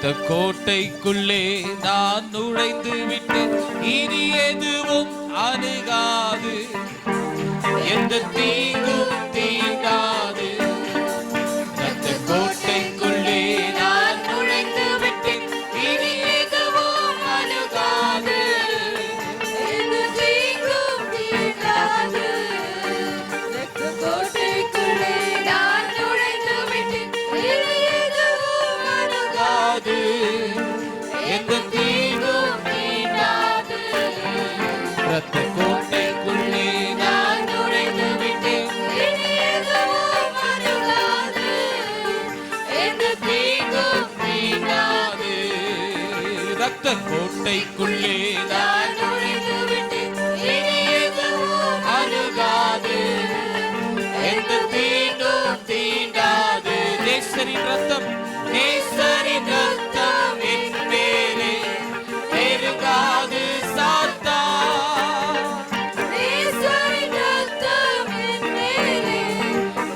ரத்த கோட்டைக்குள்ளே நான் நுழைந்து விட்டேன், இனி எதுவும் அணுகாது, எந்த தீங்கும் தீண்டாது. ரத்த கோட்டைக்குள்ளே நான் நுழைந்து விட்டேன், இனி எதுவும் அணுகாது, எந்த தீங்கும் தீண்டாது. ரத்த கோட்டைக்குள்ளே நான் நுழைந்து விட்டேன், இனி எதுவும் அணுகாது, எந்த தீங்கும் தீண்டாது. ரத்த கோட்டைக்குள்ளே நான் நுழைந்து விட்டேன், இனி எதுவும் அணுகாது, எந்த தீங்கும் தீண்டாது. ரத்த கோட்டைக்குள்ளே நான் நுழைந்து விட்டேன், இனி எதுவும் அணுகாது, எந்த தீண்டும் தீண்டாது. நேசரின் ரத்தம், நேசரின் ரத்தம் என் மேலே பெருகாது சாத்தான். நேசரின் ரத்தம் என் மேலே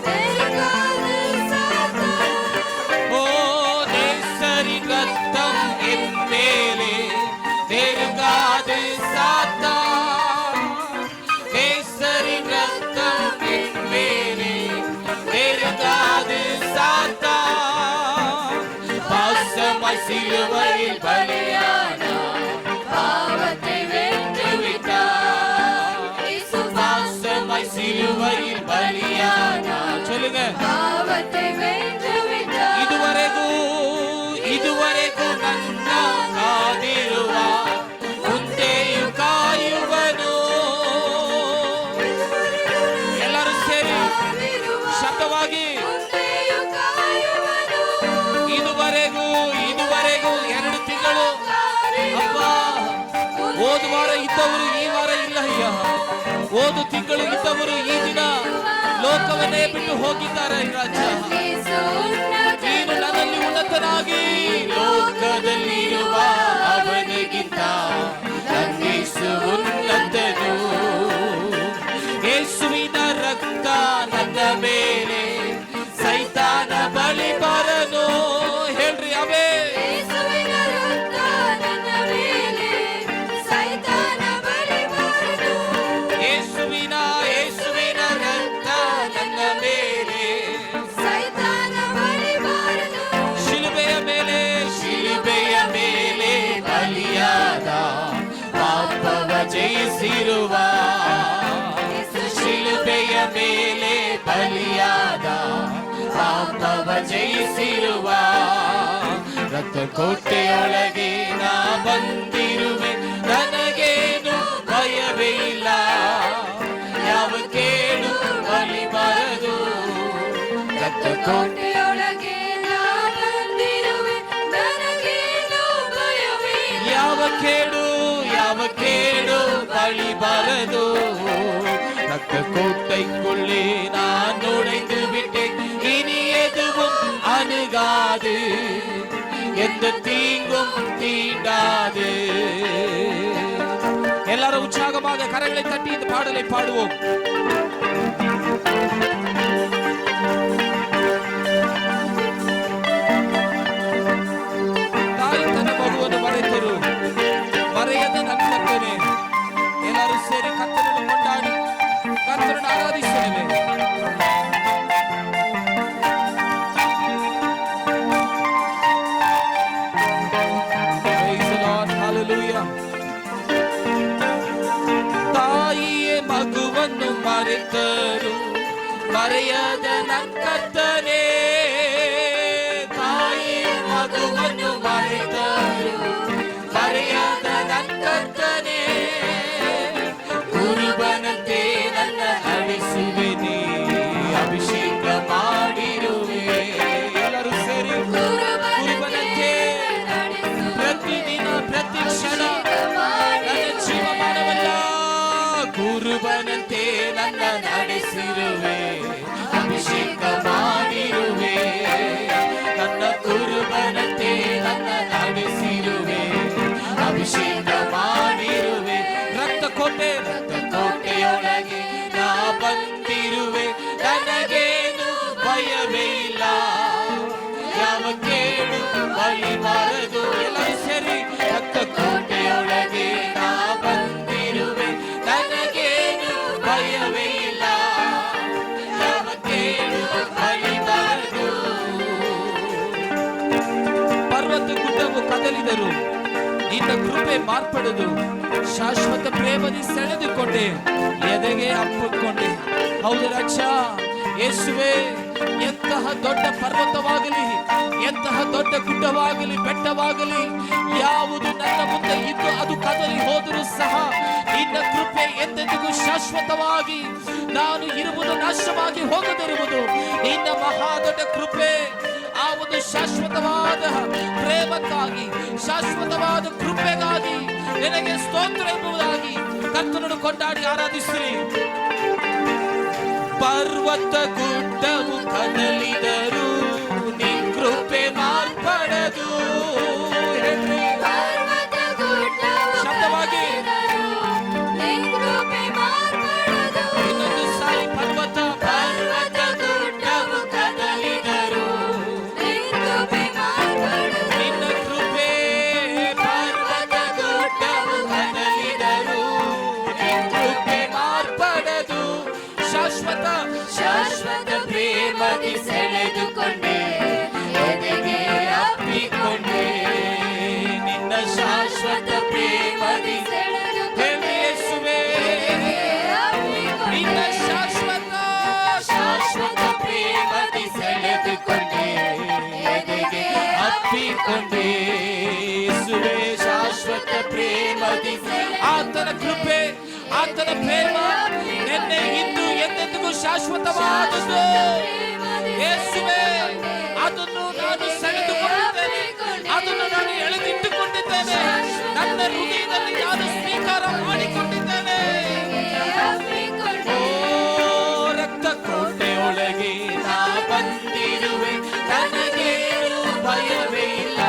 பெருகாது சாத்தான். ஓ நேசரின் ரத்தம் என் மேலே பெருகாது சாத்தான். நேசரின் ரத்தம் என் மேலே பெருகாது சாத்தான். பாசமாய் சிலுவையில் பலியானார், பாவத்தை வென்று விட்டார். இயேசு பாசமாய் சிலுவையில் பலியானார். சொல்லுங்க. பாவத்தை வென்று விட்டார். ಇದುವರೆಗೂ ನನ್ನ ಕಾದಿರುವ ಮುಂದೆಯೂ ಕಾಯುವನು. ಎಲ್ಲರೂ ಸೇರಿ ಶಬ್ದವಾಗಿ ಮುಂದೆಯೂ ಕಾಯುವನು. ಇದುವರೆಗೂ 2 ತಿಂಗಳು ಅಪ್ಪ ಹೋದ ವಾರ ಇದ್ದವರು ಈ ವಾರ ಇಲ್ಲ ಅಯ್ಯ. ಹೋದ ತಿಂಗಳು ಇದ್ದವರು ಈ ದಿನ ಲೋಕವನ್ನೇ ಬಿಟ್ಟು ಹೋಗಿದ್ದಾರೆ. ರಾಜ ಯೇಸು ನೀನು ನನ್ನಲ್ಲಿ ಉನ್ನತನಾಗಿ ಲೋಕದಲ್ಲಿರುವ ಅವನಿಗಿಂತ ನನ್ನೇಸು ಉನ್ನತನು. ಯೇಸುವಿನ ರಕ್ತ ನನ್ನ ಮೇಲೆ ಸೈತಾನ ಬಳಿ ಬರನು. ಹೇಳ್ರಿ ಅವೇ. ಯೇಸುವಿನ ರಕ್ತ ನನ್ನ ಮೇಲೆ ಸೈತಾನ ಬಳಿ ಬರನು. ಯೇಸುವಿನ ರಕ್ತ ನನ್ನ ಮೇಲೆ ಸೈತಾನ ಬಳಿ ಬರನು. ಶಿಲುಬೆಯ ಮೇಲೆ ಬಲಿಯಾದ ಪಾಪವ ಜಯಿಸಿರುವ. ಶಿಲುಬೆಯ ಮೇಲೆ ಬಲಿಯಾದ ಪಾಪವ ಜಯಿಸಿರುವ. ರಕ್ತ ಕೋಟೆಯೊಳಗೆ ನಾ ಬಂದಿರುವೆ, ನನಗೇನು ಭಯವೇ ಇಲ್ಲ. ಯಾವ ಕೇಡು ಬಲಿಬಾರದು. ರಕ್ತ ಕೋಟೆಯೊಳಗೆ ನಾ ಬಂದಿರುವೆ, ನನಗೇನು ಭಯವಿಲ್ಲ. ಯಾವ ಕೇಡು ಬಲಿಬಾರದು. ரத்த கோட்டைக்குள்ளே நான் நுழைந்து விட்டேன், இனி எதுவும் அணுகாது, எந்த தீங்கும் தீண்டாது. எல்லாரும் உற்சாகமாக கரங்களை தட்டி இந்த பாடலை பாடுவோம். ತಾಯಿ ತನ್ನ ಮಗುವನ್ನು ಮರೆತರು, ಮರೆಯದ ನನ್ನ ಮಗನೇ. ಎಲ್ಲರೂ ಸೇರಿ ಕರ್ತನನ್ನು ಕೊಂಡಾಡಿ ಕರ್ತನನ್ನು ಆರಾಧಿಸುತ್ತೇವೆ. Praise the Lord. Hallelujah. ತಾಯಿಯೇ ಮಗುವನ್ನು ಮರೆತರು, ಮರೆಯದ ನನ್ನ ಕರ್ತನೇ. ತಾಯಿಯೇ ಮಗುವನ್ನು ಮರೆತರು, ಮರೆಯದ ನನ್ನ ಕರ್ತನೇ. ಕುರುಬನಂತೆ ನನ್ನ ನಡೆಸುವೆನೆ, ಅಭಿಷೇಕ ಮಾಡಿರುವೆ. ಎಲ್ಲರೂ ಸೇರಿ ಕುರುಬನಂತೆ ಪ್ರತಿದಿನ ಪ್ರತಿ ಕ್ಷಣ ನನ್ನ ಜೀವಮಾನವಲ್ಲ. ಕುರುಬನಂತೆ ನನ್ನ ನಡೆಸಿರುವೆ, ಅಭಿಷೇಕ ಮಾಡಿರುವೆ. ನನ್ನ ಕುರುಬನಂತೆ ನನ್ನ ನಡೆಸಿರುವೆ, ಅಭಿಷೇಕ ಮಾಡಿರುವೆ. ರಕ್ತ ಕೋಟೆಯೊಳಗೆ ನಾ ಬಂದಿರುವೆ, ನನಗೇನು ಭಯವೇ ಇಲ್ಲ. ಯಾವ ಕೇಡು ಬಲಿಬಾರದು. ಸೇರಿದರು. ನಿನ್ನ ಕೃಪೆ ಮಾರ್ಪಡದು. ಶಾಶ್ವತ ಪ್ರೇಮದಿ ಸೆಳೆದುಕೊಂಡೆ, ಎದೆಗೆ ಅಪ್ಪಿಕೊಂಡೆ. ಹೌದು ರಾಜ ಯೇಸುವೆ, ಎಂತಹ ದೊಡ್ಡ ಪರ್ವತವಾಗಲಿ, ಎಂತಹ ದೊಡ್ಡ ಗುಡ್ಡವಾಗಲಿ, ಬೆಟ್ಟವಾಗಲಿ, ಯಾವುದು ನನ್ನ ಮುಂದೆ ಇದ್ದು ಅದು ಕದಲಿ ಹೋದರೂ ಸಹ ನಿನ್ನ ಕೃಪೆ ಎಂದೆಂದಿಗೂ ಶಾಶ್ವತವಾಗಿ, ನಾನು ಇರುವುದು ನಾಶವಾಗಿ ಹೋಗದಿರುವುದು ನಿನ್ನ ಮಹಾ ದೊಡ್ಡ ಕೃಪೆ. ಆ ಒಂದು ಶಾಶ್ವತವಾದ ಪ್ರೇಮಕ್ಕಾಗಿ, ಶಾಶ್ವತವಾದ ಕೃಪೆಗಾಗಿ ನಿನಗೆ ಸ್ತೋತ್ರ ಎಂಬುದಾಗಿ ಕರ್ತನನ್ನು ಕೊಂಡಾಡಿ ಆರಾಧಿಸಿರಿ. ಪರ್ವತ ಗುಡ್ಡವು ಕದಲಿದರು, ನೀ ಕೃಪೆ ಮಾರ್ಪಡದು. ಶಬ್ದವಾಗಿ ಇನ್ನೊಂದು ಸಾರಿ ಪರ್ವತ ಗುಡ್ಡವು ಕದಲಿದರು, ನಿನ್ನ ಕೃಪೆ. ಪರ್ವತ ಗುಡ್ಡವು ಕದಲಿದರು, ನಿನ್ನ ಕೃಪೆ ಮಾರ್ಪಡದು. ಶಾಶ್ವತ ಪ್ರೇಮದಿ ಸೆಳೆದುಕೊಂಡೆ, ಎದೆಗೆ ಅಪ್ಪಿಕೊಂಡೆ. ನಿನ್ನ ಶಾಶ್ವತ ಪ್ರೇಮದಿ ಯೇಸುವೇ, ನಿನ್ನ ಶಾಶ್ವತ ಪ್ರೇಮದಿ ಸೆಳೆದುಕೊಂಡೆ, ಎದೆಗೆ ಅಪ್ಪಿಕೊಂಡೆ. ಯೇಸುವೇ, ಶಾಶ್ವತ ಪ್ರೇಮದಿ ಆತನ ಕೃಪೆ, ಆತನ ಪ್ರೇಮ ನಿನ್ನೆ ಇಂದು ಎಂದೆಂದಿಗೂ ಶಾಶ್ವತವಾದದ್ದು. ಯೇಸುವೇ, ಅದನ್ನು ನಾನು ಸೆಳೆದುಕೊಂಡಿದ್ದೇನೆ, ಅದನ್ನು ನಾನು ಎಳೆದಿಟ್ಟುಕೊಂಡಿದ್ದೇನೆ, ನನ್ನ ಹೃದಯದಲ್ಲಿ ನಾನು ಸ್ವೀಕಾರ ಮಾಡಿಕೊಂಡಿದ್ದೇನೆ. ಓ ರಕ್ತ ಕೋಟೆಯೊಳಗೆ ನಾ ಬಂದಿರುವೆ, ನನಗೇನು ಭಯವೇ ಇಲ್ಲ,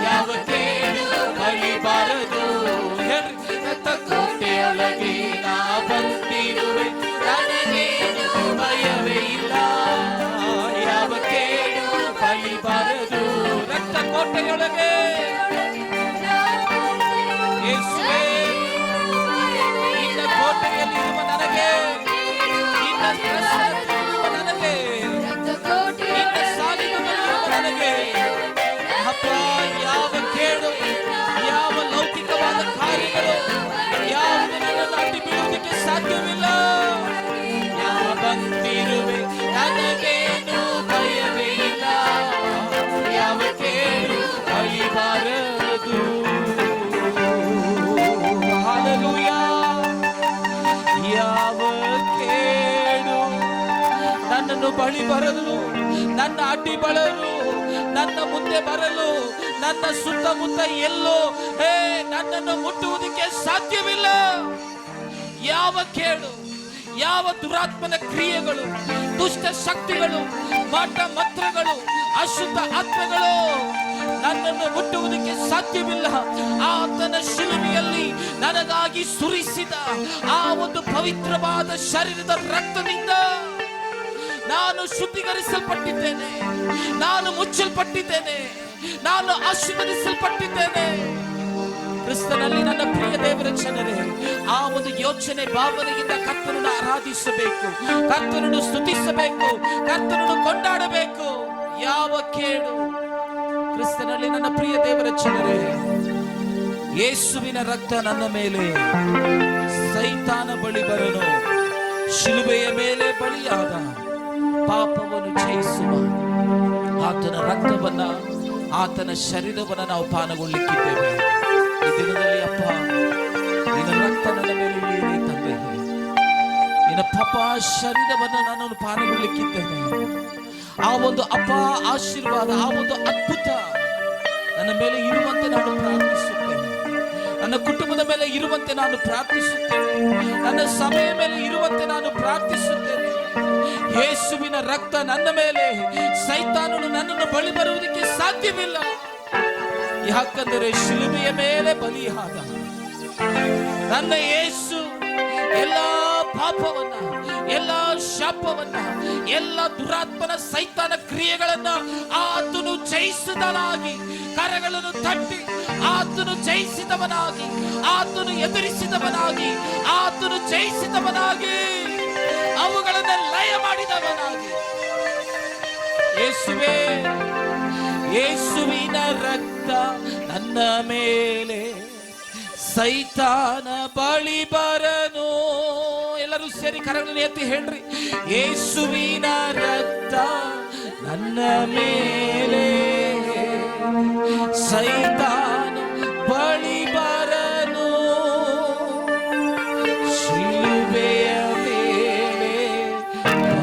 ಯಾವ ಕೇಡು ಬಳಿಬಾರದು. ರಕ್ತ ಕೋಟೆಯೊಳಗೆ ನಾ ಬಂದಿರುವೆ, ನನಗೇನು ಭಯವೇ ಇಲ್ಲ, ಯಾವ ಕೇಡು ಬಳಿಬಾರದು. ರಕ್ತ ಕೋಟೆಯೊಳಗೆ ಯೇಸುವೇ, ನಿನ್ನ ಕೋಟೆಯಲ್ಲಿರುವ ನನಗೆ, ನಿನ್ನ ಪ್ರಸನ್ನತೆಯಲ್ಲಿರುವ ನನಗೆ, ನಿನ್ನ ಸಾಲಿನಲ್ಲಿರುವ ನನಗೆ ಅಪ್ಪ, ಯಾವ ಕೇಡು, ಯಾವ ಲೌಕಿಕವಾದ ಕಾರ್ಯಗಳು ಯಾವುದು ನನ್ನನ್ನು ಅಡ್ಡಿ ಬೀಳುವುದಕ್ಕೆ ಸಾಧ್ಯವಿಲ್ಲ. ಯಾವ ಬಂದಿರುವೆ, ನನಗೇನು ಭಯವೇ ಇಲ್ಲ, ಯಾವ ಕೇಡು ಬಳಿಬಾರದು. ಹಲ್ಲೆಲೂಯಾ. ಯಾವ ಕೇಡು ನನ್ನನ್ನು ಬಳಿ ಬರಲು, ನನ್ನ ಅಡ್ಡಿ ಬರಲು, ನನ್ನ ಮುಂದೆ ಬರಲು, ನನ್ನ ಸುತ್ತಮುತ್ತ ಎಲ್ಲೋ ನನ್ನನ್ನು ಮುಟ್ಟುವುದಕ್ಕೆ ಸಾಧ್ಯವಿಲ್ಲ. ಯಾವ ಕೇಡು, ಯಾವ ದುರಾತ್ಮನ ಕ್ರಿಯೆಗಳು, ದುಷ್ಟ ಶಕ್ತಿಗಳು, ಮಾಟ ಮಂತ್ರಗಳು, ಅಶುದ್ಧ ಆತ್ಮಗಳು ನನ್ನನ್ನು ಮುಟ್ಟುವುದಕ್ಕೆ ಸಾಧ್ಯವಿಲ್ಲ. ಆತನ ಶಿಲುಬೆಯಲ್ಲಿ ನನಗಾಗಿ ಸುರಿಸಿದ ಆ ಒಂದು ಪವಿತ್ರವಾದ ಶರೀರದ ರಕ್ತದಿಂದ ನಾನು ಶುದ್ಧೀಕರಿಸಲ್ಪಟ್ಟಿದ್ದೇನೆ, ನಾನು ಮುಚ್ಚಲ್ಪಟ್ಟಿದ್ದೇನೆ, ನಾನು ಆಶೀರ್ವದಿಸಲ್ಪಟ್ಟಿದ್ದೇನೆ. ಕ್ರಿಸ್ತನಲ್ಲಿ ನನ್ನ ಪ್ರಿಯ ದೇವರ ಜನರೇ, ಆ ಒಂದು ಯೋಚನೆ ಭಾವನೆಯಿಂದ ಕರ್ತನನ್ನು ಆರಾಧಿಸಬೇಕು, ಕರ್ತನನ್ನು ಸ್ತುತಿಸಬೇಕು, ಕರ್ತನನ್ನು ಕೊಂಡಾಡಬೇಕು. ಯಾವ ಕೇಡು, ಕ್ರಿಸ್ತನಲ್ಲಿ ನನ್ನ ಪ್ರಿಯ ದೇವರ ಜನರೇ, ಯೇಸುವಿನ ರಕ್ತ ನನ್ನ ಮೇಲೆ, ಸೈತಾನ ಬಳಿ ಬರಲು ಶಿಲುಬೆಯ ಮೇಲೆ ಬಲಿಯಾದ ಪಾಪವನ್ನು ಜಯಿಸುವ ಆತನ ರಕ್ತವನ್ನ, ಆತನ ಶರೀರವನ್ನ ನಾವು ಪಾನಗೊಳ್ಳಿಕ್ಕಿದ್ದೇವೆ. ಈ ದಿನದಲ್ಲಿ ಅಪ್ಪ, ನಿನ್ನ ರಕ್ತ ನನ್ನ ಮೇಲೆ ಇಳಿಯಲಿ ತಂದೆ, ನಿನ್ನ ಪಾಪ ಶರೀರವನ್ನು ನಾನು ಪಾನಗೊಳ್ಳಿಕ್ಕಿದ್ದೇನೆ. ಆ ಒಂದು ಅಪ್ಪ ಆಶೀರ್ವಾದ, ಆ ಒಂದು ಅದ್ಭುತ ನನ್ನ ಮೇಲೆ ಇರುವಂತೆ ನಾನು ಪ್ರಾರ್ಥಿಸುತ್ತೇನೆ. ನನ್ನ ಕುಟುಂಬದ ಮೇಲೆ ಇರುವಂತೆ ನಾನು ಪ್ರಾರ್ಥಿಸುತ್ತೇನೆ. ನನ್ನ ಸಭೆಯ ಮೇಲೆ ಇರುವಂತೆ ನಾನು ಪ್ರಾರ್ಥಿಸುತ್ತೇನೆ. ಯೇಸುವಿನ ರಕ್ತ ನನ್ನ ಮೇಲೆ, ಸೈತಾನನು ನನ್ನನ್ನು ಬಳಿ ಬರುವುದಕ್ಕೆ ಸಾಧ್ಯವಿಲ್ಲ. ಯಾಕಂದರೆ ಶಿಲುಬೆಯ ಮೇಲೆ ಬಲಿಯಾದ ನನ್ನ ಯೇಸು ಎಲ್ಲ ಪಾಪವನ್ನ, ಎಲ್ಲ ಶಾಪವನ್ನ, ಎಲ್ಲ ದುರಾತ್ಮನ ಸೈತಾನ ಕ್ರಿಯೆಗಳನ್ನ ಆತನು ಜಯಿಸಿದನಾಗಿ, ಕರಗಳನ್ನು ತಟ್ಟಿ ಆತನು ಜಯಿಸಿದವನಾಗಿ, ಆತನು ಎದುರಿಸಿದವನಾಗಿ, ಆತನು ಜಯಿಸಿದವನಾಗಿ, ಅವುಗಳನ್ನ ಲಯ ಮಾಡಿದವನಾಗಿ. ಯೇಸುವೇ, ಯೇಸುವಿನ ನಿನ್ನ ರಕ್ತ ನನ್ನ ಮೇಲೆ ಸೈತಾನ ಬಳಿ ಬರನು. ಎಲ್ಲರೂ ಸೇರಿ ಕರಗಳನ್ನು ಎತ್ತಿ ಹೇಳ್ರಿ, ಯೇಸುವಿನ ರಕ್ತ ನನ್ನ ಮೇಲೆ ಸೈತಾನ ಬಳಿ ಬರನು. ಶಿಲುಬೆಯ ಮೇಲೆ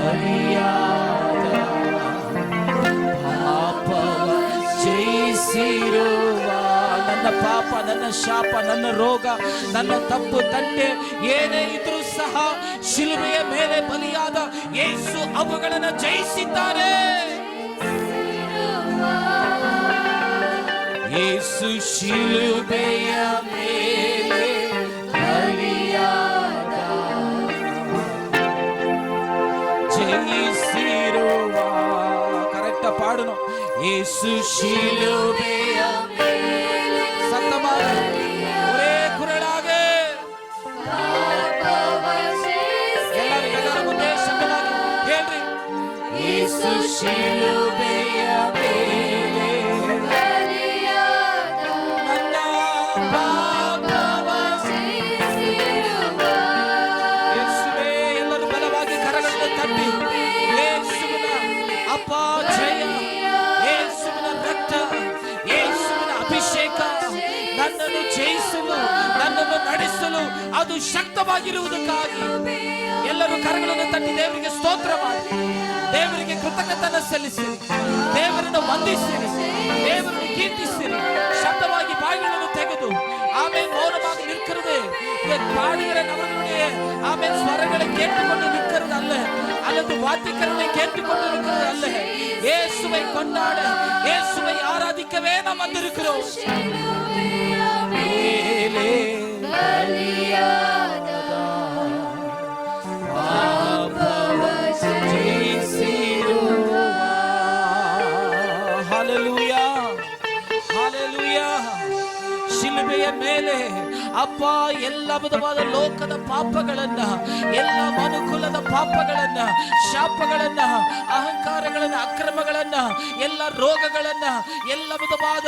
ಬಲಿಯಾದ ಪಾಪವ ಜಯಿಸಿರುವ ನನ್ನ ಪಾಪ, ನನ್ನ ಶಾಪ, ನನ್ನ ರೋಗ, ನನ್ನ ತಪ್ಪು ತಂಟೆ ಏನೇ ಇದ್ರೂ ಸಹ ಶಿಲುಬೆಯ ಮೇಲೆ ಬಲಿಯಾದ ಯೇಸು ಅವುಗಳನ್ನು ಜಯಿಸಿದ್ದಾನೆ. ಯೇಸು ಶಿಲುಬೆಯ ಮೇಲೆ ಬಲಿಯಾದ ಜಯಿಸಿರುವ. ಕರೆಕ್ಟ ಪಾಡನು. ಯೇಸು ಶಿಲುಬೆಯ ಸತ್ತಮ ಒರೇ ಕುರಳಾಗೆ ಎಲ್ಲರ ಮುಂದೆ ಶಬ್ದವಾಗಿ ಹೇಳ್ರಿ, ಯೇಸು ಶಿಲುಬೆಯ ಮೇಲೆ ನನ್ನ ಪಾಪವ ಯೇಸುವೇ. ಎಲ್ಲರೂ ಬಲವಾಗಿ ಕರಗಳನ್ನು ತಟ್ಟಿ ಯೇಸುವಿನ ಅಪ್ಪ ಜಯ, ಯೇಸುವಿನ ರಕ್ತ, ಯೇಸುವಿನ ಅಭಿಷೇಕ ನನ್ನನ್ನು ಜಯಿಸಲು, ನನ್ನನ್ನು ನಡೆಸಲು ಅದು ಶಕ್ತವಾಗಿರುವುದಕ್ಕಾಗಿ ಎಲ್ಲರೂ ಕರಗಳನ್ನು ತಟ್ಟಿ ದೇವರಿಗೆ ಸ್ತೋತ್ರ ಮಾಡಿ, ದೇವರಿಗೆ ಕೃತಜ್ಞತೆಯನ್ನು ಸಲ್ಲಿಸಿರಿ, ದೇವರನ್ನು ವಂದಿಸಿರಿ, ದೇವರನ್ನು ಕೀರ್ತಿಸಿರಿ. ಶಬ್ದವಾಗಿ ಬಾಯಿಗಳನ್ನು ತೆಗೆದು ಆಮೇಲೆ ಮೌನವಾಗಿ ನಿಲ್ಕರದೆ பாடுகிற நபர்களுடைய ஆமென் ஸ்வரங்களை கேட்டுக்கொண்டு நிற்கிறது அல்ல, அல்லது வாத்தியங்களை கேட்டுக்கொண்டு இருக்கிறது அல்ல. இயேசுவை கொண்டாட, இயேசுவை ஆராதிக்கவே நாம் வந்திருக்கிறோம். ஹalleluya, ஹalleluya. ಶಿಲುಬೆಯ ಮೇಲೆ ಅಪ್ಪ ಎಲ್ಲ ವಿಧವಾದ ಲೋಕದ ಪಾಪಗಳನ್ನ, ಎಲ್ಲ ಮನುಕುಲದ ಪಾಪಗಳನ್ನ, ಶಾಪಗಳನ್ನ, ಅಹಂಕಾರಗಳನ್ನ, ಅಕ್ರಮಗಳನ್ನ, ಎಲ್ಲ ರೋಗಗಳನ್ನ, ಎಲ್ಲ ವಿಧವಾದ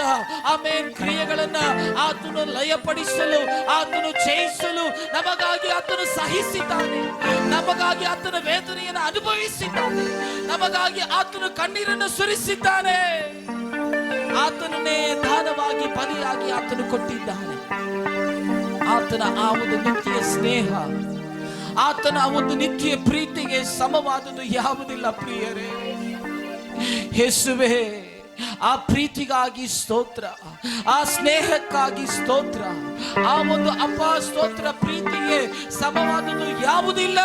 ಆಮೇನ್ ಕ್ರಿಯೆಗಳನ್ನ ಆತನು ಲಯಪಡಿಸಲು, ಆತನು ಜಯಿಸಲು ನಮಗಾಗಿ ಆತನು ಸಹಿಸಿದ್ದಾನೆ. ನಮಗಾಗಿ ಆತನ ವೇದನೆಯನ್ನು ಅನುಭವಿಸಿದ್ದಾನೆ. ನಮಗಾಗಿ ಆತನು ಕಣ್ಣೀರನ್ನು ಸುರಿಸಿದ್ದಾನೆ. ಆತನನ್ನೇ ದಾನವಾಗಿ ಬಲಿಯಾಗಿ ಆತನು ಕೊಟ್ಟಿದ್ದಾನೆ. ಆತನ ಆ ಒಂದು ನಿತ್ಯ ಸ್ನೇಹ, ಆತನ ಆ ಒಂದು ನಿತ್ಯ ಪ್ರೀತಿಗೆ ಸಮವಾದುದು ಯಾವುದಿಲ್ಲ ಪ್ರಿಯರೇ. ಯೇಸುವೇ, ಆ ಪ್ರೀತಿಗಾಗಿ ಸ್ತೋತ್ರ, ಆ ಸ್ನೇಹಕ್ಕಾಗಿ ಸ್ತೋತ್ರ, ಆ ಒಂದು ಅಪ್ಪ ಸ್ತೋತ್ರ, ಪ್ರೀತಿಗೆ ಸಮವಾದುದು ಯಾವುದಿಲ್ಲ.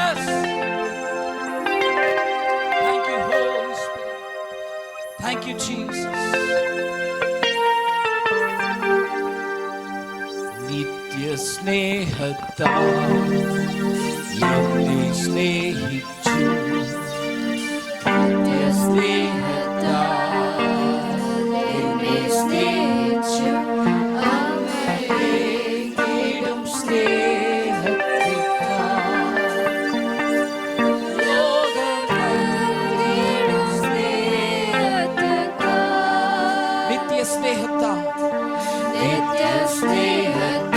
Yes, thank you holy spirit, thank you Jesus. ನಿತ್ಯ ಸ್ನೇಹದ ಎಲ್ಲಿ ಸ್ನೇಹಿച്ചു, ನಿತ್ಯ ಸ್ನೇಹದ ಎಲ್ಲಿ ಸ್ನೇಹಿച്ചു, ನೀಡುಂ ಸ್ನೇಹಕ್ಕಿಂತ ಲೋಕಮಲ್ಲಿಡುಂ ಸ್ನೇಹಕ್ಕಿಂತ. ನಿತ್ಯ ಸ್ನೇಹದ, ನಿತ್ಯ ಸ್ನೇಹದ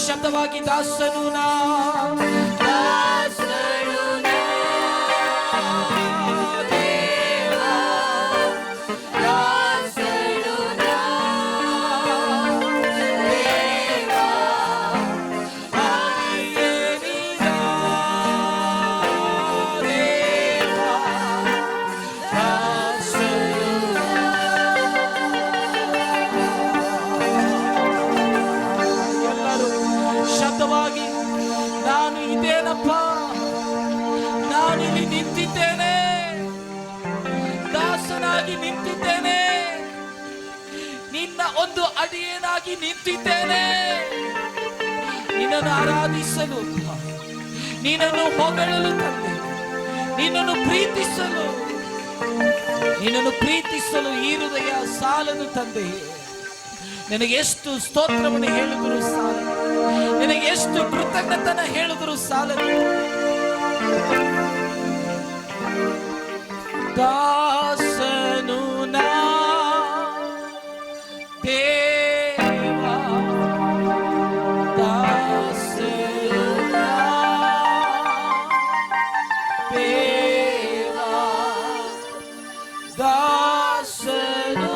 ಶಬ್ದವಾಗಿ ದಾಸನು ನಾ ನಾನು ಇದೇನಪ್ಪ, ನಾನಿಲ್ಲಿ ನಿಂತಿದ್ದೇನೆ, ದಾಸನಾಗಿ ನಿಂತಿದ್ದೇನೆ, ನಿನ್ನ ಒಂದು ಅಡಿಯೇನಾಗಿ ನಿಂತಿದ್ದೇನೆ, ನಿನ್ನನ್ನು ಆರಾಧಿಸಲು, ನಿನ್ನನ್ನು ಹೊಗಳಲು ತಂದೆ, ನಿನ್ನನ್ನು ಪ್ರೀತಿಸಲು ಈ ಹೃದಯ ಸಾಲನು ತಂದೆ. ನಿನಗೆ ಎಷ್ಟು ಸ್ತೋತ್ರವನ್ನು ಹೇಳಿದರೂ ಸಾಲದು, ನಿನಗೆ ಎಷ್ಟು ಕೃತಜ್ಞತನ ಹೇಳಿದರೂ ಸಾಲದು. ದಾಸನು ನಾ ದೇವಾ, ದಾಸನು ನಾ ದೇವಾ, ದಾಸನು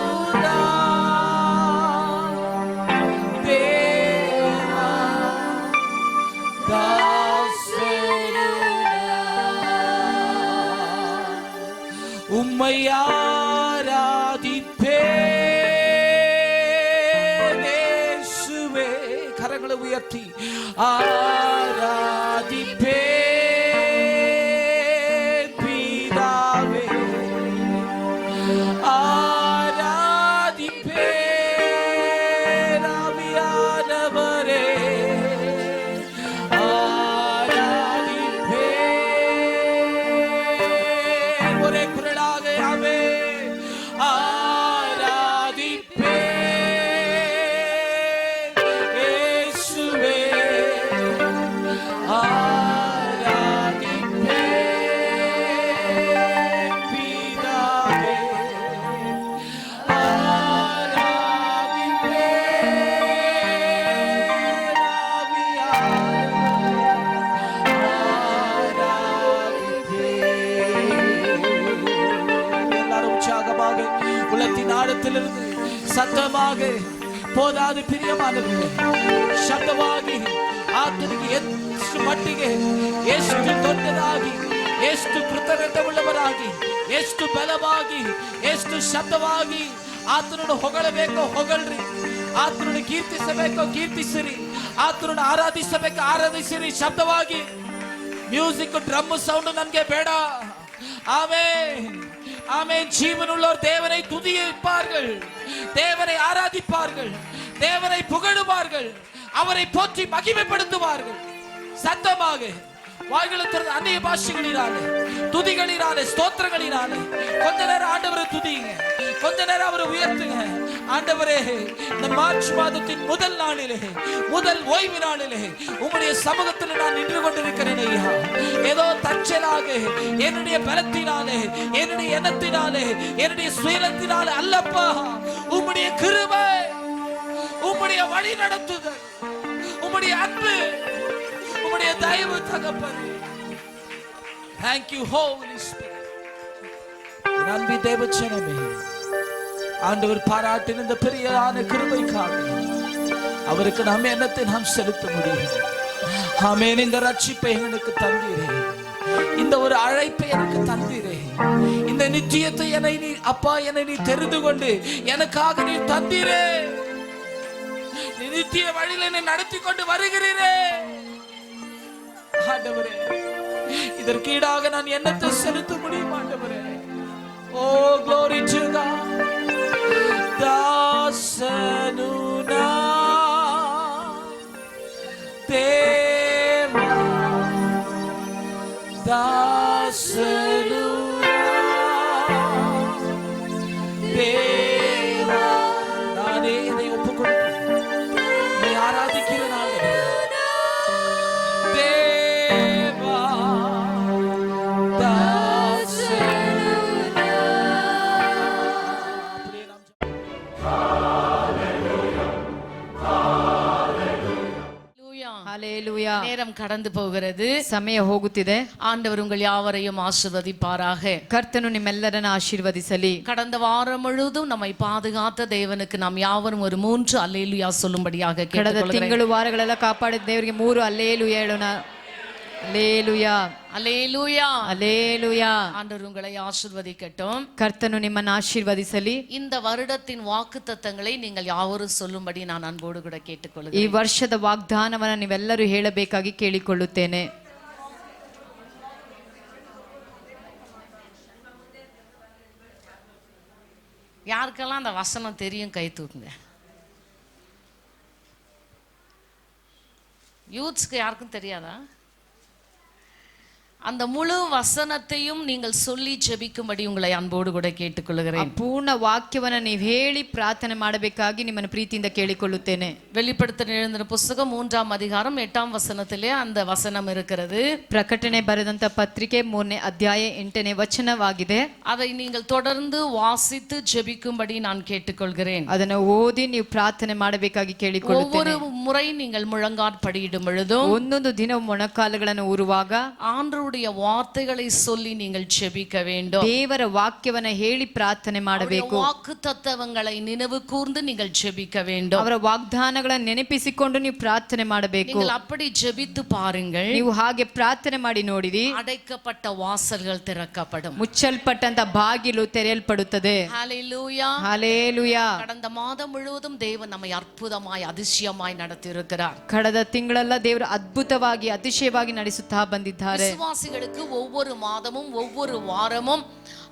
ಉಮ್ಮಯ್ಯಾರಾಧಿಪೇಸುವೆ. ಕರಗಳ ಉಯರ್ತಿ ಆರಾಧಿಪೇ ಪಿದಾವೆ, ಆರಾಧಿಪೇ ರಾವಿಯಾನವರೇ, ஒரே குரலாக யாவே ஆராதிப்பே இயேசுவே, ஆராதிப்பே ಹೋದಾದ ಪ್ರಿಯಮಾನವರೇ, ಶಬ್ದವಾಗಿ ಆತನಿಗೆ ಎಷ್ಟು ಮಟ್ಟಿಗೆ, ಎಷ್ಟು ದೊಡ್ಡದಾಗಿ, ಎಷ್ಟು ಕೃತಜ್ಞತೆ ಉಳ್ಳವರಾಗಿ, ಎಷ್ಟು ಬಲವಾಗಿ, ಎಷ್ಟು ಶಬ್ದವಾಗಿ ಆತನನ್ನು ಹೊಗಳಬೇಕೋ ಹೊಗಳ್ರಿ, ಆತನನ್ನು ಕೀರ್ತಿಸಬೇಕೋ ಕೀರ್ತಿಸಿರಿ, ಆತನನ್ನು ಆರಾಧಿಸಬೇಕೋ ಆರಾಧಿಸಿರಿ. ಶಬ್ದವಾಗಿ ಮ್ಯೂಸಿಕ್, ಡ್ರಮ್ சவுண்ட் ನನಗೆ ಬೇಡ. ஆமென், ஆமென். ஜீவனுள்ளோர் தேவனை துதிப்பார்கள், தேவனை ஆராதிப்பார்கள், தேவனை புகழுவார்கள், அவரை போற்றி மகிமைப்படுத்துவார்கள். சத்தமாக வாய்களை திறந்து அந்நிய பாஷைகளினாலே, துதிகளினாலே, ஸ்தோத்திரங்களினாலே கொஞ்ச நேரம் ஆண்டவரை துதிங்க, கொஞ்ச நேரம் அவரை உயர்த்துங்க. ஆண்டவரே, இந்த மார்ச் மாதத்தின் முதல் நாளிலே, முதல் ஓய்வு நாளிலே உம்முடைய சமூகத்தில் நான் நின்று கொண்டிருக்கிறேன் ஐயா. ஏதோ தற்செயலாக என்னுடைய பலத்தினாலே, என்னுடைய எண்ணத்தினாலே, என்னுடைய சுயத்தினாலே அல்லப்பா, உம்முடைய கிருபை, உம்முடைய வழி நடத்துதல், உம்முடைய அன்பு, உம்முடைய தயவு தகப்பனே. Thank you Holy Spirit. நன்றி தேவச்சனமே. ஆண்டவர் பாராட்டின இந்த பெரியான கிருபைக்காக அவருக்கு நாம் எண்ணத்தை நாம் செலுத்த முடியும். ஆமென். இந்த ரட்சிப்பை எனக்கு தந்தீரே, இந்த ஒரு அழைப்பை எனக்கு தந்தீரே, இந்த நிச்சயத்தை என்னை நீ அப்பா என்னை நீ தெரிந்து கொண்டு எனக்காக நீ தந்தீரே, நீ நித்திய வழியில் என்னை நடத்தி கொண்டு வருகிறீரே. ஆண்டவரே, இதற்கு ஈடாக நான் என்னத்தை செலுத்த முடியும் ஆண்டவரே? ஓ glory to God. தாசனுனா தேவா, தாசனுனா தேவா, நானே இதை ஒப்புக்கொடுக்கிறேன், நீ ஆராதிக்கிற நாளே தேவா, தாசனுனா. அப்படியே நாம் ஹல்லேலூயா. நேரம் கடந்து போகிறது, ಸಮಯ ಹೋಗುತ್ತಿದೆ. ஆண்டவர் உங்கள் யாவரையும் ஆசீர்வதிப்பாராக. ಕರ್ತನು ನಿಮ್ಮೆಲ್ಲರನ್ನ ಆಶೀರ್ವದಿಸಲಿ. கடந்த வாரம் முழுதும் நம்மை பாதுகாத்த தேவனுக்கு நாம் யாவரும் ஒரு 3 அல்லேலூயா சொல்லும்படியாக ಕಳೆದ கேட்டுக்கொள்கிறேன். ತಿಂಗಳು ವಾರಗಳೆಲ್ಲ ಕಾಪಾಡಿದ ದೇವರಿಗೆ 3 அல்லேலூயா ಹೇಳೋಣ. அல்லேலூயா, அல்லேலூயா. அல்லேலூயா. ஆண்டவர் உங்களை ஆசீர்வதிக்கட்டும். ಕರ್ತನು ನಿಮ್ಮನ್ನು ಆಶೀರ್ವದಿಸಲಿ. இந்த வருடத்தின் வாக்குத்தத்தங்களை நீங்கள் யாவரும் சொல்லும்படி நான் அன்போடு கூட ಈ கேட்டுக்கொள்கிறேன். ವರ್ಷದ ವಾಗ್ದಾನವನ್ನು ನೀವೆಲ್ಲರೂ ಹೇಳಬೇಕಾಗಿ ಕೇಳಿಕೊಳ್ಳುತ್ತೇನೆ. யாருக்கெல்லாம் அந்த வசனம் தெரியும் கை தூக்குங்க. யூத்ஸ்க்கு யாருக்கும் தெரியாதா? அந்த முழு வசனத்தையும் நீங்கள் சொல்லி ஜெபிக்கும்படி உங்களை அன்போடு கூட கேட்டுக்கொள்கிறேன். ಪೂರ್ಣ ವಾಕ್ಯವನ್ನು ನೀವು ಹೇಳಿ ಪ್ರಾರ್ಥನೆ ಮಾಡಬೇಕಾಗಿ ನಿಮ್ಮನ್ನು ಪ್ರೀತಿಯಿಂದ ಕೇಳಿಕೊಳ್ಳುತ್ತೇನೆ. வெளிப்படுத்தல் எழுதின புஸ்தகம் 3ஆம் அதிகாரம் 8ஆம் வசனத்திலே அந்த வசனம் இருக்கிறது. ಪ್ರಕಟಣೆ ಬರೆದಂತ ಪತ್ರಿಕೆ 3ನೇ ಅಧ್ಯಾಯ 8ನೇ ವಚನವಾಗಿದೆ. அதை நீங்கள் தொடர்ந்து வாசித்து ஜெபிக்கும்படி நான் கேட்டுக்கொள்கிறேன். ಅದನ್ನು ಓದಿ ನೀವು ಪ್ರಾರ್ಥನೆ ಮಾಡಬೇಕಾಗಿ ಕೇಳಿಕೊಳ್ಳುತ್ತೇನೆ. ஒவ்வொரு முறை நீங்கள் முழங்காற்படியிடும் பொழுதும், ಒಂದೊಂದು ದಿನ ಮೊಣಕಾಲುಗಳನ್ನು ಊರುವಾಗ ஆண்டவருடைய வார்த்தைகளை சொல்லி நீங்கள் ஜெபிக்க வேண்டும். ದೇವರ ವಾಕ್ಯವನ್ನ ಹೇಳಿ ಪ್ರಾರ್ಥನೆ ಮಾಡಬೇಕು. வாக்குத்தத்தங்களை நினைவு கூர்ந்து நீங்கள் ஜெபிக்க வேண்டும். ಅವರ ವಾಗ್ದಾನಗಳನ್ನು ನೆನಪಿಸಿಕೊಂಡು ನೀವು ಪ್ರಾರ್ಥನೆ ಮಾಡಬೇಕು. நீங்கள் அப்படி ஜெபித்து பாருங்கள். ನೀವು ಹಾಗೆ ಪ್ರಾರ್ಥನೆ ಮಾಡಿ ನೋಡಿರಿ, அடைக்கப்பட்ட வாசல்கள் திறக்கப்படும். ಮುಚ್ಚಲ್ಪಟ್ಟಂತ ಬಾಗಿಲು ತೆರೆಯಲ್ಪಡುತ್ತದೆ. ஹல்லேலூயா. ಹಲ್ಲೇಲೂಯಾ. கடந்த மாதம் முழுவதும் தேவன் நம்மை அற்புதமாய் அதிசயமாய் நடத்தி இருக்கிறார். ಕಳೆದ ತಿಂಗಳೆಲ್ಲ ದೇವರು ಅದ್ಭುತವಾಗಿ ಅತಿಶಯವಾಗಿ ನಡೆಸುತ್ತಾ ಬಂದಿದ್ದಾರೆ. விசுவாசிகளுக்கு ஒவ்வொரு மாதமும் ஒவ்வொரு வாரமும்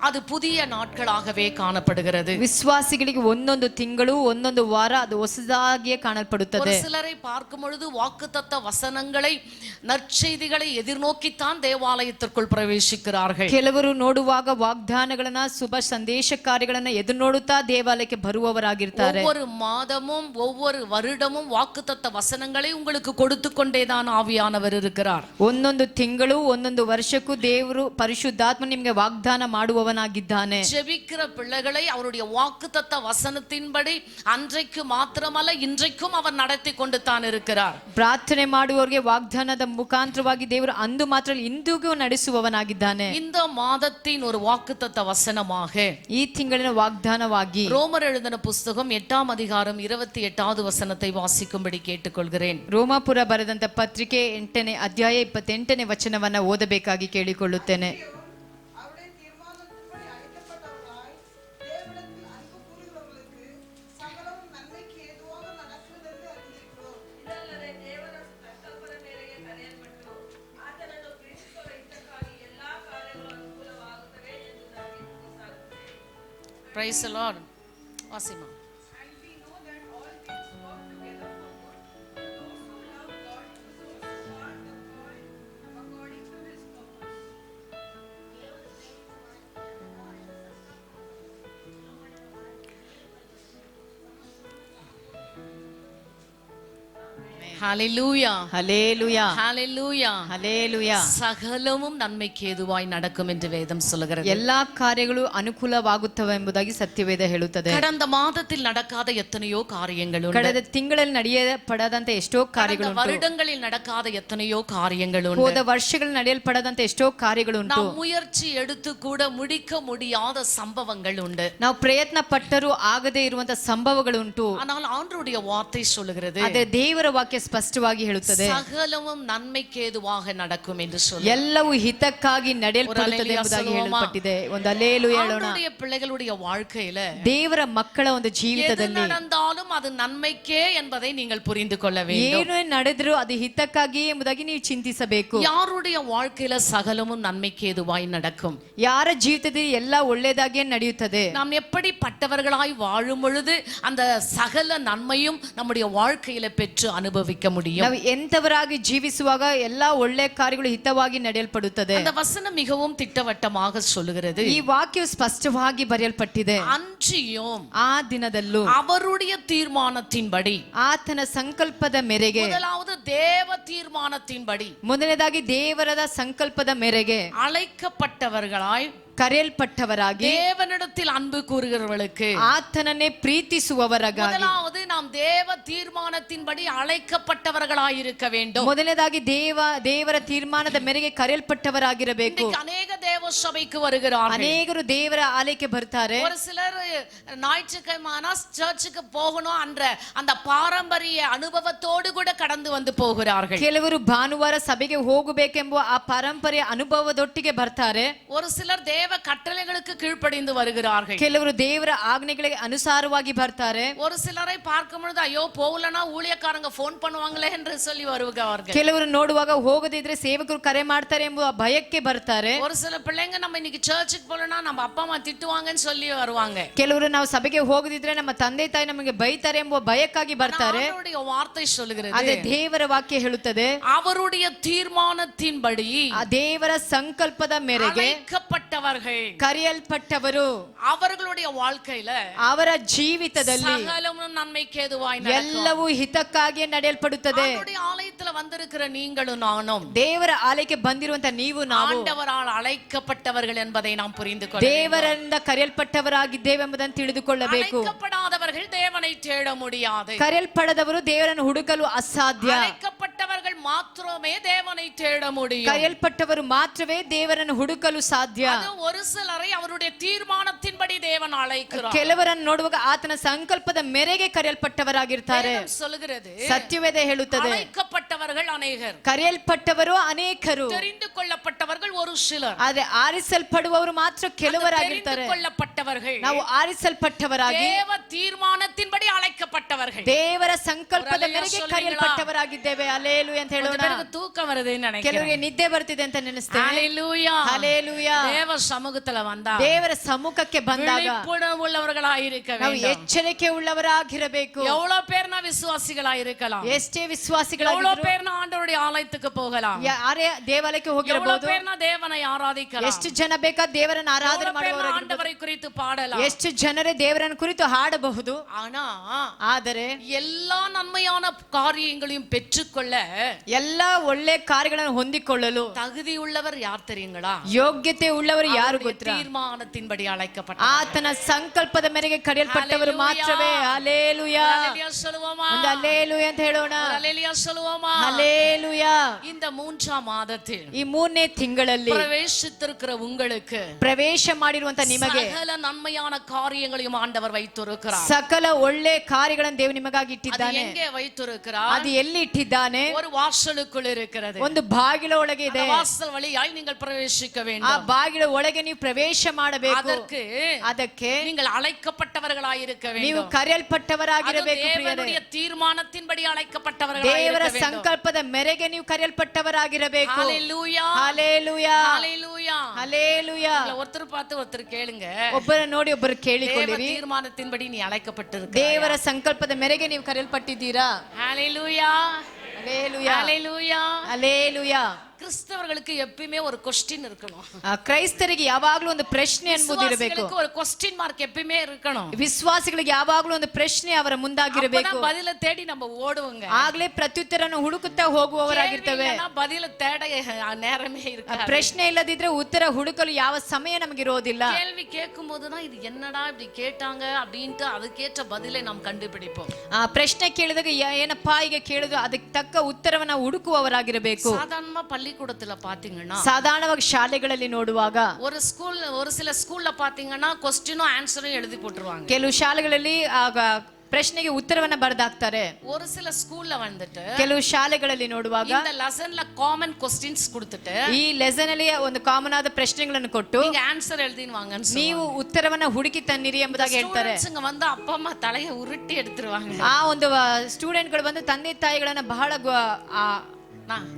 அது புதிய நாட்களாகவே காணப்படுகிறது. ವಿಶ್ವಾಸಿಗಳಿಗೆ ಒಂದೊಂದು ತಿಂಗಳು ಒಂದೊಂದು ವಾರ ಅದು ಹೊಸದಾಗಿಯೇ ಕಾಣಲ್ಪಡುತ್ತದೆ. ஒரு சிலரை பார்க்கும் பொழுது வாக்குத்தத்த வசனங்களை, நற்செய்திகளை எதிர்நோக்கித்தான் தேவாலயத்திற்குள் பிரவேசிக்கிறார்கள். ಕೆಲವರು ನೋಡುವಾಗ ವಾಗ್ದಾನಗಳನ್ನ, ಶುಭ ಸಂದೇಶ ಕಾರ್ಯಗಳನ್ನ ಎದುರು ನೋಡುತ್ತಾ ದೇವಾಲಯಕ್ಕೆ ಬರುವವರಾಗಿರ್ತಾರೆ. ஒவ்வொரு மாதமும் ஒவ்வொரு வருடமும் வாக்குத்தத்த வசனங்களை உங்களுக்கு கொடுத்து கொண்டேதான் ஆவியானவர் இருக்கிறார். ಒಂದೊಂದು ತಿಂಗಳು ಒಂದೊಂದು ವರ್ಷಕ್ಕೂ ದೇವರು ಪರಿಶುದ್ಧಾತ್ಮ ನಿಮಗೆ ವಾಗ್ದಾನ ಮಾಡುವ ಮಾಡುವವನಾಗಿದ್ದಾನೆ. ஜெபிக்கிற பிள்ளைகளை அவருடைய வாக்குத்தத்த வசனத்தின்படி அன்றைக்கு மாத்திரமல்ல இன்றைக்கும் அவர் நடத்தி கொண்டு தான் இருக்கிறார். ಪ್ರಾರ್ಥನೆ ಮಾಡುವವರಿಗೆ ವಾಗ್ದಾನದ ಮುಖಾಂತರವಾಗಿ ದೇವರು ಅಂದು ಮಾತ್ರ ಇಂದಿಗೂ ನಡೆಸುವವನಾಗಿದ್ದಾನೆ. இந்த மாதத்தின் ஒரு வாக்குத்தத்த வசனமாக ಈ ತಿಂಗಳಿನ ವಾಗ್ದಾನವಾಗಿ ரோமர் எழுதின புஸ்தகம் 8ஆம் அதிகாரம் 28வது வசனத்தை வாசிக்கும்படி கேட்டுக்கொள்கிறேன். ರೋಮಾಪುರ ಬರೆದಂತ ಪತ್ರಿಕೆ 8ನೇ ಅಧ್ಯಾಯ 28ನೇ ವಚನವನ್ನ ಓದಬೇಕಾಗಿ ಕೇಳಿಕೊಳ್ಳುತ್ತೇನೆ. Praise the Lord. வாசிமா. ஹalleluya ஹல்லேலூயா ஹalleluya ஹல்லேலூயா. சகலமும் நன்மைக்கு ஏதுவாய் நடக்கும் என்று வேதம் சொல்கிறது. ಎಲ್ಲಾ ಕಾರ್ಯಗಳು ಅನುಕೂಲವಾಗುತ್ತವೆ ಎಂಬುದಾಗಿ ಸತ್ಯವೇದ ಹೇಳುತ್ತದೆ. கடந்த மாதத்தில் நடக்காத எத்தனையோ காரியங்கள் உண்டு. ಕಳೆದ ತಿಂಗಳಲ್ಲಿ ನಡೆಯಲ್ಪಡದಂತ ಎಷ್ಟೋ ಕಾರ್ಯಗಳು ಉಂಟು. வருடங்களில் நடக்காத எத்தனையோ காரியங்கள் உண்டு. ಹೋದ ವರ್ಷಗಳಲ್ಲಿ ನಡೆಯಲ್ಪಡದಂತ ಎಷ್ಟೋ ಕಾರ್ಯಗಳು ಉಂಟು. நாம் முயற்சி எடுத்து கூட முடிக்க முடியாத சம்பவங்கள் உண்டு. ನಾವು ಪ್ರಯತ್ನ ಪಟ್ಟರೂ ಆಗದೇ ಇರುವಂತ ಸಂಭವಗಳು ಉಂಟು. ஆனால் ஆண்டவருடைய வார்த்தை சொல்லுகிறது ಆದರೆ ದೇವರ ವಾಕ್ಯ ಸ್ಪಷ್ಟವಾಗಿ ಹೇಳುತ್ತದೆ சகலமும் நன்மைக்கு ஏதுவாக நடக்கும் என்று சொல்லி ಎಲ್ಲವೂ ಹಿತಕ್ಕಾಗಿ ನಡೆಯಲ್ಪಡುತ್ತದೆ ಎಂಬುದಾಗಿ ಹೇಳಲ್ಪಟ್ಟಿದೆ. ಒಂದು ಹಲ್ಲೇಲೂಯಾ ಹೇಳೋಣ. ஆண்டவருடைய பிள்ளைகளுடைய வாழ்க்கையில ದೇವರ ಮಕ್ಕಳ ಒಂದು எது ಜೀವಿತದಲ್ಲಿ நடந்தாலும் அது நன்மைக்கே என்பதை நீங்கள் புரிந்து கொள்ள வேண்டும். ಏನೇ ನಡೆದರೂ ಅದು ಹಿತಕ್ಕಾಗಿ ಎಂಬುದಾಗಿ ನೀವು ಚಿಂತಿಸಬೇಕು. யாருடைய வாழ்க்கையில சகலமும் நன்மைக்கு ஏதுவாய் நடக்கும்? ಯಾರ ಜೀವಿತದಲ್ಲಿ ಎಲ್ಲ ಒಳ್ಳೆಯದಾಗಿಯೇ ನಡೆಯುತ್ತದೆ. நாம் எப்படிப்பட்டவர்களாய் வாழும் பொழுது அந்த சகல நன்மையும் நம்முடைய வாழ்க்கையில பெற்று அனுபவிக்க முடியும். ನಾವು ಎಂತವರಾಗಿ ಜೀವಿಸುವಾಗ ಎಲ್ಲಾ ಒಳ್ಳೆ ಕಾರ್ಯಗಳು ಹಿತವಾಗಿ ನಡೆಯಲ್ಪಡುತ್ತದೆ. அந்த வசனம் மிகவும் திட்டவட்டமாக சொல்லுகிறது. ಈ ವಾಕ್ಯವು ಸ್ಪಷ್ಟವಾಗಿ ಬರೆಯಲ್ಪಟ್ಟಿದೆ. அன்றியும் ಆ ದಿನದಲ್ಲೂ அவருடைய தீர்மானத்தின்படி, ಆತನ ಸಂಕಲ್ಪದ ಮೇರೆಗೆ, முதலாவது தேவ தீர்மானத்தின்படி ಮೊದಲನೇದಾಗಿ ದೇವರದ ಸಂಕಲ್ಪದ ಮೇರೆಗೆ அழைக்கப்பட்டவர்களாய் ಕರೆಯಲ್ಪಟ್ಟವರಾಗಿ தேவனிடத்தில் அன்பு கூறுகிறவர்களுக்கு ಆತನನ್ನೇ ಪ್ರೀತಿಸುವವರಾಗಿ முதலாவது நாம் தேவ தீர்மானத்தின்படி அழைக்கப்பட்டவர்களாய் இருக்க வேண்டும். ಮೊದಲನೇದಾಗಿ ದೇವರ ತೀರ್ಮಾನದ ಮೇರೆಗೆ ಕರೆಯಲ್ಪಟ್ಟವರಾಗಿರಬೇಕು. இன்னைக்கு அநேக தேவ சபைக்கு வருகிறார்கள். ಅನೇಕರು ದೇವರ ಆಲಯಕ್ಕೆ ಬರ್ತಾರೆ. ஒரு சிலர் ஞாயிற்றுக்கிழமை சர்ச்சுக்கு போகணும் என்ற அந்த பாரம்பரிய அனுபவத்தோடு கூட கடந்து வந்து போகிறார்கள். ಕೆಲವರು ಭಾನುವಾರ ಸಭೆಗೆ ಹೋಗಬೇಕೆಂಬ ಆ ಪಾರಂಪರ್ಯ ಅನುಭವದೊಟ್ಟಿಗೆ ಬರ್ತಾರೆ. ஒரு சிலர் தேவ கட்டளைகளுக்கு கீழ்ப்படிந்து வருகிறார்கள். ಕೆಲವರು ದೇವರ ಆಜ್ಞೆಗಳಿಗೆ ಅನುಸಾರವಾಗಿ ಬರ್ತಾರೆ. ஒரு சிலரை பார்க்கும் பொழுது ஐயோ போகலனா ஊழியக்காரங்க ஃபோன் பண்ணுவாங்களே என்று சொல்லி வருகிறார்கள். ಕೆಲವರು ನೋಡುವಾಗ ಹೋಗದಿದ್ರೆ ಸೇವಕರು ಕರೆ ಮಾಡ್ತಾರೆ ಎಂಬ ಭಯಕ್ಕೆ ಬರ್ತಾರೆ. ஒரு சில பிள்ளைங்க நம்ம இன்னைக்கு சர்ச்சுக்கு போலனா நம்ம அப்பா அம்மா திட்டுவாங்கன்னு சொல்லி வருவாங்க. ಕೆಲವರು ನಾವು ಸಭೆಗೆ ಹೋಗದಿದ್ರೆ ನಮ್ಮ ತಂದೆ ತಾಯಿ ನಮಗೆ ಬೈತಾರೆ ಎಂಬ ಭಯಕ್ಕಾಗಿ ಬರ್ತಾರೆ. அவருடைய வார்த்தை சொல்லுகிறது, ಅದೇ ದೇವರ ವಾಕ್ಯ ಹೇಳುತ್ತದೆ, அவருடைய தீர்மானத்தின்படி ಆ ದೇವರ ಸಂಕಲ್ಪದ ಮೇರೆಗೆ அழைக்கப்பட்டவர்கள், ಕರೆಯಲ್ಪಟ್ಟವರು, அவர்களுடைய வாழ்க்கையில ಅವರ ಜೀವಿತದಲ್ಲಿ சகலமும் நன்மைக்கு ஏதுவாய் நடக்கும். ಎಲ್ಲವೂ ಹಿತಕ್ಕಾಗಿಯೇ ನಡೆಯಲ್ಪಡುತ್ತದೆ. அவருடைய ஆலயத்துல வந்திருக்கிற நீங்களும் நானும் ದೇವರ ಆಲಯಕ್ಕೆ ಬಂದಿರುವಂತ ನೀವು ನಾವು ஆண்டவரால் அழைக்கப்பட்டவர்கள் என்பதை நாம் புரிந்து கொள்ள வேண்டும். ದೇವರಿಂದ ಕರೆಯಲ್ಪಟ್ಟವರಾಗಿದ್ದೇವೆ ಎಂಬುದನ್ನು ತಿಳಿದುಕೊಳ್ಳಬೇಕು. அழைக்கப்படாதவர்கள் தேவனை தேட முடியாது. ಕರೆಯಲ್ಪಡದವರು ದೇವರನ್ನು ಹುಡುಕಲು ಅಸಾಧ್ಯ. அழைக்கப்பட்டவர்கள் மாத்திரமே தேவனை தேட முடியும். ಕರೆಯಲ್ಪಟ್ಟವರು ಮಾತ್ರವೇ ದೇವರನ್ನು ಹುಡುಕಲು ಸಾಧ್ಯ. அது ஒரு சிலரை அவருடைய தீர்மானத்தின்படி தேவன் அழைக்கிறார். ಕೆಲವರನ್ನು ನೋಡುವಾಗ ಆತನ ಸಂಕಲ್ಪದ ಮೇರೆಗೆ ಕರೆಯಲ್ಪಟ್ಟವರಾಗಿರ್ತಾರೆ. வேதம் சொல்லுகிறது, ಸತ್ಯವೇದ ಹೇಳುತ್ತದೆ, அழைக்கப்பட்டவர்கள் அநேகர், ಕರೆಯಲ್ಪಟ್ಟವರು ಅನೇಕರು, தெரிந்து கொள்ளப்பட்டவர்கள் ஒரு சிலர். ಆದ್ರೆ ಆರಿಸಲ್ಪಡುವವರು ಮಾತ್ರ ಕೆಲವರಾಗಿರ್ತಾರೆ. தெரிந்து கொள்ளப்பட்டவர்கள் ನಾವು ಆರಿಸಲ್ಪಟ್ಟವರಾಗಿ தேவ தீர்மானத்தின்படி அழைக்கப்பட்டவர்கள். ದೇವರ ಸಂಕಲ್ಪದ ಮೇರೆಗೆ ಕರೆಯಲ್ಪಟ್ಟವರಾಗಿದ್ದೇವೆ. ಹಲ್ಲೇಲೂಯಾ ಅಂತ ಹೇಳೋಣ. பேருக்கு தூக்கம் வருதுன்னு நினைக்கிறேன். ಕೆಲವರಿಗೆ ನಿದ್ದೆ ಬರ್ತಿದೆ ಅಂತ ನೆನೆಸ್ತೇನೆ. ஹalleluya, ಹಲ್ಲೇಲೂಯಾ. தேவ சமூகத்துல வந்தா ದೇವರ ಸಮ್ಮುಖಕ್ಕೆ ಬಂದಾಗ விழிப்புணர்வுள்ளவர்களாய் இருக்க ನಾವು வேண்டும். ಎಚ್ಚರಿಕೆ ಉಳ್ಳವರಾಗಿರಬೇಕು. எவ்வளவு பேர்னா விசுவாசிகளாய் இருக்கலாம், ಎಷ್ಟೇ எவ்வளவு ವಿಶ್ವಾಸಿಗಳಾಗಿದ್ರು, பேர்னா ஆண்டவருடைய ஆலயத்துக்கு போகலாம், ಯಾರೇ ದೇವಾಲಯಕ್ಕೆ எவ்வளவு ಹೋಗಿರಬಹುದು, பேர்னா தேவனை ஆராதிக்கலாம், ಎಷ್ಟು ಜನ ಬೇಕಾ ದೇವರನ್ನು ಆರಾಧನೆ எவ்வளவு பேர்னா ಮಾಡುವವರಾಗಿರ್ಬೋದು, ஆண்டவரை குறித்து பாடலாம். ಎಷ್ಟು ಜನರೇ ದೇವರನ್ನು ಕುರಿತು ಹಾಡಬಹುದು. ஆனா ಆದರೆ எல்லா நன்மையான காரியங்களையும் பெற்றுக்கொள்ள ಎಲ್ಲಾ ಒಳ್ಳೆ ಕಾರ್ಯಗಳನ್ನು ಹೊಂದಿಕೊಳ್ಳಲು தகுதியுள்ளவர் யார் தெரியுங்களா? ಯೋಗ್ಯತೆ ಉಳ್ಳವರು ಯಾರು அவருடைய ಗೊತ್ತಾ? தீர்மானத்தின்படி அழைக்கப்பட்ட ಆತನ ಸಂಕಲ್ಪದ ಮೇರೆಗೆ ಕರೆಯಲ್ಪಟ್ಟವರು ಮಾತ್ರವೇ. ಹಲ್ಲೆಲೂಯಾ. ஹல்லேலூயா சொல்லுவோமா? ಒಂದು ಹಲ್ಲೆಲೂಯಾ ಅಂತ ಹೇಳೋಣ. ஹல்லேலூயா சொல்லுவோமா? ಹಲ್ಲೆಲೂಯಾ. இந்த 3ஆம் மாதத்தில் ಈ 3ನೇ ತಿಂಗಳಲ್ಲಿ பிரவேசித்திருக்கிற உங்களுக்கு ಪ್ರವೇಶ ಮಾಡಿರುವಂತ ನಿಮಗೆ சகல நன்மையான காரியங்களையும் ஆண்டவர் வைத்திருக்கிறார். ಸಕಲ ಒಳ್ಳೆ ಕಾರ್ಯಗಳನ್ನು ದೇವರು ನಿಮಗಾಗಿ அது ಇಟ್ಟಿದ್ದಾನೆ. எங்கே வைத்திருக்கிறார்? ಅದು ಎಲ್ಲಿ ಇಟ್ಟಿದ್ದಾನೆ? ஒரு வாசலுக்குள் இருக்கிறது. ಒಂದು ಬಾಗಿಲ ಒಳಗೆ ಇದೆ. அந்த வாசல் வழியாய் நீங்கள் பிரவேசிக்க ಆ வேண்டும். ಬಾಗಿಲ ಒಳಗೆ ನೀವು ಪ್ರವೇಶ ಮಾಡಬೇಕು. ಅದಕ್ಕೆ நீங்கள் அழைக்கப்பட்டவர்களாய் இருக்க ನೀವು வேண்டும். ಕರೆಯಲ್ಪಟ್ಟವರಾಗಿರಬೇಕು. தேவனுடைய தீர்மானத்தின்படி அழைக்கப்பட்டவர்களாய் ದೇವರ இருக்க வேண்டும். ಸಂಕಲ್ಪದ ಮೇರೆಗೆ ನೀವು ಕರೆಯಲ್ಪಟ್ಟವರಾಗಿರಬೇಕು. ஹல்லேலூயா. ಹಲ್ಲೆಲೂಯಾ. ஹல்லேலூயா. ಹಲ್ಲೆಲೂಯಾ. ஒருத்தர் பார்த்து ஒருத்தர் ಕೇಳುங்க. ಒಬ್ಬರ ನೋಡಿ ಒಬ್ಬರು தேவ ಕೇಳಿಕೊಳ್ಳಿರಿ. தீர்மானத்தின்படி நீ அழைக்கப்பட்டிருக்க. ದೇವರ ಸಂಕಲ್ಪದ ಮೇರೆಗೆ ನೀವು ಕರೆಯಲ್ಪಟ್ಟಿದ್ದೀರಾ. ஹல்லேலூயா. ಹಲ್ಲೆಲೂಯಾ. ஹல்லேலூயா. ಹಲ್ಲೆಲೂಯಾ. கிறிஸ்தவர்களுக்கு எப்பவுமே ஒரு கொஸ்டின் இருக்கணும். ಕ್ರೈಸ್ತರಿಗೆ ಯಾವಾಗಲೂ ಒಂದು ಪ್ರಶ್ನೆ ಅನ್ಬೋದಿರಬೇಕು. விசுவாசிகளுக்கு ஒரு கொஸ்டின் மார்க் எப்பவுமே இருக்கணும். ವಿಶ್ವಾಸಿಗಳಿಗೆ ಯಾವಾಗಲೂ ಒಂದು ಪ್ರಶ್ನೆ ಅವರ ಮುಂದಾಗಿರಬೇಕು. அப்பதான் பதில தேடி நம்ம ஓடுவோங்க. ಆಗ್ಲೇ ಪ್ರತ್ಯುತ್ತರವನ್ನು ಹುಡುಕುತ್ತಾ ಹೋಗುವವರಾಗಿರ್ತೇವೆ. பதில தேட நேரமே இருக்காது. ಪ್ರಶ್ನೆ ಇಲ್ಲದಿದ್ರೆ ಉತ್ತರ ಹುಡುಕಲು ಯಾವ ಸಮಯ ನಮಗಿರೋದಿಲ್ಲ. கேள்வி கேட்கும்போது தான் இது என்னடா இப்படி கேட்டாங்க அப்படின்ட்டு அதுக்கேற்ற பதிலை நாம் கண்டுபிடிப்போம். ಆ ಪ್ರಶ್ನೆ ಕೇಳಿದಾಗ ಏನಪ್ಪಾ ಈಗ ಕೇಳಿದ್ರು ಅದಕ್ಕೆ ತಕ್ಕ ಉತ್ತರವನ್ನ ಹುಡುಕುವವರಾಗಿರಬೇಕು. சாதாரணமா பள்ளிக்கூடத்துல பாத்தீங்கன்னா ಸಾಧಾರಣವಾಗಿ ಶಾಲೆಗಳಲ್ಲಿ ನೋಡುವಾಗ ஒரு சில ஸ்கூல்ல பாத்தீங்கன்னா கொஸ்டினும் ஆன்சரும் எழுதி போட்டுருவாங்க. ಕೆಲವು ಶಾಲೆಗಳಲ್ಲಿ ಪ್ರಶ್ನೆಗೆ ಉತ್ತರವನ್ನ ಬರೆದಾಕ್ತಾರೆ. ஒரு சில ஸ்கூல்ல வந்துட்டு ಕೆಲವು ಶಾಲೆಗಳಲ್ಲಿ ನೋಡುವಾಗ இந்த லெசன்ல காமன் கொஸ்டின்ஸ் கொடுத்துட்டு ಈ ಲೆಸನ್ ಅಲ್ಲಿ ಒಂದು ಕಾಮನ್ ಆದ ಪ್ರಶ್ನೆಗಳನ್ನು ಕೊಟ್ಟು நீங்க ஆன்சர் எழுதிடுவாங்கன்னு ನೀವು ಉತ್ತರವನ್ನ ಹುಡುಕಿ ತನ್ನಿರಿ ಎಂಬುದಾಗಿ ಹೇಳ್ತಾರೆ. ಸ್ಟೂಡೆಂಟ್ಸ್ வந்து அப்பா ಅಮ್ಮ தலையை ಉರುಟ್ಟಿ எடுத்துருவாங்க. ಆ ಒಂದು ಸ್ಟೂಡೆಂಟ್ ಗಳು ಬಂದು ತಂದೆ ತಾಯಿಗಳನ್ನ ಬಹಳ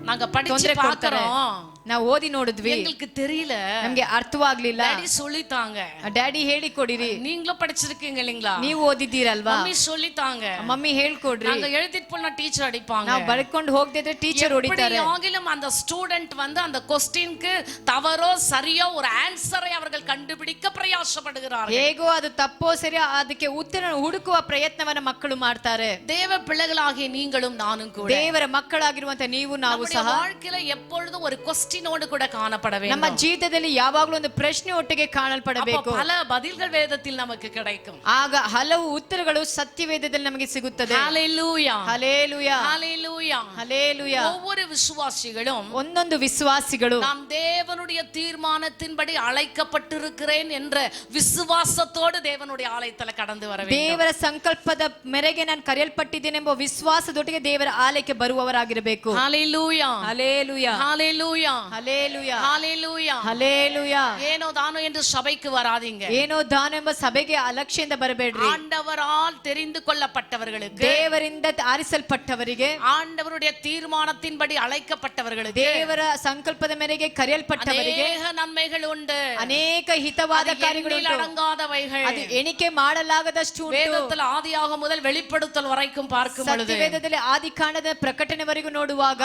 நாங்க படிச்சு பார்க்கறோம். ನಾವು ಓದಿ ನೋಡಿದ್ವಿ. எங்களுக்கு தெரியல. ನಮಗೆ ಅರ್ಥವಾಗ್ಲಿಲ್ಲ. ಡ್ಯಾಡಿ சொல்லிட்டாங்க. ಡ್ಯಾಡಿ ಹೇಳಿ ಕೊಡಿರಿ. நீங்களும் படிச்சிருக்கீங்க இல்லீங்களா? ನೀವು ಓದಿದ್ದೀರಲ್ವಾ? ಮಮ್ಮಿ சொல்லிட்டாங்க. ಮಮ್ಮಿ ಹೇಳ್ಕೊಡ್ರಿ. நாங்க எழுதிட்டு போனா ಟೀಚರ್ ಅಡಿಪಾங்க. ನಾವು ಬರ್ಕೊಂಡು ಹೋಗದಿದ್ರೆ ಟೀಚರ್ ಹೊಡಿತಾರೆ. ஆகிலும் அந்த ஸ்டூடண்ட் வந்து அந்த क्वेश्चनக்கு தவறோ சரியோ ஒரு ஆன்சரை அவர்கள் கண்டுபிடிக்க பிரயாசப்படுகிறார்கள். ಹೇಗೋ ಅದು ತಪ್ಪೋ ಸರಿ ಅದಕ್ಕೆ ಉತ್ತರ ಹುಡುಕುವ ಪ್ರಯತ್ನವನ್ನ ಮಕ್ಕಳು ಮಾಡ್ತಾರೆ. தேவ பிள்ளைகளாகிய நீங்களும் நானும் கூட ದೇವರ ಮಕ್ಕಳಾಗಿರುವಂತ ನೀವು ನಾವು ಸಹ வாழ்க்கையில எப்பொழுதும் ஒரு ಕ್ವೆಶ್ಚನோடு கூட காணப்பட வேண்டும். ನಮ್ಮ ಜೀವಿತದಲ್ಲಿ ಯಾವಾಗಲೂ ಒಂದು ಪ್ರಶ್ನೆ ಒಟ್ಟಿಗೆ ಕಾಣಲ್ಪಡಬೇಕು. பல பதில்கள் வேதத்தில் நமக்கு கிடைக்கும். ಆಗ ಹಲವು ಉತ್ತರಗಳು ಸತ್ಯವೇದದಲ್ಲಿ ನಮಗೆ ಸಿಗುತ್ತದೆ. ஹல்லேலூயா. ಹಲ್ಲೆಲೂಯಾ. ஹல்லேலூயா. ಹಲ್ಲೆಲೂಯಾ. ஒவ்வொரு விசுவாசிகளும் ಒಂದೊಂದು ವಿಶ್ವಾಸಿಗಳು நாம் தேவனுடைய தீர்மானத்தின்படி அழைக்கப்பட்டிருக்கிறேன் என்ற விசுவாசத்தோடு தேவனுடைய ஆலயத்துல கடந்து வர வேண்டும். ದೇವರ ಸಂಕಲ್ಪದ ಮೇರೆಗೆ ನಾನು ಕರೆಯಲ್ಪಟ್ಟಿದ್ದೇನೆಂಬ ವಿಶ್ವಾಸದೊಟ್ಟಿಗೆ ದೇವರ ಆಲಯಕ್ಕೆ ಬರುವವರಾಗಿರಬೇಕು. ஹல்லேலூயா. ಹಲ್ಲೆಲೂಯಾ. ஹல்லேலூயா. ಹಲ್ಲೆಲೂಯಾ. ஹல்லேலூயா. ಹಲ್ಲೆಲೂಯಾ. ஏனோ தானோ என்று சபைக்கு வராதீங்க. ಏನೋ ದಾನ ಎಂಬ ಸಭೆಗೆ ಅಲಕ್ಷ್ಯದಿಂದ ಬರಬೇಡ್ರಿ. ஆண்டவரால் தெரிந்து கொள்ளப்பட்டவர்களுக்கு, ದೇವರಿಂದ ಆರಿಸಲ್ಪಟ್ಟವರಿಗೆ, ஆண்டவருடைய தீர்மானத்தின்படி அழைக்கப்பட்டவர்களுக்கு ದೇವರ ಸಂಕಲ್ಪದ ಮೇರೆಗೆ ಕರೆಯಲ್ಪಟ್ಟವರಿಗೆ அநேக நன்மைகள் உண்டு. ಅನೇಕ ಹಿತವಾದ ಕಾರ್ಯಗಳು ಉಂಟು. அடங்காதவைகள். ಅದು ಎಣಿಕೆ ಮಾಡಲಾಗದಷ್ಟು ಉಂಟು. வேதத்தில் ஆதியாகமம் முதல் வெளிப்படுத்தல் வரைக்கும் பார்க்கும் பொழுது ಸತ್ಯವೇದದಲ್ಲಿ ಆದಿಕಾಂಡದ ಪ್ರಕಟಣೆವರೆಗೂ ನೋಡುವಾಗ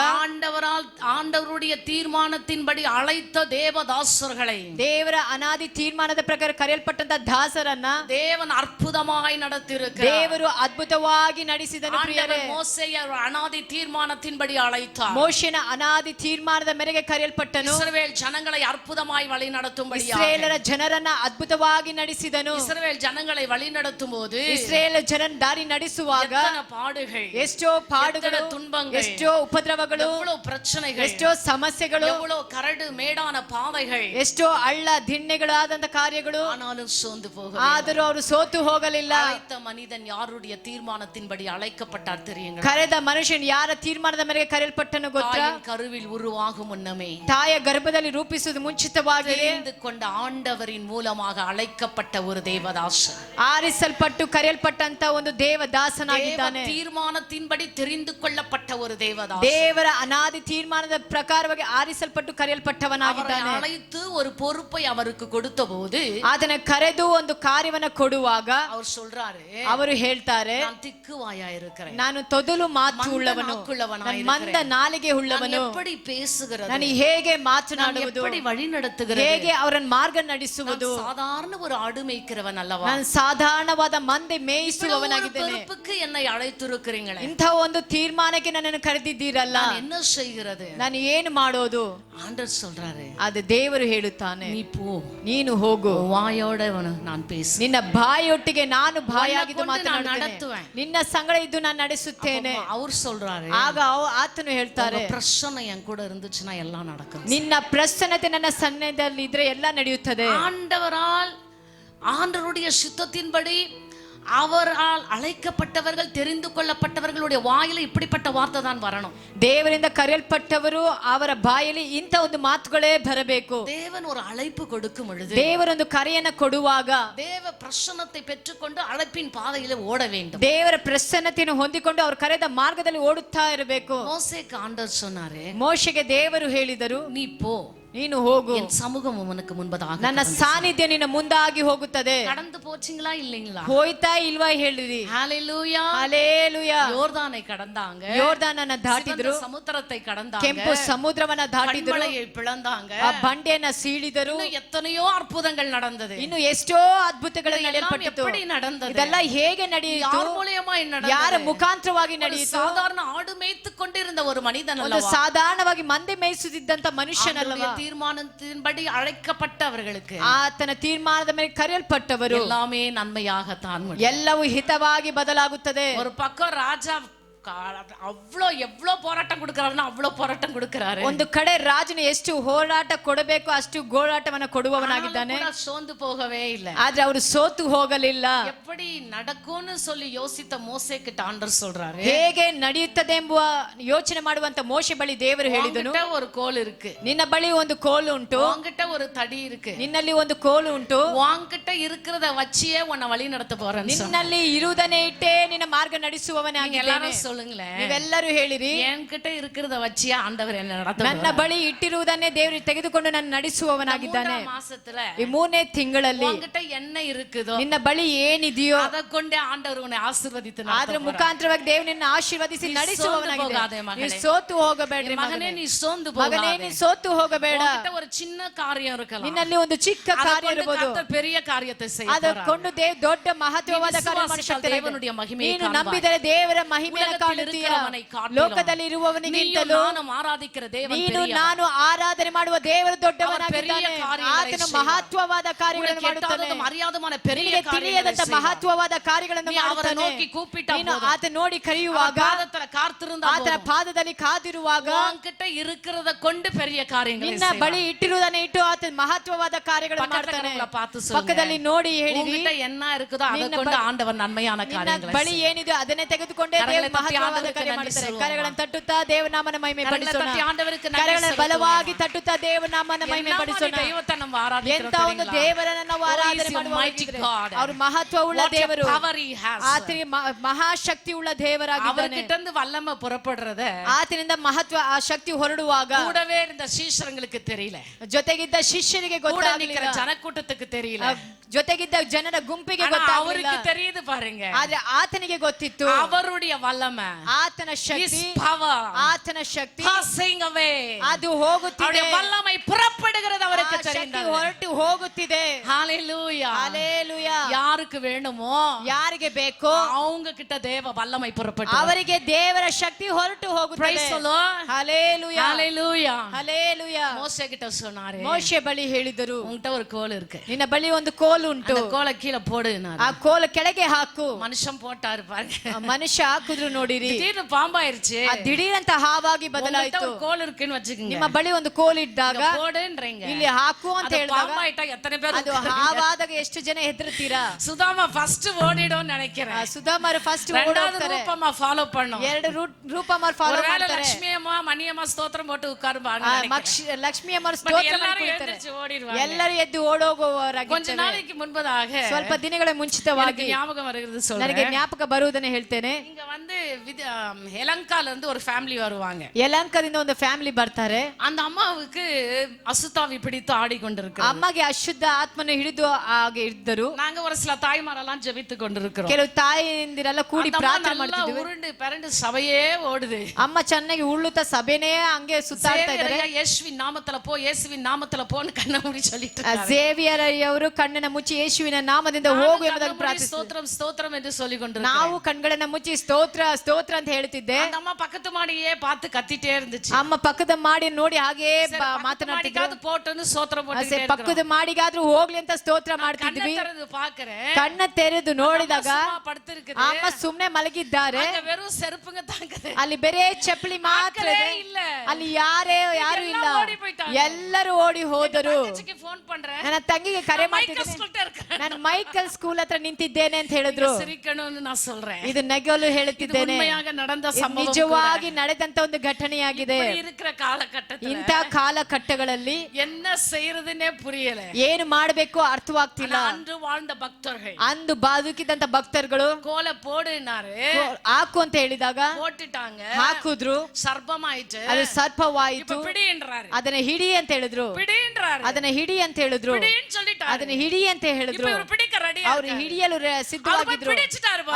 ஆண்டவருடைய தீர்மானத்தின்படி அழைத்த தேவதாசர்களை ದೇವರ ಅನಾದಿ ತೀರ್ಮಾನದ ಪ್ರಕಾರ ಕರೆಯಲ್ಪಟ್ಟಂತ ದಾಸರನ್ನ தேவன் அற்புதமாய் நடத்தியிருக்கிறார். ದೇವರು ಅದ್ಭುತವಾಗಿ ನಡೆಸಿದನು. ಪ್ರಿಯರೇ, மோசேயை அனாதி தீர்மானத்தின்படி அழைத்தார். ಮೋಶೆನ ಅನಾದಿ ತೀರ್ಮಾನದ ಮೇರೆಗೆ ಕರೆಯಲ್ಪಟ್ಟನು. இஸ்ரவேல் ஜனங்களை அற்புதமாய் வழி நடத்தும்படியாக ಇಸ್ರೇಲರ ಜನರನ್ನ ಅದ್ಭುತವಾಗಿ ನಡೆಸಿದನು. இஸ்ரவேல் ஜனங்களை வழி நடத்தும்போது ಇಸ್ರೇಲ್ ಜನರನ್ನ ದಾರಿ ನಡೆಸುವಾಗ பாடுகள், ಎಷ್ಟೋ ಪಾಡುಗಳು, துன்பங்கள், ಎಷ್ಟೋ ಉಪದ್ರವಗಳು, எவ்வளவு பிரச்சனைகள், ಎಷ್ಟೋ ಸಮಸ್ಯೆಗಳು, எவ்வளவு கரடு மேடான பாதைகள், ಎಷ್ಟೋ ಹಳ್ಳ ದಿಣ್ಣೆಗಳಾದಂತ ಕಾರ್ಯಗಳು. ஆனாலும் சோர்ந்து போக ಆದರೂ ಅವರು ಸೋತು ಹೋಗಲಿಲ್ಲ. அழைத்த மனிதன் யாருடைய தீர்மானத்தின்படி அழைக்கப்பட்டார் தெரியுங்களா? ಕರೆದ ಮನುಷ್ಯನು ಯಾರ ತೀರ್ಮಾನದ ಮೇರೆಗೆ ಕರೆಯಲ್ಪಟ್ಟನು ಗೊತ್ತಾ? தாயின் கருவில் உருவாகும் முன்னமே ತಾಯ ಗರ್ಭದಲ್ಲಿ ರೂಪಿಸುವುದು ಮುಂಚಿತವಾಗಿ தெரிந்து கொண்ட ஆண்டவரின் மூலமாக அழைக்கப்பட்ட ஒரு தேவதாசன், ಆರಿಸಲ್ಪಟ್ಟು ಕರೆಯಲ್ಪಟ್ಟಂತ ಒಂದು ದೇವದಾಸನಾಗಿದ್ದಾನೆ. தீர்மானத்தின்படி தெரிந்து கொள்ளப்பட்ட ஒரு தேவதாசன், ದೇವರ ಅನಾದಿ ತೀರ್ಮಾನದ ಪ್ರಕಾರವಾಗಿ ಆರಿಸಲ್ಪಟ್ಟು ಕರೆಯಲ್ಪಟ್ಟವನಾಗಿದ್ದಾನೆ. அழைத்து ஒரு பொறுப்பை அவருக்கு கொடுத்த போது ಅದನ್ನ ಕರೆದು ಒಂದು ಕಾರ್ಯವನ್ನ ಕೊಡುವಾಗ அவர் சொல்றாரு, ಅವರು ಹೇಳ್ತಾರೆ, நான் திக்குவாயா இருக்கிறேன், ನಾನು ತೊದಲು ಮಾತು ಉಳ್ಳವನು, ಮಂದ ನಾಲಿಗೆ ಉಳ್ಳವನು, எப்படி பேசுகிறது, ನಾನು ಹೇಗೆ ಮಾತನಾಡುವುದು, எப்படி வழி நடத்துகிறது, ಹೇಗೆ ಅವರನ್ನು ಮಾರ್ಗ ನಡೆಸುವುದು. சாதாரண ஒரு ஆடு மேய்க்கிறவன் அல்லவா, ನಾನು ಸಾಧಾರಣವಾದ ಮಂದೆ ಮೇಯಿಸುವವನಾಗಿದ್ದೇನೆ. பொறுப்புக்கு என்னை அழைத்திருக்கிறீங்களே, ಇಂಥ ಒಂದು ತೀರ್ಮಾನಕ್ಕೆ ನನ್ನನ್ನು ಕರೆದಿದ್ದೀರಲ್ಲ, நான் என்ன செய்கிறது? ನಾನು ಏನು ಮಾಡೋದು? ஆண்டவர் சொல்றாரு, ಅದು ದೇವರು ಹೇಳುತ್ತಾನೆ, நீ போ, ನೀನು ಹೋಗು, வாயோட நான் பேசு, ನಿನ್ನ ಬಾಯೊಟ್ಟಿಗೆ ನಾನು ಬಾಯಾಗಿದ್ದು ನಾನು ಮಾತನಾಡುತ್ತೇನೆ, நடத்துவேன், ನಿನ್ನ ಸಂಗಡ ಇದ್ದು ನಾನು ನಡೆಸುತ್ತೇನೆ. அவர் சொல்றாரு, ಆಗ ಆತನು ಹೇಳ್ತಾರೆ, பிரச்சனை என் கூட இருந்துச்சுன்னா எல்லாம் நடக்கும். ನಿನ್ನ ಪ್ರಸನ್ನತೆ ನನ್ನ ಸನ್ನಿಧಿಯಲ್ಲಿ ಇದ್ರೆ ಎಲ್ಲ ನಡೆಯುತ್ತದೆ. ஆண்டவருடைய சித்தத்தின்படி அவரால் அழைக்கப்பட்டவர்கள், தெரிந்து கொள்ளப்பட்டவர்களுடைய வாயில இப்படிப்பட்ட வார்த்தை தான் வரணும். ದೇವರಿಂದ ಕರೆಯಲ್ಪಟ್ಟವರು ಅವರ ಬಾಯಲ್ಲಿ ಇಂಥ ಒಂದು ಮಾತುಗಳೇ ಬರಬೇಕು. தேவன் ஒரு அழைப்பு கொடுக்கும் பொழுது, ದೇವರೊಂದು ಕರೆಯನ್ನು ಕೊಡುವಾಗ தேவ பிரசன்னத்தை பெற்றுக்கொண்டு அழைப்பின் பாதையில ஓட வேண்டும். ದೇವರ ಪ್ರಸನ್ನತೆಯನ್ನು ಹೊಂದಿಕೊಂಡು ಅವರು ಕರೆದ ಮಾರ್ಗದಲ್ಲಿ ಓಡುತ್ತಾ ಇರಬೇಕು. மோசேக்கு ஆண்டவர் சொன்னாரே, ಮೋಶೆಗೆ ದೇವರು ಹೇಳಿದರು, நீ போ, ನೀನು ಹೋಗು, என் சமூகம் உனக்கு முன்பதாக ನನ್ನ ಸಾನ್ನಿಧ್ಯ ನಿನ್ನ ಮುಂದಾಗಿ ಹೋಗುತ್ತದೆ. கடந்து போச்சிங்களா இல்லைங்களா? ಹೋಯ್ತಾ ಇಲ್ವಾ ಹೇಳಿರಿ. ஹalleluya, ಹಲ್ಲೆಲೂಯಾ. யோர்தானை கடந்தாங்க, ಯೋರ್ದಾನನ್ನ ದಾಟಿದ್ರು, சமுத்திரத்தை கடந்தாங்க, ಕೆಂಪು ಸಮುದ್ರವನ್ನ ದಾಟಿದ್ರು, கண்மலையை பிளந்தாங்க, ಆ ಬಂಡೆಯನ್ನ ಸೀಳಿದರು. இன்னும் எத்தனையோ அற்புதங்கள் நடந்தது. ಇನ್ನು ಎಷ್ಟೋ ಅದ್ಭುತಗಳು ನಡೆಯಲ್ಪಟ್ಟಿತು. எப்படி நடந்தது? ಇದೆಲ್ಲ ಹೇಗೆ ನಡೆಯಿತು? யார் மூலமா நடந்தது? ಯಾರ ಮುಖಾಂತರವಾಗಿ ನಡೆಯಿತು? சாதாரண ஆடு மேய்த்து கொண்டிருந்த ஒரு மனிதன் ಒಂದು அல்லவா, ಸಾಧಾರಣವಾಗಿ ಮಂದೆ ಮೇಯಿಸುತ್ತಿದ್ದಂತ ಮನುಷ್ಯನಲ್ಲವಾ, தீர்மானத்தின்படி அழைக்கப்பட்டவர்களுக்கு, ಆತನ ತೀರ್ಮಾನದ ಮೇಲೆ ಕರೆಯಲ್ಪಟ್ಟವರು, எல்லாமே நன்மையாகத்தான் முடியும். ಎಲ್ಲವೂ ಹಿತವಾಗಿ ಬದಲಾಗುತ್ತದೆ. ஒரு பக்கம் ராஜா அவ்வளோ எவ்வளோ போராட்டம் கொடுக்கறாருன்னா அவ்வளோ போராட்டம் கொடுக்கறாரு. ಒಂದು ಕಡೆ ರಾಜನು ಎಷ್ಟು ಹೋರಾಟ ಕೊಡಬೇಕು ಅಷ್ಟು ಹೋರಾಟವನ್ನ ಕೊಡುವವನಾಗಿದ್ದಾನೆ. சோர்ந்து போகவே இல்லை. ಆದ್ರೆ ಅವರು ಸೋತು ಹೋಗಲಿಲ್ಲ. எப்படி நடக்கும்னு சொல்லி யோசித்த மோசேக்கு ஆண்டவர் சொல்றாரு, ಹೇಗೆ ನಡೆಯುತ್ತದೆ ಎಂಬುವ ಯೋಚನೆ ಮಾಡುವಂತ ಮೋಶೆ ಬಳಿ ದೇವರು ಹೇಳಿದನು, உன்கிட்ட ஒரு கோல் இருக்கு, ನಿನ್ನ ಬಳಿ ಒಂದು ಕೋಲು ಉಂಟು, உன்கிட்ட ஒரு தடி இருக்கு, ನಿನ್ನಲ್ಲಿ ಒಂದು ಕೋಲು ಉಂಟು, உன்கிட்ட இருக்கிறத வச்சியே உன்னை வழி நடத்த போறேன்னு ನಿನ್ನಲ್ಲಿ ಇರುವುದನ್ನೇ ಇಟ್ಟೇ ನಿನ್ನ ಮಾರ್ಗ ನಡೆಸುವವನಾಗಿದ್ದಾನೆ. சொல்லுங்களேன், ನೀವೆಲ್ಲರೂ ಹೇಳಿರಿ, என்கிட்ட இருக்கிறத வச்சியே ஆண்டவர் என்ன நடத்த, ನನ್ನ ಬಳಿ ಇಟ್ಟಿರುವುದನ್ನೇ ದೇವರು ತೆಗೆದುಕೊಂಡು ನನ್ನ ನಡೆಸುವವನಾಗಿದ್ದಾನೆ. மாசத்துல ಈ 3ನೇ ತಿಂಗಳಲ್ಲಿ உன்கிட்ட என்ன இருக்குதோ ನಿನ್ನ ಬಳಿ ಏನಿದೆಯೋ அதை கொண்டே ಆಂಡವರು உன்னை ಆಶೀರ್ವದಿತು. ಆದ್ರ ಮುಖಾಂತರವಾಗಿ ದೇವರು ನಿನ್ನ ಆಶೀರ್ವದಿಸಿ ನಡೆಸುವವನಾಗಿದ್ದಾನೆ. ನೀನು ಸೋತು ಹೋಗಬೇಡ್ರಿ ಮಗನೇ, ನೀ ಸೋಂದು ಮಗನೇ, ನೀನು ಸೋತು ಹೋಗಬೇಡ. ஒரு சின்ன காரியம் இருக்கலாம், ನಿನ್ನಲ್ಲಿ ಒಂದು ಚಿಕ್ಕ ಕಾರ್ಯ ಇರಬಹುದು, பெரிய காரியத்தை செய்ய ಅದಕ್ಕೊಂಡು ದೊಡ್ಡ ಮಹತ್ವವಾದ ಕಾರ್ಯ ಮಾಡಶಕ್ತಿ ದೇವನುடைய ಮಹಿಮೆயை ನೀನು ನಂಬಿದರೆ ದೇವರ ಮಹಿಮೆಯನ್ನು ಕಾಣುತ್ತೀಯ. ಲೋಕದಲ್ಲಿ ಇರುವವನಿಗಿಂತಲೂ ಆರಾಧಿக்கிற ದೇವ ನೀನು ನಾನು ಆರಾಧನೆ ಮಾಡುವ ದೇವರು ದೊಡ್ಡವನಾಗಿದ್ದಾನೆ. ಆತನು ಮಹತ್ವವಾದ ಕಾರ್ಯಗಳನ್ನು ಮಾಡುತ್ತಾನೆ. ಮರ್ಯಾದமான பெரிய ತಿಳಿಯದಂತ ಮಹತ್ವವಾದ ಕಾರ್ಯಗಳನ್ನು ಮಾಡುತ್ತಾನೆ. ನೋಕಿ ಕೂಪಿಟ ನೀನು ಆತ ನೋಡಿ ಕರೆಯುವಾಗ, ಆತನ ಪಾದದಲ್ಲಿ ಕಾದಿರುವಾಗ, உன்கிட்ட இருக்கிறத கொண்டு பெரிய காரியங்களை ನಿನ್ನ ಬಳಿ ಇಟ್ಟಿರುವುದನ್ನು ಇಟ್ಟು ಆತ ಮಹತ್ವವಾದ ಕಾರ್ಯಗಳನ್ನು ಮಾಡ್ತಾನೆ. ಪಕ್ಕದಲ್ಲಿ ನೋಡಿ ಹೇಳಿರಿ, உன்கிட்ட என்ன இருக்குதோ அதை கொண்டு ஆண்டவர் நன்மையான காரியங்களை, ಬಳಿ ಏನಿದೆ ಅದನ್ನೇ ತೆಗೆದುಕೊಂಡೇ ದೇವರು ಮಹತ್ವವಾದ ಕಾರ್ಯ ಮಾಡ್ತಾರೆ. ಕರೆಗಳನ್ನು ತಟ್ಟುತ್ತಾ ದೇವನಾಮನ ಮಹಿಮೆ ಪಡಿಸೋಣ. ಕರೆಗಳನ್ನು ಬಲವಾಗಿ ತಟ್ಟುತ್ತಾ ದೇವನಾಮನ ಮಹಿಮೆ ಪಡಿಸೋಣ. ಎಂತ ಒಂದು ದೇವರನ್ನು ನಾವು ಆರಾಧನೆ ಮಾಡುತ್ತಿದ್ದೇವೆ. ಅವರು ಮಹತ್ವವುಳ್ಳ ದೇವರು, ಆತನಿಗೆ ಮಹಾಶಕ್ತಿ ಉಳ್ಳ ದೇವರಾಗಿದ್ದಾನೆ. அவர்கிட்ட வல்லமை புறப்படுறத ಆತನಿಂದ ಮಹತ್ವ ಆ ಶಕ್ತಿ ಹೊರಡುವಾಗ கூடவே இருந்த சீஷர்களுக்கு தெரியல, ಜೊತೆಗಿದ್ದ ಶಿಷ್ಯರಿಗೆ ಗೊತ್ತಾಗಲಿಲ್ಲ, ಜನಕೂಟத்துக்கு தெரியல, ಜೊತೆಗಿದ್ದ ಜನರ ಗುಂಪಿಗೆ அவருக்கு தெரியுது பாருங்க. ಆದ್ರೆ ಆತನಿಗೆ ಗೊತ್ತಿತ್ತು அவருடைய வல்லமை, ಆತನ ಶಕ್ತಿ, ಆತನ ಶಕ್ತಿ ಅದು ಹೋಗುತ್ತಿದೆ, வல்லமை புறப்படுகிறது அவருக்கு தெரிந்தது, ಹೊರಟು ಹೋಗುತ್ತಿದೆ. ஹalleluya, ஹalleluya. யாருக்கு வேணுமோ, ಯಾರಿಗೆ ಬೇಕೋ அவங்க கிட்ட தேவ வல்லமை புறப்பட்டு ಅವರಿಗೆ ದೇವರ ಶಕ್ತಿ ಹೊರಟು ಹೋಗುತ್ತದೆ. Praise the Lord. ஹalleluya, ஹalleluya, ஹalleluya. மோசே கிட்ட சொன்னாரு, ಮೋಶೆ ಬಳಿ ಹೇಳಿದರು, உன்கிட்ட ஒரு கோல் இருக்கு, ನಿನ್ನ ಬಳಿ ಒಂದು ಕೋಲು ಉಂಟು, அந்த கோலை கீழே போடுனாரு. ಆ ಕೋಲು ಕೆಳಗೆ ಹಾಕು. மனுஷன் போட்டாரு பாருங்க, ಮನುಷ್ಯ ಹಾಕಿದ್ರು ನೋಡಿರಿ, திடீர்னு பாம்பாயிருச்சு. ದಿಢೀರಂತ ಹಾವಾಗಿ ಬದಲಾಯಿತು. கோல் இருக்குன்னு வச்சுக்கோங்க, ನಿಮ್ಮ ಬಳಿ ಒಂದು ಕೋಲು ಇದ್ದಾಗ போடுன்றீங்க, ಇಲ್ಲಿ ಹಾಕು ಅಂತ ಹೇಳಿದಾಗ பாம்பாயிட்டா எத்தனை பேர் ಅದು ಹಾವಾದಾಗ ಎಷ್ಟು ಜನ ಹೆದರ್ತೀರಾ? சுதாமா ஃபர்ஸ்ட் ஓடிடும் நினைக்கிறேன், ಸುಧಾಮರು ಫಸ್ಟ್ ரெண்டாவது ரூபமா ஃபாலோ பண்ணும், ಎರಡು ರೂಪಮಾರ್ ಫಾಲೋ ஒருவேளை ಮಾಡ್ತಾರೆ. லட்சுமி அம்மா மணி அம்மா ஸ்தோத்திரம் போட்டு உட்காருவாங்க, ಲಕ್ಷ್ಮಿ ಅಮ್ಮರು ಸ್ತೋತ್ರ ಮಾಡಿ ಕುಳಿತಾರೆ. ಎಲ್ಲರೂ ಎದ್ದು ಓಡೋಗುವವರಾಗಿ கொஞ்ச நாளைக்கு முன்பதாக ಸ್ವಲ್ಪ ದಿನಗಳ ಮುಂಚಿತವಾಗಿ ஞாபகம் வருகிறது ನನಗೆ சொல்றேன். ಜ್ಞಾಪಕ ಬರುವುದನ್ನು ಹೇಳ್ತೇನೆ. இங்க வந்து எலங்கால இருந்து ஒரு ஃபேமிலி வருவாங்க. ಯಲಹಂಕದಿಂದ ಒಂದು ಫ್ಯಾಮಿಲಿ ಬರ್ತಾರೆ. அந்த அம்மாவுக்கு அசுத்தாவி பிடித்து ஆடிக்கொண்டிருக்கிறோம். ಅಮ್ಮಗೆ ಅಶುದ್ಧ ಆತ್ಮನ ಹಿಡಿದು ಹಾಗೆ ಇದ್ದರು. நாங்க ஒரு சில தாய்மாரெல்லாம் ஜெபித்து கொண்டிருக்கிறோம். ಕೆಲವು ತಾಯಿಯಂದಿರೆಲ್ಲ ಕೂಡಿ ಪ್ರಾರ್ಥನೆ ಮಾಡ್ತಿದ್ವಿ. ಉರುಂಡು ಪರಂಡು ಸಭೆಯೇ ಓಡುது. ಅಮ್ಮ ಚೆನ್ನಾಗಿ ಉಳ್ಳುತ್ತಾ ಸಭೆನೇ ಹಂಗೆ ಸುತ್ತಾಡ್ತಾ ಇದ್ದಾರೆ. ಯೇಸುವಿನ ನಾಮத்துல போ, ಯೇಸುವಿನ ನಾಮத்துல போன்னு ಕಣ್ಣ ಮೂಡಿ சொல்லிட்டு இருக்காரு. ಸೇವಿಯರ್ ಅವರು ಕಣ್ಣನ್ನ ಮುಚ್ಚಿ ಯೇಸುವಿನ ನಾಮದಿಂದ ಹೋಗು ಎಂಬುದಾಗಿ ಪ್ರಾರ್ಥಿಸಿದ್ರು. ಸ್ತೋತ್ರಂ ಸ್ತೋತ್ರಂ ಎಂದು சொல்லிக்கொண்டிருக்கிறோம். ನಾವು ಕಣ್ಗಳನ್ನ ಮುಚ್ಚಿ ಸ್ತೋತ್ರ ಸ್ತೋತ್ರ ಅಂತ ಹೇಳ್ತಿದ್ದೆ. அந்த அம்மா பக்கத்து மாடியே பார்த்து கத்திட்டே இருந்துச்சு. ಅಮ್ಮ ಪಕ್ಕದ ಮಾಡಿ ನೋಡಿ ಹಾಗೆ ಮಾತನಾಡ್ತಿದ್ರು. போட்டுன்னு ಸ್ತೋತ್ರ போட்டுட்டே ಇದ್ರು. ಪಕ್ಕದ ಮಾಡಿಗಾದ್ರೂ ಹೋಗ್ಲಿ ಅಂತ ಸ್ತೋತ್ರ ಮಾಡ್ತಿದ್ವಿ. ಕಣ್ಣ ತೆರೆದು ನೋಡಿದಾಗ ಅಮ್ಮ ಸುಮ್ನೆ ಮಲಗಿದ್ದಾರೆ. ಅಲ್ಲಿ ಬೇರೆ ಚಪ್ಪಲಿ ಮಾತ್ರ ಇದೆ. ಅಲ್ಲಿ ಯಾರು ಇಲ್ಲ. ಎಲ್ಲರೂ ಓಡಿ ಹೋದರು. ನನ್ನ ತಂಗಿಗೆ ಕರೆ ಮಾಡ್ತಿದ್ದೆ. ನಾನು ಮೈಕಲ್ ಸ್ಕೂಲ್ ಹತ್ರ ನಿಂತಿದ್ದೇನೆ ಅಂತ ಹೇಳಿದ್ರು. ಇದು ನಗಲು ಹೇಳುತ್ತಿದ್ದೇನೆ. ನಿಜವಾಗಿ ನಡೆದಂತ ಒಂದು ಘಟನೆಯಾಗಿದೆ. ಇಂಥ ಕಾಲಘಟ್ಟಗಳಲ್ಲಿ ಏನು ಮಾಡಬೇಕು ಅರ್ಥವಾಗ್ತಿಲ್ಲ. ಅಂದು ಬದುಕಿದಂತ ಭಕ್ತರುಗಳು ಕೋಲ ಪೋಡಿನಾರೆ ಹಾಕು ಅಂತ ಹೇಳಿದಾಗ ಹಾಕುದ್ರು. ಸರ್ಪಮಾಯಿತು. ಅದು ಸರ್ಪವಾಯಿತು. ಅದನ್ನ ಹಿಡಿ ಅಂತ ಹೇಳಿದ್ರು. ಅದನ್ನ ಹಿಡಿ ಅಂತ ಹೇಳಿದ್ರು. ಅದನ್ನ ಹಿಡಿ ಅಂತ ಹೇಳಿದ್ರು. ಅವ್ರು ಹಿಡಿಯಲು ಸಿದ್ಧವಾಗಿದ್ರು.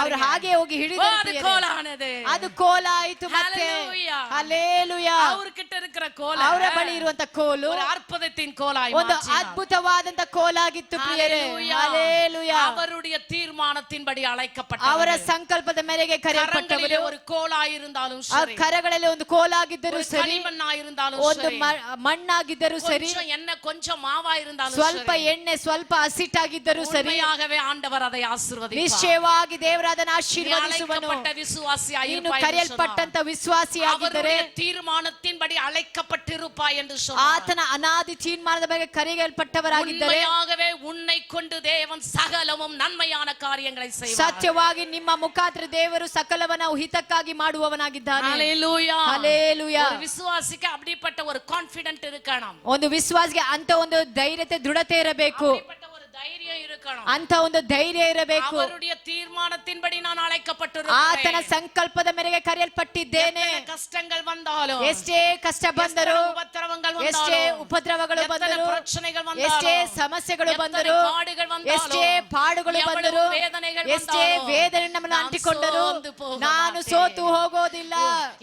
ಅವ್ರು ಹಾಗೆ ಹೋಗಿ ಹಿಡಿದ್ರು. ಅದು ಕೋಲ ಆಯ್ತು. ಮತ್ತೆ ಹಲ್ಲೆಲೂಯಾ. ಅವರ ಬಳಿ ಇರುವಂತ ಕೋಲು ಒಂದು ಅದ್ಭುತವಾದಂತ ಕೋಲಾಗಿತ್ತು ಪ್ರಿಯರೇ. ಹಲ್ಲೆಲೂಯಾ. அவருடைய தீர்மானத்தின்படி அழைக்கப்பட்ட ಅವರ ಸಂಕಲ್ಪದ ಮೇರೆಗೆ ಕರೆಯಲ್ಪಟ್ಟವರು. ஒரு கோலாயிருந்தாலும் சரி, ಕರಗಳಲ್ಲಿ ಒಂದು ಕೋಲಾಗಿದ್ದರೂ ಸರಿ, களிமಣ್ಣಾயிருந்தாலும் ಒಂದು ಮಣ್ಣಾಗಿದ್ದರೂ ಸರಿ, என்ன கொஞ்சம் ಮಾವಾயிருந்தாலும் ಸ್ವಲ್ಪ ಎಣ್ಣೆ ಸ್ವಲ್ಪ ಹಸಿಟ್ಟಾಗಿದ್ದರೂ ಸರಿ, ಉண்மைಯಾகவே ಆண்டவர் அதை ಆಶೀರ್ವದಿಸುತ್ತಾನೆ. ನಿಶ್ಚಯವಾಗಿ ದೇವರು ಅದನ್ನು ಆಶೀರ್ವದಿಸುವನು. ನೀನು ಕರೆಯಲ್ಪಟ್ಟಂತ ವಿಶ್ವಾಸಿಯಾಗಿದ್ದರೆ ತೀರ್ಮಾನத்தின்படி அழைக்கப்பட்டிருப்பாய் என்று சொன்னார். ಆತನ ಅನಾದಿ ತೀರ್ಮಾನದ ಬಗ್ಗೆ ಕರೆಯಲ್ಪಟ್ಟವರಾಗಿದ್ದರೆ ಉண்மைಯಾகவே உன்னை கொண்டு தேவன் சகலமும் நன்மையான காரியங்களை செய்வார். ಸತ್ಯವಾಗಿ ನಿಮ್ಮ ಮುಖಾಂತರ ದೇವರು ಸಕಲವನ್ನ ಹಿತಕ್ಕಾಗಿ ಮಾಡುವವನಾಗಿದ್ದಾನೆ. ஹalleluya. ஹalleluya. ஒரு விசுவாசிக்கு அப்படிப்பட்ட ஒரு கான்ஃபிடென்ட் இருக்கணும். ಒಂದು ವಿಶ್ವಾಸಿಗೆ ಅಂತ ಒಂದು ಧೈರ್ಯತೆ ದೃಢತೆ ಇರಬೇಕು. ಅಂತ ಒಂದು ಧೈರ್ಯ ಇರಬೇಕು. ಅವರುடைய ತೀರ್ಮಾನத்தின்படி ನಾನು ಅழைக்கப்பಟ್ಟಿರುತ್ತೇನೆ. ಆತನ ಸಂಕಲ್ಪದ ಮೇರೆಗೆ ಕರೆಯಲ್ಪಟ್ಟಿದ್ದೇನೆ. ಕಷ್ಟಗಳು ಬಂದಾலும், ಎಷ್ಟೇ ಕಷ್ಟ ಬಂದರು, ಎಷ್ಟೇ ಉಪದ್ರವಗಳು ಬಂದರು, ಎಷ್ಟೇ ಸಮಸ್ಯೆಗಳು ಬಂದರು, ಎಷ್ಟೇ ಪಾಡುಗಳು ಬಂದರು, ಎಷ್ಟೇ ವೇದನೆ ನಮ್ಮನ್ನು ಅಂಟಿಕೊಂಡರು, ನಾನು ಸೋತು ಹೋಗೋದಿಲ್ಲ.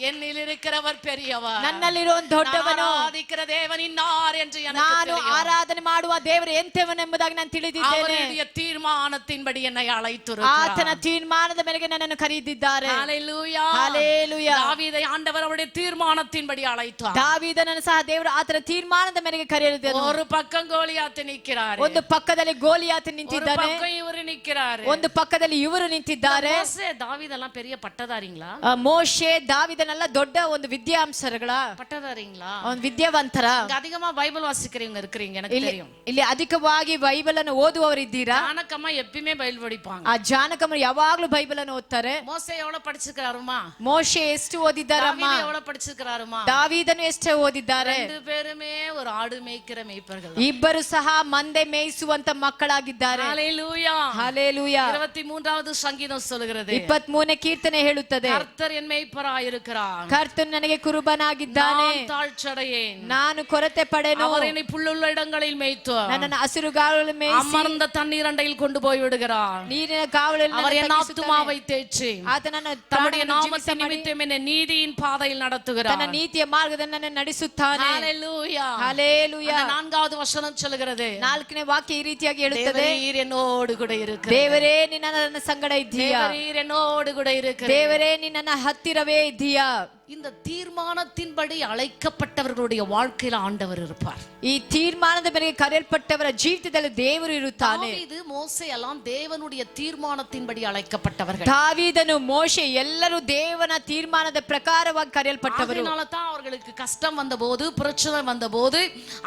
ಎನ್ನಿಲಿರುக்கிறவர் பெரியவர். ನನ್ನಲ್ಲಿರೋ ದೊಡ್ಡವನು. ಆರಾಧಿக்கிற தேவன் இன்னார் என்று எனக்கு ನಾನು தெரியும். ಆರಾಧನೆ ಮಾಡುವ ದೇವರು ಎಂತೆವನೆಂಬುದಾಗಿ ನಾನು ತಿಳಿದಿದ್ದೇನೆ. அவருடைய தீர்மானத்தின்படி என்னை அழைத்திருக்கிறார். ಆತನ ತೀರ್ಮಾನದ ಮೇರೆಗೆ ನನ್ನನ್ನು ಕರೆದಿದ್ದಾರೆ. ஹalleluya. ஹalleluya. தாவீதை ஆண்டவர் அவருடைய தீர்மானத்தின்படி அழைத்தார். ದಾವೀದನನ್ನು ಸಹ ದೇವರು ಆತನ ತೀರ್ಮಾನದ ಮೇರೆಗೆ ಕರೆದಿದ್ದಾರೆ. ஒரு பக்கம் கோலியாத் நிற்கிறார், ಒಂದು ಪಕ್ಕದಲ್ಲಿ ಗೋಲಿಯಾತ್ ನಿಂತಿದ್ದಾನೆ, ஒரு பக்கம் இவர் நிற்கிறார், ಒಂದು ಪಕ್ಕದಲ್ಲಿ ಇವರು ನಿಂತಿದ್ದಾರೆ. மோசே தாவீதெல்லாம் பெரிய பட்டதாரிங்களா? ಮೋಶೆ ದಾವೀದನೆಲ್ಲ ದೊಡ್ಡ ಒಂದು ವಿದ್ಯಾಂಸರಗಳ பட்டதாரிங்களா? ಒಂದು ವಿದ್ಯಾವಂತರ. அதிகமா பைபிள் வாசிக்கிறவங்க இருக்கிறீங்க, எனக்கு தெரியும். ಇಲ್ಲಿ ಅಧಿಕವಾಗಿ ಬೈಬಲ್ ಅನ್ನು ಓದುವವರು ಇದ್ದೀರಾ? ಜಾನಕಮ್ಮ எப்பவுமே பைபிள் படிப்பாங்க. ಆ ಜಾನಕಮ್ಮ ಯಾವಾಗಲೂ ಬೈಬಲ್ ಅನ್ನು ಓದ್ತಾರೆ. மோசே எவ்வளவு படிச்சிருக்காருமா? ಮೋಶೆ ಎಷ್ಟು ಓದಿದ್ದಾರಮ್ಮ? தாவீது எவ்வளவு படிச்சிருக்காருமா? ದಾವೀದನು ಎಷ್ಟು ಓದಿದ್ದಾರೆ? ரெண்டு பேருமே ஒரு ஆடு மேய்க்கிற மேய்ப்பர்கள். ಇಬ್ಬರು ಸಹ ಮಂದೆ ಮೇಯಿಸುವಂತ ಮಕ್ಕಳಾಗಿದ್ದಾರೆ. ஹalleluya. ஹalleluya. 23வது சங்கீதம் சொல்கிறது, 23ನೇ ಕೀರ್ತನೆ ಹೇಳುತ್ತದೆ, கர்த்தர் என் மேய்ப்பராயிருக்கிறார், ಕರ್ತನು ನನಗೆ ಕುರುಬನಾಗಿದ್ದಾನೆ, நான் தாழ்ச்சடையேன், ನಾನು ಕೊರತೆ ಪಡೆನು, அவர் என்னை புல்லுள்ள இடங்களில் மேய்த்தார், ನನ್ನನ್ನು ಹಸಿರುಗಾವಲಲ್ಲಿ ಮೇಯಿಸಿ அமர்ந்த தண்ணீர் அண்டையில் கொண்டு போய் விடுகிறார், ನೀರಿನ ಕಾವಲಲ್ಲಿ அவர் என் ತಗ್ಗಿಸುತ್ತಾನೆ. ஆத்துமாவை தேற்றி ಆತನನ್ನು தம்முடைய ಪ್ರಾಣವನ್ನು நாமத்தின் ಜೀವಿಸಮಾಡಿ நிமித்தம் என்னை நீதியின் பாதையில் ತನ್ನ நடத்துகிறார். ನೀತಿಯ ಮಾರ್ಗದಲ್ಲಿ ನನ್ನನ್ನು ನಡೆಸುತ್ತಾನೆ. ஹalleluya. ಹalleluya. 4வது வசனம் சொல்கிறது, 4ನೇ ವಾಕ್ಯ ಈ ರೀತಿಯಾಗಿ ಹೇಳುತ್ತದೆ, தேவரீர் என்னோடு கூட இருக்கிறார், ದೇವರೇ ನೀನು ನನ್ನ ಸಂಗಡ ಇದ್ದೀಯಾ, தேவரீர் என்னோடு கூட இருக்கிறார், ದೇವರೇ ನೀನು ನನ್ನ ಹತ್ತಿರವೇ ಇದ್ದೀಯಾ. இந்த தீர்மானத்தின்படி அழைக்கப்பட்டவர்களுடைய வாழ்க்கையில ஆண்டவர் இருப்பார். ಈ ತೀರ್ಮಾನದ ಮೇರೆಗೆ ಕರೆಯಲ್ಪಟ್ಟವರ ಜೀವಿತದಲ್ಲಿ ದೇವರು ಇರುತ್ತಾನೆ. தாவீது மோசே எல்லாம் தேவனுடைய தீர்மானத்தின்படி அழைக்கப்பட்டவர்கள். ದಾವೀದನು ಮೋಶೆ ಎಲ್ಲರೂ ದೇವನ ತೀರ್ಮಾನದ ಪ್ರಕಾರವಾಗಿ ಕರೆಯಲ್ಪಟ್ಟವರು. அதனால தான் அவர்களுக்கு கஷ்டம் வந்தபோது, பிரச்சனை வந்தபோது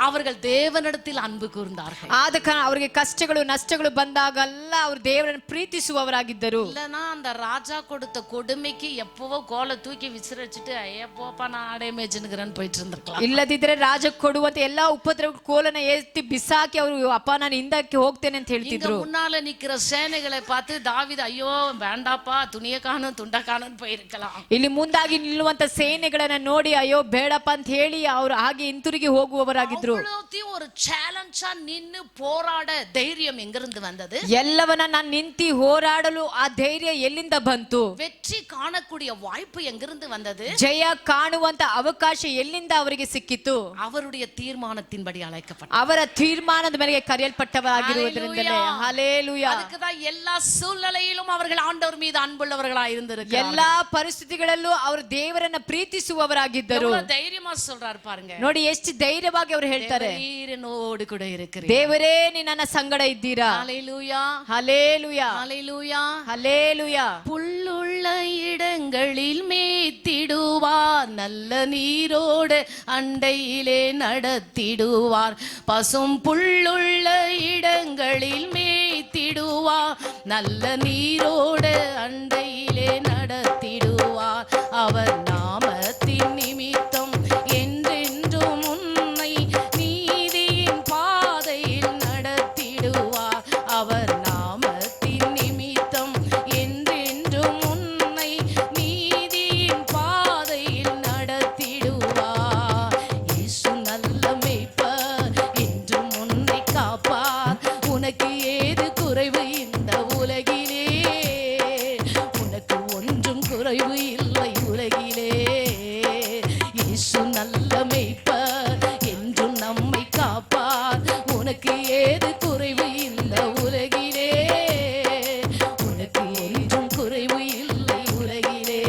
அவர்கள் தேவனிடத்தில் அன்பு கூர்ந்தார்கள். ಆದ ಕಾರಣ ಅವರಿಗೆ ಕಷ್ಟಗಳು ನಷ್ಟಗಳು ಬಂದಾಗಲ್ಲ ಅವರು ದೇವರನ್ನು ಪ್ರೀತಿಸುವವರಾಗಿದ್ದರು. இல்லனா அந்த ராஜா கொடுத்த கொடுமைக்கு எப்பவோ கோலை தூக்கி விசிறச்சிட்டு விட்டுட்டு ஐயப்போப்பா நான் ஆடே மேய்ச்சுன்னுக்கிறேன்னு போயிட்டு இருந்திருக்கலாம். ಇಲ್ಲದಿದ್ರೆ ರಾಜ ಕೊಡುವಂತ ಎಲ್ಲಾ ಉಪದ್ರವ ಕೋಲನ್ನ ಎತ್ತಿ ಬಿಸಾಕಿ ಅವರು ಅಪ್ಪ ನಾನು ಹಿಂದಕ್ಕೆ ಹೋಗ್ತೇನೆ ಅಂತ ಹೇಳ್ತಿದ್ರು. முன்னால நிக்கிற சேனைகளை பார்த்து தாவீது ஐயோ வேண்டாப்பா துணிய காணும் துண்ட காணும் போயிருக்கலாம். ಇಲ್ಲಿ ಮುಂದಾಗಿ ನಿಲ್ಲುವಂತ ಸೇನೆಗಳನ್ನ ನೋಡಿ ಅಯ್ಯೋ ಬೇಡಪ್ಪ ಅಂತ ಹೇಳಿ ಅವರು ಹಾಗೆ ಹಿಂತಿರುಗಿ ಹೋಗುವವರಾಗಿದ್ರು. ஒரு சேலஞ்சா நின்னு போராட தைரியம் எங்கிருந்து வந்தது? ಎಲ್ಲವನ್ನ ನಾನು ನಿಂತಿ ಹೋರಾಡಲು ಆ ಧೈರ್ಯ ಎಲ್ಲಿಂದ ಬಂತು? வெற்றி காணக்கூடிய வாய்ப்பு எங்கிருந்து வந்தது? ಜಯ ಕಾಣುವಂತ ಅವಕಾಶ ಎಲ್ಲಿಂದ ಅವರಿಗೆ ಸಿಕ್ಕಿತು? அவருடைய தீர்மானத்தின்படி அழைக்கப்பட்ட ಅವರ ತೀರ್ಮಾನದ ಮೇರೆಗೆ ಕರೆಯಲ್ಪಟ್ಟವರಾಗಿರುವುದರಿಂದಲೇ. ಹಲ್ಲೆಲೂಯಾ. அதுக்குதான் எல்லா சூழ்நிலையிலும் அவர்கள் ஆண்டவர் மீது அன்புள்ளவர்களாய் இருந்திருக்கிறார்கள். ಎಲ್ಲಾ ಪರಿಸ್ಥಿತಿಗಳಲ್ಲೂ ಅವರು ದೇವರನ್ನ ಪ್ರೀತಿಸುವವರಾಗಿದ್ದರು. தைரியமா சொல்றாரு பாருங்க. ನೋಡಿ ಎಷ್ಟು ಧೈರ್ಯವಾಗಿ ಅವರು ಹೇಳ್ತಾರೆ, என்னோடு கூட இருக்கிறீர். ದೇವರೇ ನೀ ನನ್ನ ಸಂಗಡ ಇದ್ದೀರಾ. ஹல்லேலூயா ಹಲ್ಲೆಲೂಯಾ ஹல்லேலூயா ಹಲ್ಲೆಲೂಯಾ. புல்லுள்ள இடங்களில் மேய்த்திடுவார், நல்ல நீரோடு அண்டையிலே நடத்திடுவார். பசும் புல்லுள்ள இடங்களில் மேய்த்திடுவார், நல்ல நீரோடு அண்டையிலே நடத்திடுவார். அவர் நாமத்தின் நிமித்தம் என்றென்றும் உன்னை நீதியின் பாதையில் நடத்திடுவார். அவர் நாமத்தின் நிமித்தம் என்றென்றும் உன்னை நீதியின் பாதையில் நடத்திடுவார். இயேசு நல்ல மேய்ப்பர், என்றும் உன்னை காப்பார். உனக்கு ஏது குறைவு இந்த உலகிலே? உனக்கு ஒன்றும் குறைவு இல்லை உலகிலே. இயேசு நல்ல மேய்ப்பர், என்றும் நம்மை காப்பார். உனக்கு ஏது குறைவு இந்த உலகிலே? உனக்கு ஒன்றும் குறைவு இல்லை உலகிலே.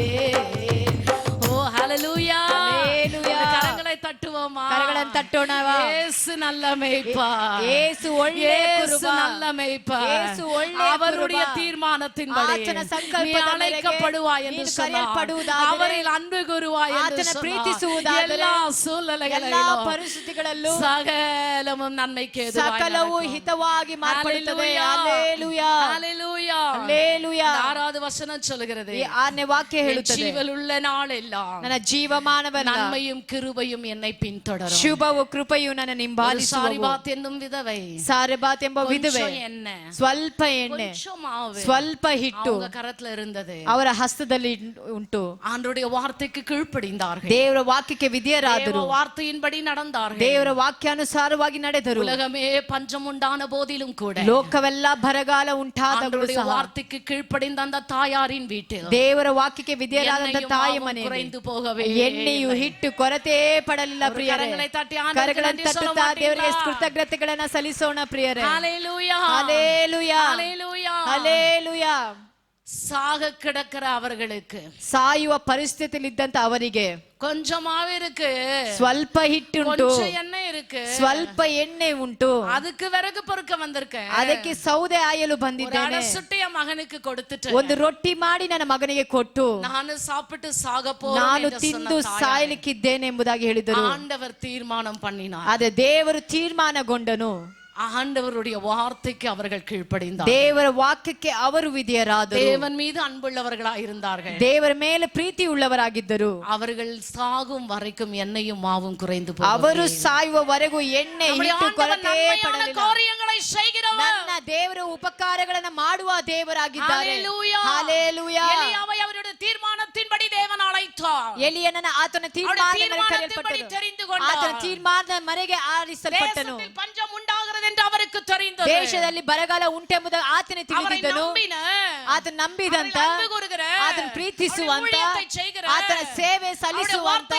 ஓ ஹல்லேலூயா. ஹல்லேலூயா. கரங்களை தட்டுவோமா? ಕರಗಳನ್ನು ತಟ್ಟೋಣವಾ? இயேசு நல்ல மேய்ப்பர். ಯೇಸು ಒಳ್ಳೆ இயேசு ಕುರುಬ. நல்ல மேய்ப்பர். ಯೇಸು ಒಳ್ಳೆ அவருடைய ಕುರುಬ. தீர்மானத்தின்படி ಆತನ நீ ಸಂಕಲ್ಪದ ಮೇರೆಗೆ அழைக்கப்படுவாய் என்று ನೀನು சொன்னார். ಕರೆಯಲ್ಪಡುವುದಾದರೆ, அவரில் அன்பு கூறுவாய் என்று ಆತನ சொன்னார். ಪ್ರೀತಿಸುವುದಾದರೆ, எல்லா ಎಲ್ಲಾ சூழ்நிலைகளிலும் ಪರಿಸ್ಥಿತಿಗಳಲ್ಲೂ சகலமும் நன்மைக்கு ஏதுவாய் ಸಕಲವು நடக்கும். ಹಿತವಾಗಿ ಮಾರ್ಪಡುತ್ತದೆ. ஹல்லேலூயா. ಹಲ್ಲೆಲೂಯಾ ஹல்லேலூயா. ಹಲ್ಲೆಲೂಯಾ. 6வது வசனம் சொல்கிறது, ಈ 6ನೇ ವಾಕ್ಯ ಹೇಳುತ್ತದೆ, ஜீவனுள்ள நாளெல்லாம் ನನ್ನ ಜೀವಮಾನವೆಲ್ಲ நன்மையும் கிருபையும் என்னை பின்தொடரும். ಶುಭವು ಕೃಪೆಯು ನನ್ನ ஒரு ಹಿಂಬಾಲಿಸುವವು. சாரிபாத் என்னும் விதவை ಸಾರೆಬಾತ್ ಎಂಬ ವಿಧವೆ கொஞ்சம் எண்ணெய், ಸ್ವಲ್ಪ ಎಣ್ಣೆ கொஞ்சம் மாவு ಸ್ವಲ್ಪ ಹಿಟ್ಟು அவங்க கரத்துல இருந்தது. ಅವರ ಹಸ್ತದಲ್ಲಿ ಉಂಟು. ஆண்டவருடைய வார்த்தைக்கு கீழ்ப்படிந்தார்கள். ದೇವರ ವಾಕ್ಯಕ್ಕೆ ವಿಧೇಯರಾದರು. தேவ வார்த்தையின்படி நடந்தார்கள். ದೇವರ ವಾಕ್ಯಾನುಸಾರವಾಗಿ ನಡೆದರು. உலகமே பஞ்சம் உண்டான போதிலும் கூட ಲೋಕವೆಲ್ಲ ಬರಗಾಲ ಉಂಟಾದಗಳು ஆண்டவருடைய ಸಹ வார்த்தைக்கு கீழ்ப்படிந்த அந்த தாயாரின் வீட்டில் ದೇವರ ವಾಕ್ಯಕ್ಕೆ ವಿಧೇಯರಾದಂತ எண்ணெயும் ತಾಯಿ மாவும் ಮನೆಯಲ್ಲಿ குறைந்து போகவே ಎಣ್ಣೆಯು ಹಿಟ್ಟು ಕೊರತೆ ಪಡಲಿಲ್ಲ ಪ್ರಿಯರೇ. கரங்களை தட்டி ஆண்டவருக்கு ಕರಗಳನ್ನು நன்றி சொல்ல ತಟ್ಟುತ್ತಾ ದೇವರಿಗೆ மாட்டீங்களா? ಕೃತಜ್ಞತೆಗಳನ್ನ ಸಲ್ಲಿಸೋಣ ಪ್ರಿಯರೇ. ஹல்லேலூயா. ಹಲ್ಲೆಲೂಯಾ ஹல்லேலூயா. ಹಲ್ಲೆಲೂಯಾ. சாக கிடக்கிற அவர்களுக்கு ಸಾಯುವ ಪರಿಸ್ಥಿತಿಯಲ್ಲಿದ್ದಂತ ಅವರಿಗೆ கொஞ்சமாவே இருக்கு, ಸ್ವಲ್ಪ ಹಿಟ್ಟುಂಟು, கொஞ்சம் எண்ணெய் இருக்கு, ಸ್ವಲ್ಪ ಎಣ್ಣೆ ಉಂಟು, அதுக்கு விறகு பொறுக்க வந்திருக்கேன், ಅದಕ್ಕೆ ಸೌದೆ ಆಯಲು ಬಂದಿದ್ದೇನೆ, சுட்டிய மகனுக்கு கொடுத்துட்டு ಒಂದು ರೊಟ್ಟಿ ಮಾಡಿ ನನ್ನ ಮಗನಿಗೆ ಕೊಟ್ಟು ನಾನು சாப்பிட்டு சாக ನಾನು போறேன் ತಿಂದು ಸಾಯಲಿಕ್ಕಿದ್ದೇನೆ ಎಂಬುದಾಗಿ ಹೇಳಿದರು. ஆண்டவர் தீர்மானம் பண்ணினார். ಆದ್ರೆ ದೇವರು ತೀರ್ಮಾನಗೊಂಡನು. ஆண்டவருடைய வார்த்தைக்கு அவர்கள் கீழ்ப்படிந்தார். ದೇವರ ವಾಕ್ಯಕ್ಕೆ ಅವರು ವಿಧೇಯರಾದರು. தேவன் மீது அன்புள்ளவர்களாய் இருந்தார்கள். ದೇವರ ಮೇಲೆ ಪ್ರೀತಿ ಉಳ್ಳವರಾಗಿದ್ದರು. அவர்கள் சாகும் வரைக்கும் எண்ணெயும் மாவும் குறைந்து போகவில்லை. ಅವರು ಸಾಯುವವರೆಗೂ ಎಣ್ಣೆ ಹಿಟ್ಟು ಕೊರತೆ ಪಡಲಿಲ್ಲ. ಕಾರ್ಯங்களை செய்கிறவர் ನನ್ನ ದೇವರ ಉಪಕಾರಗಳನ್ನು ಮಾಡುವ ದೇವರಾಗಿದ್ದಾರೆ. ஹல்லேலூயா. ಹಲ್ಲೆಲೂಯಾ. எலியாவை அவருடைய தீர்மானத்தின்படி தேவன் அழைத்தார். ಎಲಿಯನನ್ನು ಆತನ ತೀರ್ಮಾನದಲ್ಲಿ தெரிந்து கொண்டார். ಆತನ ತೀರ್ಮಾನದ ಮರೆಗೆ ಆರಿಸಲ್ಪಟ್ಟನು. தேசத்தில் பஞ்சம் உண்டாகிறது என்று அவருக்கு தெரிந்தது. ದೇಶದಲ್ಲಿ ಬರಗಾಲ ಉಂಟೆಂಬುದು ಆತನ ತಿಳಿದಿದ್ದನು. ಆತನ ನಂಬಿದಂತ, ಆತನ ಪ್ರೀತಿಸುವಂತ, ಆತನ ಸೇವೆ ಸಲ್ಲಿಸುವಂತ,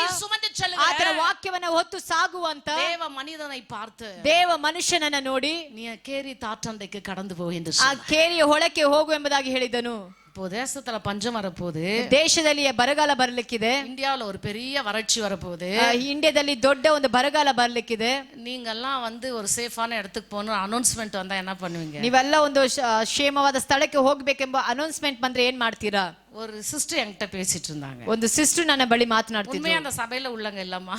ಆತನ ವಾಕ್ಯವನ್ನು ಹೊತ್ತು ಸಾಗುವಂತ தேவ மனிதனை பார்த்து ದೇವ ಮನುಷ್ಯನನ್ನ ನೋಡಿ நீ கேரி தாற்றண்டைக்கு கடந்து போ என்று ಆ ಕೇರಿಯ ಹೊಳಕ್ಕೆ ಹೋಗು ಎಂಬುದಾಗಿ ಹೇಳಿದನು. இப்போ தேசத்துல பஞ்சம் வரப்போகுது. ದೇಶದಲ್ಲಿ ಬರಗಾಲ ಬರ್ಲಿಕ್ಕಿದೆ. இந்தியாவுல ஒரு பெரிய வறட்சி வரப்போகுது. ಇಂಡಿಯಾದಲ್ಲಿ ದೊಡ್ಡ ಒಂದು ಬರಗಾಲ ಬರ್ಲಿಕ್ಕಿದೆ. நீங்கெல்லாம் வந்து ஒரு சேஃபான இடத்துக்கு போகணும் அனௌன்ஸ்மெண்ட் வந்தா என்ன பண்ணுவீங்க? ನೀವೆಲ್ಲ ಒಂದು ಕ್ಷೇಮವಾದ ಸ್ಥಳಕ್ಕೆ ಹೋಗ್ಬೇಕೆಂಬ ಅನೌನ್ಸ್ಮೆಂಟ್ ಬಂದ್ರೆ ಏನ್ ಮಾಡ್ತೀರಾ? ஒரு சிஸ்டர் என்கிட்ட பேசிட்டு இருந்தாங்க. ಒಂದು ಸಿಸ್ಟರ್ ನನ್ನ ಬಳಿ ಮಾತನಾಡ್ತಿದ್ರು. உண்மையா அந்த சபையில உள்ளங்க இல்லம்மா,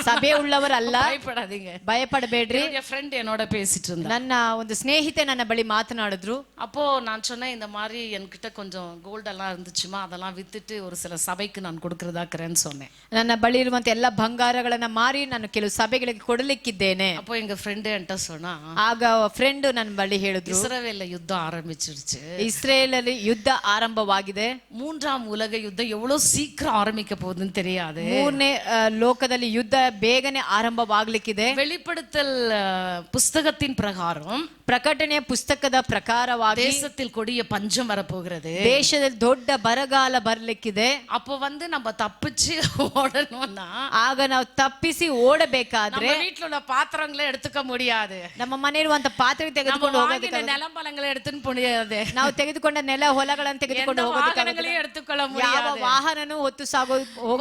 ಸಭೆ ಉಳ್ಳವರಲ್ಲ, பயப்படாதீங்க. ಭಯಪಡಬೇಡ್ರಿ. என்னுடைய ஃப்ரெண்ட் என்னோட பேசிட்டு இருந்தா. ನನ್ನ ಒಂದು ಸ್ನೇಹಿತೆ ನನ್ನ ಬಳಿ ಮಾತನಾಡಿದ್ರು. அப்போ நான் சொன்னேன், இந்த மாதிரி என்கிட்ட கொஞ்சம் கோல்ட் எல்லாம் இருந்துச்சுமா, அதெல்லாம் வித்துட்டு ஒரு சில சபைக்கு நான் கொடுக்கறதா இருக்கிறேன்னு சொன்னேன். ನನ್ನ ಬಳಿ ಇರುವಂತ ಎಲ್ಲ ಬಂಗಾರಗಳನ್ನ ಮಾರಿ ನಾನು ಕೆಲವು ಸಭೆಗಳಿಗೆ ಕೊಡಲಿಕ್ಕಿದ್ದೇನೆ. அப்போ எங்க ஃப்ரெண்ட் என்கிட்ட சொன்னா, ಆಗ ಫ್ರೆಂಡ್ ನನ್ನ ಬಳಿ ಹೇಳಿದ್ರು, இஸ்ரவேல்ல யுத்தம் ஆரம்பிச்சிருச்சு, ಇಸ್ರೇಲಲ್ಲಿ ಯುದ್ಧ ಆರಂಭವಾಗಿದೆ, மூன்றாம் உலக யுத்தம் எவ்வளவு சீக்கிரம் ஆரம்பிக்க போகுதுன்னு தெரியாது, ಮೂರನೇ ಲೋಕದಲ್ಲಿ ಯುದ್ಧ ಬೇಗನೆ ಆರಂಭವಾಗ್ಲಿಕ್ಕಿದೆ. வெளிப்படுத்தல் புஸ்தகத்தின் பிரகாரம், ಪ್ರಕಟಣೆಯ ಪುಸ್ತಕದ ಪ್ರಕಾರವಾಗಿ தேசத்தில் கொடிய பஞ்சம் வரப்போகிறது, ದೇಶದಲ್ಲಿ ದೊಡ್ಡ ಬರಗಾಲ ಬರ್ಲಿಕ್ಕಿದೆ. அப்போ நம்ம தப்பிச்சு ஓடணும்னா, ಆಗ ನಾವು ತಪ್ಪಿಸಿ ಓಡಬೇಕಾದ್ರೆ நம்ம வீட்டுல உள்ள பாத்திரங்களை எடுத்துக்க முடியாது, ನಮ್ಮ ಮನೆಯಿರುವಂತ ಪಾತ್ರೆ ತೆಗೆದುಕೊಂಡು ಹೋಗೋದಕ್ಕೆ, நிலம்பலங்களை எடுத்துன்னு முடியாது, ನಾವು ತೆಗೆದುಕೊಂಡ ನೆಲ ಹೊಲಗಳನ್ನು ತೆಗೆದುಕೊಂಡು ಹೋಗೋದಕ್ಕೆ, எடுத்துக்கொள்ள ಯಾವ முடியாது, ವಾಹನನೂ ಹೊತ್ತು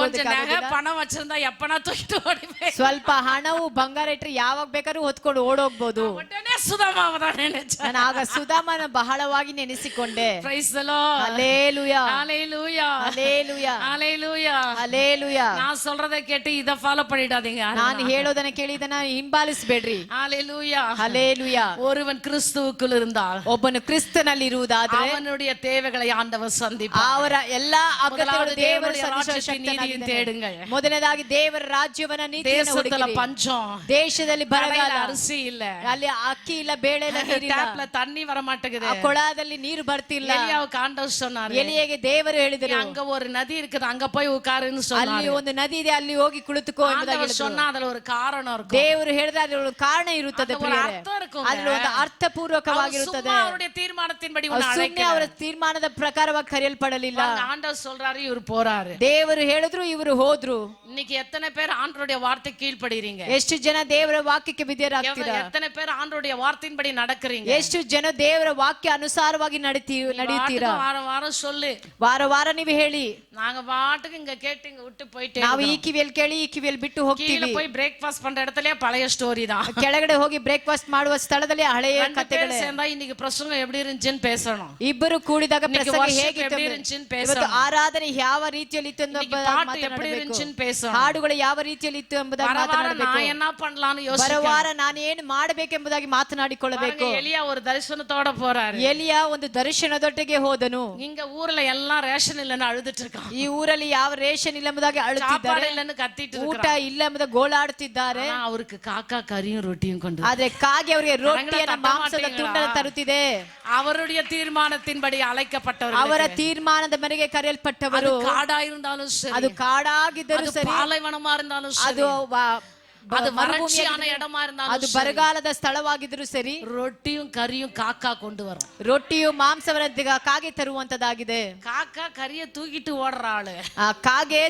கொஞ்சம் நகை பணம் வச்சிருந்தா எப்பனா தூக்கிட்டு ஓடிவே, ಸ್ವಲ್ಪ ಹಣವು ಬಂಗಾರ ಇಟ್ಟರೆ ಯಾವಾಗ ಬೇಕಾದ್ರೂ ಹೊತ್ಕೊಂಡು ಓಡೋಗ್ಬೋದು. உடனே சுதாமாவதா நினைச்சேன். ನಾನು ಆಗ ಸುಧಾಮನ ಬಹಳವಾಗಿ ನೆನೆಸಿಕೊಂಡೆ. Praise the Lord. Hallelujah, hallelujah, hallelujah, hallelujah. Hallelujah. நான் சொல்றதை கேட்டு இத ஃபாலோ பண்ணிடாதீங்க. ನಾನು ಹೇಳೋದನ್ನ ಕೇಳಿ ಇದನ್ನ ಹಿಂಬಾಲಿಸಬೇಡ್ರಿ. ஹalleluya, ಹಲ್ಲೆಲೂಯಾ. ஒருவன் கிறிஸ்துவுக்குள் இருந்தால் ಒಬ್ಬನು ಕ್ರಿಸ್ತನಲ್ಲಿ ಇರುವುದಾದರೆ அவனுடைய தேவைகளை ஆண்டவர் சந்திப்பார். ಅವರ ಎಲ್ಲಾ ಅಗತ್ಯಗಳು ದೇವರ நீதியின் தேடுங்க. ಮೊದಲನೇದಾಗಿ ದೇವರ ರಾಜ್ಯವನ್ನ ನೀತಿಯನ್ನು தேசத்துல ಹುಡುಕಿರಿ. பஞ்சம், ದೇಶದಲ್ಲಿ ಬರಗಾಲ, அரிசி இல்ல, ಅಲ್ಲಿ ಅಕ್ಕಿ ಇಲ್ಲ, ಬೇಳೆ ಇಲ್ಲ, ನೀರಿಲ್ಲ, ಟ್ಯಾಪ್ல தண்ணி வர மாட்டேங்குது, ಆ ಕೊಳದಲ್ಲಿ ನೀರು ಬರ್ತಿಲ್ಲ. எலியாவுக்கு ஆண்டவர் சொன்னாரு, ಎಲಿಯಗೆ ದೇವರು ಹೇಳಿದರು, அங்க ஒரு நதி இருக்குது, அங்க போய் உட்காருன்னு ಅಲ್ಲಿ சொன்னாரு. ಒಂದು ನದಿ ಇದೆ, ಅಲ್ಲಿ ಹೋಗಿ ಕುಳಿತುಕೋ ಎಂಬುದಾಗಿ ஆண்டவர் ಹೇಳಿದರು. சொன்னா அதுல ஒரு காரணம் இருக்கும், ದೇವರು ಹೇಳಿದ್ರೆ ಅದ್ರಲ್ಲಿ ಒಂದು ಕಾರಣ ಇರುತ್ತದೆ அதுல ஒரு ಪ್ರಿಯರೇ. அர்த்தம் இருக்கும், ಅದ್ರಲ್ಲಿ ಒಂದು ಅರ್ಥಪೂರ್ವಕವಾಗಿರುತ್ತದೆ. சும்மா அவருடைய தீர்மானத்தின்படி உன்னை ಸುಮ್ಮನೆ அழைக்கல. ಅವರ ತೀರ್ಮಾನದ ಪ್ರಕಾರವಾಗಿ ಕರೆಯಲ್ಪಡಲಿಲ್ಲ. ஆண்டவர் சொல்றாரு, இவர் போறாரு. ದೇವರು ಹೇಳಿದ್ರು, ಇವರು ಹೋದ್ರು. இன்னைக்கு எத்தனை பேர் ஆண்டவருடைய வார்த்தை கீழ்ப்படுறீங்க? ಎಷ್ಟು ಜನ ದೇವರ ವಾಕ್ಯಕ್ಕೆ ವಿಧೇಯರಾಗ್ತೀರಾ? எத்தனை பேர் ஆண்டவருடைய வார்த்தையின்படி நடக்கிறீங்க? ಎಷ್ಟು ಜನ ದೇವರ ವಾಕ್ಯ ಅನುಸಾರವಾಗಿ ನಡೆಯುತ್ತೀರಾ? வாரம் வாரம் சொல்லு, ವಾರ ವಾರ ನೀವು ಹೇಳಿ. நாங்க பாட்டுக்கு இங்க கேட்டு இங்க விட்டு போயிட்டே ನಾವು ಈ ಕಿವಿಯಲ್ಲಿ ಕೇಳಿ ಈ ಕಿವಿಯಲ್ಲಿ ಬಿಟ್ಟು கீழ ಹೋಗ್ತೀವಿ. போய் பிரேக்ஃபாஸ்ட் பண்ற இடத்துல பழைய ஸ்டோரி தான். ಕೆಳಗಡೆ ಹೋಗಿ ಬ್ರೇಕ್ಫಾಸ್ಟ್ ಮಾಡುವ ಸ್ಥಳದಲ್ಲಿ ಹಳೆಯ ரெண்டு பேர் ಕಥೆಗಳೇ. சேர்ந்தா இன்னைக்கு பிரசங்கம் எப்படி இருந்துச்சுன்னு பேசணும், ಇಬ್ಬರು ಕೂಡಿದಾಗ இன்னைக்கு ಪ್ರಸಂಗ worship ಹೇಗಿತ್ತು, எப்படி இருந்துச்சுன்னு ಇವತ್ತು பேசணும், ಆರಾಧನೆ ಯಾವ ರೀತಿಯಲ್ಲಿ ಇತ್ತು இன்னைக்கு ಎಂಬುದನ್ನು பாட்டு எப்படி ಮಾತನಾಡಬೇಕು. இருந்துச்சுன்னு பேசணும், ಹಾಡುಗಳು ಯಾವ ರೀತಿಯಲ್ಲಿ ಇತ್ತು ಎಂಬುದಾಗಿ வர வாரம் ಮಾತನಾಡಬೇಕು. நான் என்ன பண்ணலாம்னு ಬರುವ யோசிக்கணும். ವಾರ ನಾನು ಏನು ಮಾಡಬೇಕೆಂಬುದಾಗಿ ಮಾತನಾಡಿಕೊಳ್ಳಬೇಕು. பாருங்க, எலியா ஒரு தரிசனத்தோட போறாரு, ಎಲಿಯ ಒಂದು ದರ್ಶನದೊಟ್ಟಿಗೆ ಹೋದನು. இங்க ஊர்ல எல்லாம் ரேஷன் இல்லன்னு அழுதுட்டு இருக்கான், ಈ ಊರಲ್ಲಿ ಯಾವ ರೇಷನ್ ಇಲ್ಲ ಎಂಬುದಾಗಿ சாப்பாடு ಅಳುತ್ತಿದ್ದಾರೆ, இல்லன்னு கத்திட்டு ಊಟ இருக்கான். ಇಲ್ಲ ಎಂಬುದಾಗಿ ಗೋಳಾಡುತ್ತಿದ್ದಾರೆ. ஆனா அவருக்கு காக்கா கறியும் ரொட்டியும் கொண்டு ಆದ್ರೆ ಕಾಗೆ ಅವರಿಗೆ ರೊಟ್ಟಿಯನ್ನು ತಟ್ಟ ಮಾಂಸದ ಮಾಟೀங்களா? ತುಂಡನ್ನು ತರುತ್ತಿದೆ. அவருடைய தீர்மானத்தின்படி அழைக்கப்பட்டவர், ಅವರ ತೀರ್ಮಾನದ ಮೇರೆಗೆ அது ಕರೆಯಲ್ಪಟ್ಟವರು. காடா இருந்தாலும் ಅದು சரி, ಕಾಡಾಗಿದ್ದರೂ அது ಸರಿ, பாலைவனமா இருந்தாலும் ಅದು சரி, அது வறட்சியான இடமா ಅದು இருந்தாலும் சரி, ಬರಗಾಲದ ಸ್ಥಳವಾಗಿದ್ರು ಸರಿ, ரொட்டியும் கறியும் காக்கா கொண்டு வரும். ರೊಟ್ಟಿಯು ಮಾಂಸವನ್ನ ಕಾಗೆ ತರುವಂತದಾಗಿದೆ. காக்கா கறியை தூக்கிட்டு ஓடுற ஆளு, ಆ ಕಾಗೆ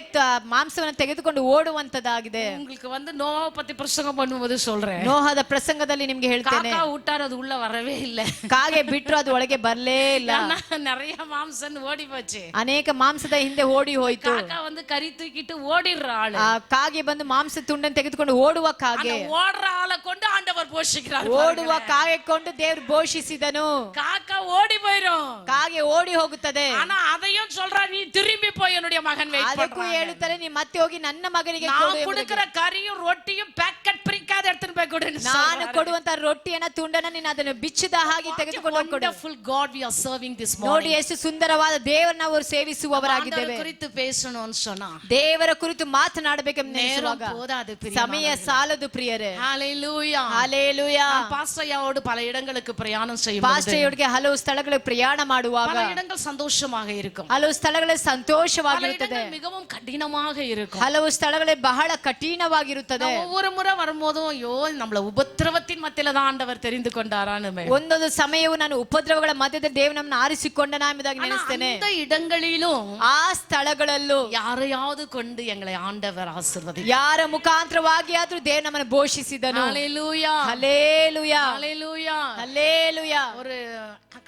ಮಾಂಸವನ್ನು ತೆಗೆದುಕೊಂಡು ಓಡುವಂತದಾಗಿದೆ. உங்களுக்கு நோவா பத்தி பிரசங்கம் பண்ணும்போது சொல்றேன், ನೋಹದ ಪ್ರಸಂಗದಲ್ಲಿ ನಿಮ್ಗೆ ಹೇಳ್ತೇನೆ, காக்கா விட்டாரு, அது உள்ள வரவே இல்ல, ಕಾಗೆ ಬಿಟ್ರು ಅದು ಒಳಗೆ ಬರ್ಲೇ ಇಲ್ಲ. நிறைய மாம்சம் ஓடி போச்சு, ಅನೇಕ ಮಾಂಸದ ಹಿಂದೆ ಓಡಿ ಹೋಯ್ತು. காக்கா கறி தூக்கிட்டு ஓடிடுற ஆளு, ಆ ಕಾಗೆ ಬಂದು ಮಾಂಸ ತುಂಡನ್ನು ತೆಗೆದುಕೊಂಡು ಓಡುವ ಕಾಗೆ, ஓடுற ஆளை கொண்டு ஆண்டவர் போஷிக்கிறார். ಓಡುವ ಕಾಗೆ ಕೊಂಡು ದೇವರು ಘೋಷಿಸಿದನು. காக்கா ஓடி போயிரும், ಕಾಗೆ ಓಡಿ ಹೋಗುತ್ತದೆ. ஆனா அதையும் சொல்றா, நீ திரும்பி போய் என்னுடைய மகன் வெயிட் ಅದಕ್ಕೂ பண்றாங்க, ಹೇಳುತ್ತಾರೆ, ನೀ ಮತ್ತೆ ಹೋಗಿ ನನ್ನ ಮಗನಿಗೆ ಕೊಡು நான் ಎಂಬುದಾಗಿ. கொடுக்கிற கறியும் ரொட்டியும் பேக்கெட் பிரிக்காத எடுத்துட்டு போய் கொடு. ನಾನು ಕೊಡುವಂತ ರೊಟ್ಟಿಯನ್ನ ತುಂಡನ್ನ ನೀನು ಅದನ್ನು ಬಿಚ್ಚದ ಹಾಗೆ ತೆಗೆದುಕೊಂಡು ಹೋಗಿ ಕೊಡು. wonderful God we are serving this ನೋಡಿ morning. ಎಷ್ಟು ಸುಂದರವಾದ ದೇವರನ್ನ ನಾವು ಸೇವಿಸುವವರಾಗಿದ್ದೇವೆ. ஆண்டவர் குறித்து பேசணும்னு சொன்னா ದೇವರ ಕುರಿತು ಮಾತನಾಡಬೇಕೆಂದು ನೆನೆಸುವಾಗ நேரம் போதாது ಸಮಯ ಸಾಲದು ಪ್ರಿಯರೇ. ஹalleluya, ஹalleluya. பாஸ்டர்யோடு பல இடங்களுக்கு பிரயாணம் செய்யும்போது ಪಾಸ್ಟರ್ಯೊಟ್ಟಿಗೆ ಹಲವು ಸ್ಥಳಗಳಿಗೆ ಪ್ರಯಾಣ ಮಾಡುವಾಗ பல இடங்கள் சந்தோஷமாக இருக்கும், ಹಲವು ಸ್ಥಳಗಳಲ್ಲಿ பல ಸಂತೋಷವಾಗಿರುತ್ತದೆ, இடங்கள் மிகவும் கடினமாக இருக்கும். ಹಲವು ಸ್ಥಳಗಳಲ್ಲಿ ಬಹಳ ಕಠಿಣವಾಗಿರುತ್ತದೆ. நான் ஒவ்வொரு முறை வரும்போதும் ஐயோ நம்மள உபத்திரவத்தின் மத்தியில தான் ஆண்டவர் தெரிந்து கொண்டாரான்னு ಒಂದೊಂದು ಸಮಯವು ನಾನು ಉಪದ್ರವಗಳ ಮಧ್ಯದಲ್ಲಿ ದೇವರು ನಮ್ಮನ್ನು ಆರಿಸಿಕೊಂಡನ ಎಂಬುದಾಗಿ ನೆನೆಸ್ತೇನೆ. அந்த இடங்களிலும் ಆ ಸ್ಥಳಗಳಲ್ಲೂ யாரையாவது கொண்டு எங்களை ஆண்டவர் ஆசீர்வதி, ಯಾರ ಮುಖಾಂತರವಾಗಿ ಆದ್ರೂ ದೇವರು ನಮ್ಮನ್ನು ಘೋಷಿಸಿದನು. ஹalleluya, ஹalleluya, ஹalleluya. ஹalleluya. ஒரு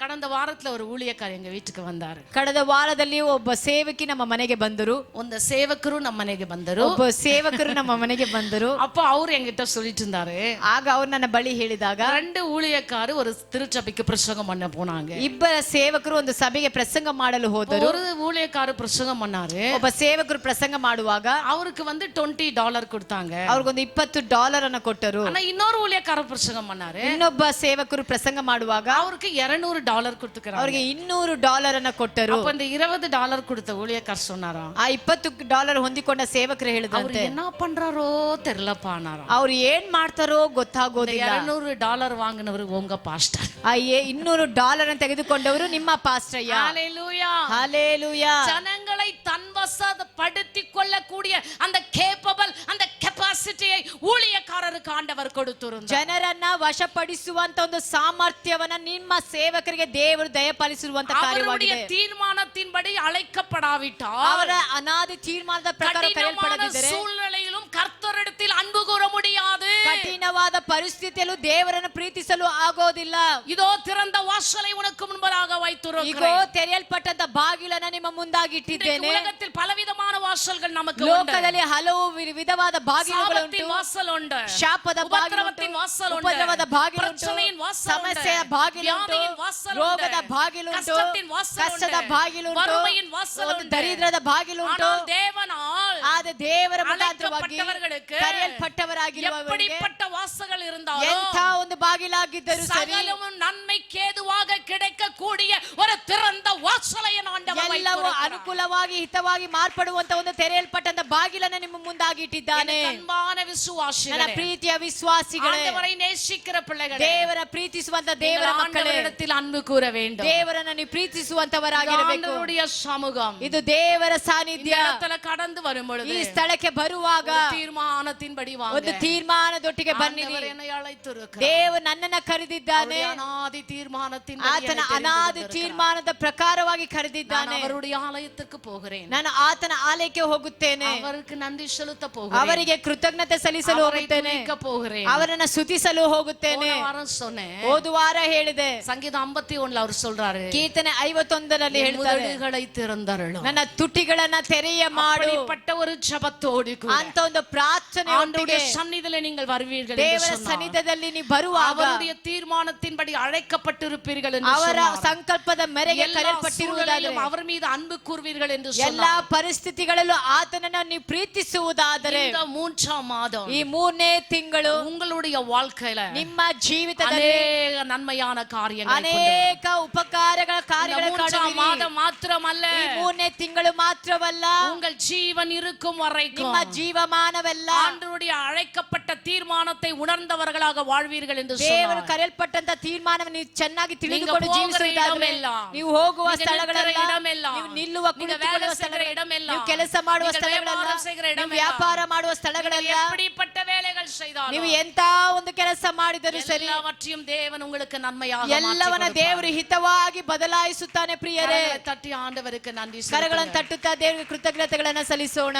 கடந்த வாரத்துல ஒரு ஊழியக்காரர் எங்க வீட்டுக்கு வந்தாரு. ಕಳೆದ ವಾರದಲ್ಲಿ ಒಬ್ಬ ಸೇವಕಿ ನಮ್ಮ ಮನೆಗೆ ಬಂದರು. ಒಂದು ಸೇವಕರು ನಮ್ಮ ಮನೆಗೆ ಬಂದರು. ಒಬ್ಬ ಸೇವಕರು ನಮ್ಮ ಮನೆಗೆ ಬಂದರು. அப்ப ಅವರು என்கிட்ட சொல்லிட்டு இருந்தாரு, ಆಗ ಅವ್ರು ನನ್ನ ಬಳಿ ಹೇಳಿದಾಗ 2 ஊழியக்காரர் ஒரு திருச்சபைக்கு பிரசங்கம் பண்ண போனாங்க. ಇಬ್ಬರ ಸೇವಕರು ಒಂದು ಸಭೆಗೆ ಪ್ರಸಂಗ ಮಾಡಲು ಹೋದರು. ஒரு ஊழியக்காரர் பிரசங்கம் பண்ணாரு. ಒಬ್ಬ ಸೇವಕರು ಪ್ರಸಂಗ ಮಾಡುವಾಗ அவருக்கு வந்து $20 கொடுத்தாங்க. ಅವ್ರಿಗೊಂದು $20 ಅನ್ನ ಕೊಟ್ಟರು. ஆனா இன்னொரு ஊழியக்காரர் பிரசங்கம் பண்ணாரு. ಇನ್ನೊಬ್ಬ ಸೇವಕರು ಪ್ರಸಂಗ ಮಾಡುವಾಗ அவருக்கு $200 கொடுத்துக்கறாங்க. ಅವರಿಗೆ $200 ಅನ್ನ ಕೊಟ್ಟರು. அப்ப இந்த $20 கொடுத்த ஊழியக்காரர் சொன்னாராம், ಆ $20 ಹೊಂದಿಕೊಂಡ ಸೇವಕರು அவர் ಹೇಳಿದಂತೆ என்ன பண்றாரோ தெரியலப்பானாராம். ಅವ್ರು ಏನ್ ಮಾಡ್ತಾರೋ ಗೊತ್ತಾಗೋದಿಲ್ಲ. $200 வாங்குனவர் உங்க பாஸ்டர். ಆ $200 ಅನ್ನು ತೆಗೆದುಕೊಂಡವರು ನಿಮ್ಮ ಪಾಸ್ಟರ್ಯ. ஹalleluya. ಹಲ್ಲೆಲೂಯಾ. ஜனங்களை தன்வசப்படுத்திக் கொள்ளக்கூடிய அந்த கேப்பபிள் அந்த கெபாசிட்டியை ஊழியக்காரருக்கு ஆண்டவர் கொடுத்திருந்தார். ಜನರನ್ನ ವಶಪಡಿಸುವಂತ ಒಂದು ಸಾಮರ್ಥ್ಯವನ್ನ ನಿಮ್ಮ ಸೇವಕರಿಗೆ ದೇವರು ದಯಪಾಲಿಸಿರುವಂತ அவருடைய ಕಾರ್ಯವಾಗಿದೆ. தீர்மானத்தின்படி அழைக்கப்படாவிட்டால் ಅವರ ಅನಾದಿ ತೀರ್ಮಾನದ ಪ್ರಕಾರ கடினமான ಕರೆಯಲ್ಪಡದಿದ್ದರೆ சூழ்நிலையிலும் கர்த்தரிடத்தில் அன்பு கூற முடியாது. ಕಠಿಣವಾದ ಪರಿಸ್ಥಿತಿಯಲ್ಲೂ ದೇವರನ್ನು ಪ್ರೀತಿಸಲು ಆಗೋದಿಲ್ಲ. இதோ திறந்த வாசலை உனக்கு முன்பதாக ಈಗೋ வைத்திருக்கிறேன். ತೆರೆಯಲ್ಪಟ್ಟಂತ ಬಾಗಿಲನ್ನ ನಿಮ್ಮ ಮುಂದಾಗಿಟ್ಟಿದ್ದೇನೆ. உலகத்தில் பலவிதமான வாசல்கள் நமக்கு உண்டு. ಲೋಕದಲ್ಲಿ ಹಲವು ವಿಧವಾದ ಬಾಗಿಲುಗಳು ಉಂಟು. சாபத்தின் வாசல் உண்டு. ಶಾಪದ ಬಾಗಿಲು ಉಂಟು. ಉಪದ್ರವத்தின் ವಾಸಲ್ ಉಂಟು. ಉಪದ್ರವದ ಬಾಗಿಲು ಉಂಟು. ಪ್ರಚನೆயின் ವಾಸಲ್ ಉಂಟು. ಸಮಸ್ಯೆಯ ಬಾಗಿಲು ಉಂಟು. ವ್ಯಾಧಿயின் ವಾಸಲ್ ಉಂಟು. ರೋಗದ ಬಾಗಿಲು ಉಂಟು. ಕಷ್ಟத்தின் ವಾಸಲ್ ಉಂಟು. ಕಷ್ಟದ ಬಾಗಿಲು ಉಂಟು. ವறுமையின் ವಾಸಲ್ ಒಂದು ಉಂಟು. ದರಿದ್ರದ ಬಾಗಿಲು ಉಂಟು. ஆனால் தேவனால் ಆದ ದೇವರ ಮುಖಾಂತರವಾಗಿ ಅழைக்கப்பಟ್ಟವர்களுக்கு ಕರೆಯಲ್ಪಟ್ಟವರಾಗಿರುವವರಿಗೆ எப்படிப்பட்ட ವಾಸಗಳು இருந்தாலும் ಎಂಥ ಒಂದು ಬಾಗಿಲಾಗಿದ್ದರೂ ಸರಿ சகலமும் நன்மைக்கு ஏதுவாக கிடைக்கக்கூடிய ஒரு திறந்த வாசலை ஆண்டவர் ಎಲ್ಲವೂ வைத்திருக்கிறார். ಅನುಕೂಲವಾಗಿ ಹಿತವಾಗಿ ಮಾರ್ಪಡುವಂತ ಒಂದು ತೆರೆಯಲ್ಪಟ್ಟಂತ ಬಾಗಿಲನ್ನ ನಿಮ್ಮ ಮುಂದಾಗಿ ಇಟ್ಟಿದ್ದಾನೆ. அன்பான ನನ್ನ விசுவாசிகளே, ಪ್ರೀತಿಯ ವಿಶ್ವಾಸಿಗಳೇ, ஆண்டவரை நேசிக்கிற பிள்ளைகளே, ದೇವರ ಪ್ರೀತಿಸುವಂತ ದೇವರ ಮಕ್ಕಳೇ, ஆண்டவரிடத்தில் அன்பு கூற வேண்டும். ದೇವರನ್ನ ನೀವು ಪ್ರೀತಿಸುವಂತವರಾಗಿರಬೇಕು. ஆண்டவருடைய சமூகம் ಇದು ದೇವರ இந்த ಸಾನ್ನಿಧ್ಯ. இடத்துல கடந்து வரும் பொழுது ಈ ಸ್ಥಳಕ್ಕೆ ಬರುವಾಗ ஒரு தீர்மானத்தின்படி வாங்க. ಒಂದು ತೀರ್ಮಾನದೊಟ್ಟಿಗೆ ಬನ್ನಿರಿ. ஆண்டவர் என்னை அழைத்திருக்கிறார். ದೇವರು ನನ್ನನ್ನ ಕರೆದಿದ್ದಾನೆ. அவருடைய ಅನಾದಿ ತೀರ್ಮಾನத்தின் ಆತನ ಅನಾದಿ ತೀರ್ಮಾನದ ಪ್ರಕಾರವಾಗಿ ಕರೆದಿದ್ದಾನೆ. அவருடைய ஆலயத்துக்கு போகிறேன். ನಾನು ಆತನ ಆಲಯಕ್ಕೆ ಹೋಗುತ್ತೇನೆ. அவருக்கு நன்றி செலுத்த போகிறேன். ಅವರಿಗೆ ಕೃತಜ್ಞತೆ ಸಲ್ಲಿಸಲು அவரை ಹೋಗುತ್ತೇನೆ. துதிக்க போகிறேன். ಅವರನ್ನ ಸ್ತುತಿಸಲು ಹೋಗುತ್ತೇನೆ. போன வாரம் சொன்னேன். ಹೋದ ವಾರ ಹೇಳಿದೆ. சங்கீதம் 51 அவர் சொல்றாரு, ಕೀರ್ತನೆ 51ರಲ್ಲಿ என் ಹೇಳ್ತಾರೆ, உதடுகளை திறந்தருளும். ನನ್ನ ತುಟಿಗಳನ್ನ ತೆರೆಯ ಮಾಡು. அப்படிப்பட்ட ஒரு ஜெபத்தோடு கூட ಅಂತ ಒಂದು ಪ್ರಾರ್ಥನೆ ஆண்டவருடைய சந்நிதியிலே நீங்கள் வருவீர்கள் என்று ದೇವರ சொன்னார். ಸನ್ನಿಧಿಯಲ್ಲಿ ನೀವು ಬರುವಾಗ அவருடைய தீர்மானத்தின்படி அழைக்கப்பட்டிருப்பீர்கள் என்று ಅವರ சொன்னார். ಸಂಕಲ್ಪದ ಮೇರೆಗೆ எல்லா ಕರೆಯಲ್ಪಟ್ಟಿರುವುದಾದರೆ சூழ்நிலையிலும் அவர் மீது அன்பு கூர்வீர்கள் என்று ಎಲ್ಲಾ சொன்னார். ಪರಿಸ್ಥಿತಿಗಳಲ್ಲೂ ಆತನನ್ನ ನೀವು ಪ್ರೀತಿಸುವುದಾದರೆ இந்த 3ஆம் மாதம் ಈ 3ನೇ ತಿಂಗಳು உங்களுடைய வாழ்க்கையில ನಿಮ್ಮ ಜೀವಿತದಲ್ಲಿ அநேக நன்மையான காரியங்களை ಅನೇಕ ಉಪಕಾರಗಳ ಕಾರ್ಯಗಳ 3ஆம் மாதம் மாத்திரமல்ல, ಈ 3ನೇ ತಿಂಗಳು ಮಾತ್ರವಲ್ಲ, உங்கள் ஜீவன் இருக்கும் வரைக்கும் ನಿಮ್ಮ ಜೀವಮಾನವೆಲ್ಲ ஆண்டவருடைய அழைக்கப்பட்ட தீர்மானத்தை உணர்ந்தவர்களாக வாழ்வீர்கள் என்று ದೇವರು சொன்னார். ಕರೆಯಲ್ಪಟ್ಟಂತ ತೀರ್ಮಾನವನ್ನು ನೀವು ಚೆನ್ನಾಗಿ ತಿಳಿದುಕೊಂಡು ಹೋಗುವ ಜೀವಿಸುವುದಾದರೆ, இடமெல்லாம், ನೀವು ಹೋಗುವ நீங்க ಸ್ಥಳಗಳೆಲ್ಲ, நிற்கிற இடமெல்லாம், ನೀವು ನಿಲ್ಲುವ நீங்க ಕುಳಿತುಕೊಳ್ಳುವ வேலை செய்கிற ಸ್ಥಳಗಳೆಲ್ಲ, இடமெல்லாம், ನೀವು ಕೆಲಸ ಮಾಡುವ நீங்கள் ಸ್ಥಳಗಳೆಲ್ಲ, வியாபாரம் செய்கிற ನೀವು இடமெல்லாம், ವ್ಯಾಪಾರ ಮಾಡುವ நீங்கள் ಸ್ಥಳಗಳೆಲ್ಲ, எப்படிப்பட்ட வேலைகள் செய்தாலும் ನೀವು ಎಂತ ಒಂದು ಕೆಲಸ ಮಾಡಿದರೂ ಸರಿ எல்லாவற்றையும் தேவன் உங்களுக்கு நன்மையாக ಎಲ್ಲವನ್ನ ದೇವರು ಹಿತವಾಗಿ ಬದಲಾಯಿಸುತ್ತಾನೆ. ಪ್ರಿಯರೇ, கரங்களை தட்டி ஆண்டவருக்கு நன்றி ಕರಗಳನ್ನು செலுத்துங்கள். ತಟ್ಟುತ್ತಾ ದೇವರಿಗೆ ಕೃತಜ್ಞತೆಗಳನ್ನ ಸಲ್ಲಿಸೋಣ.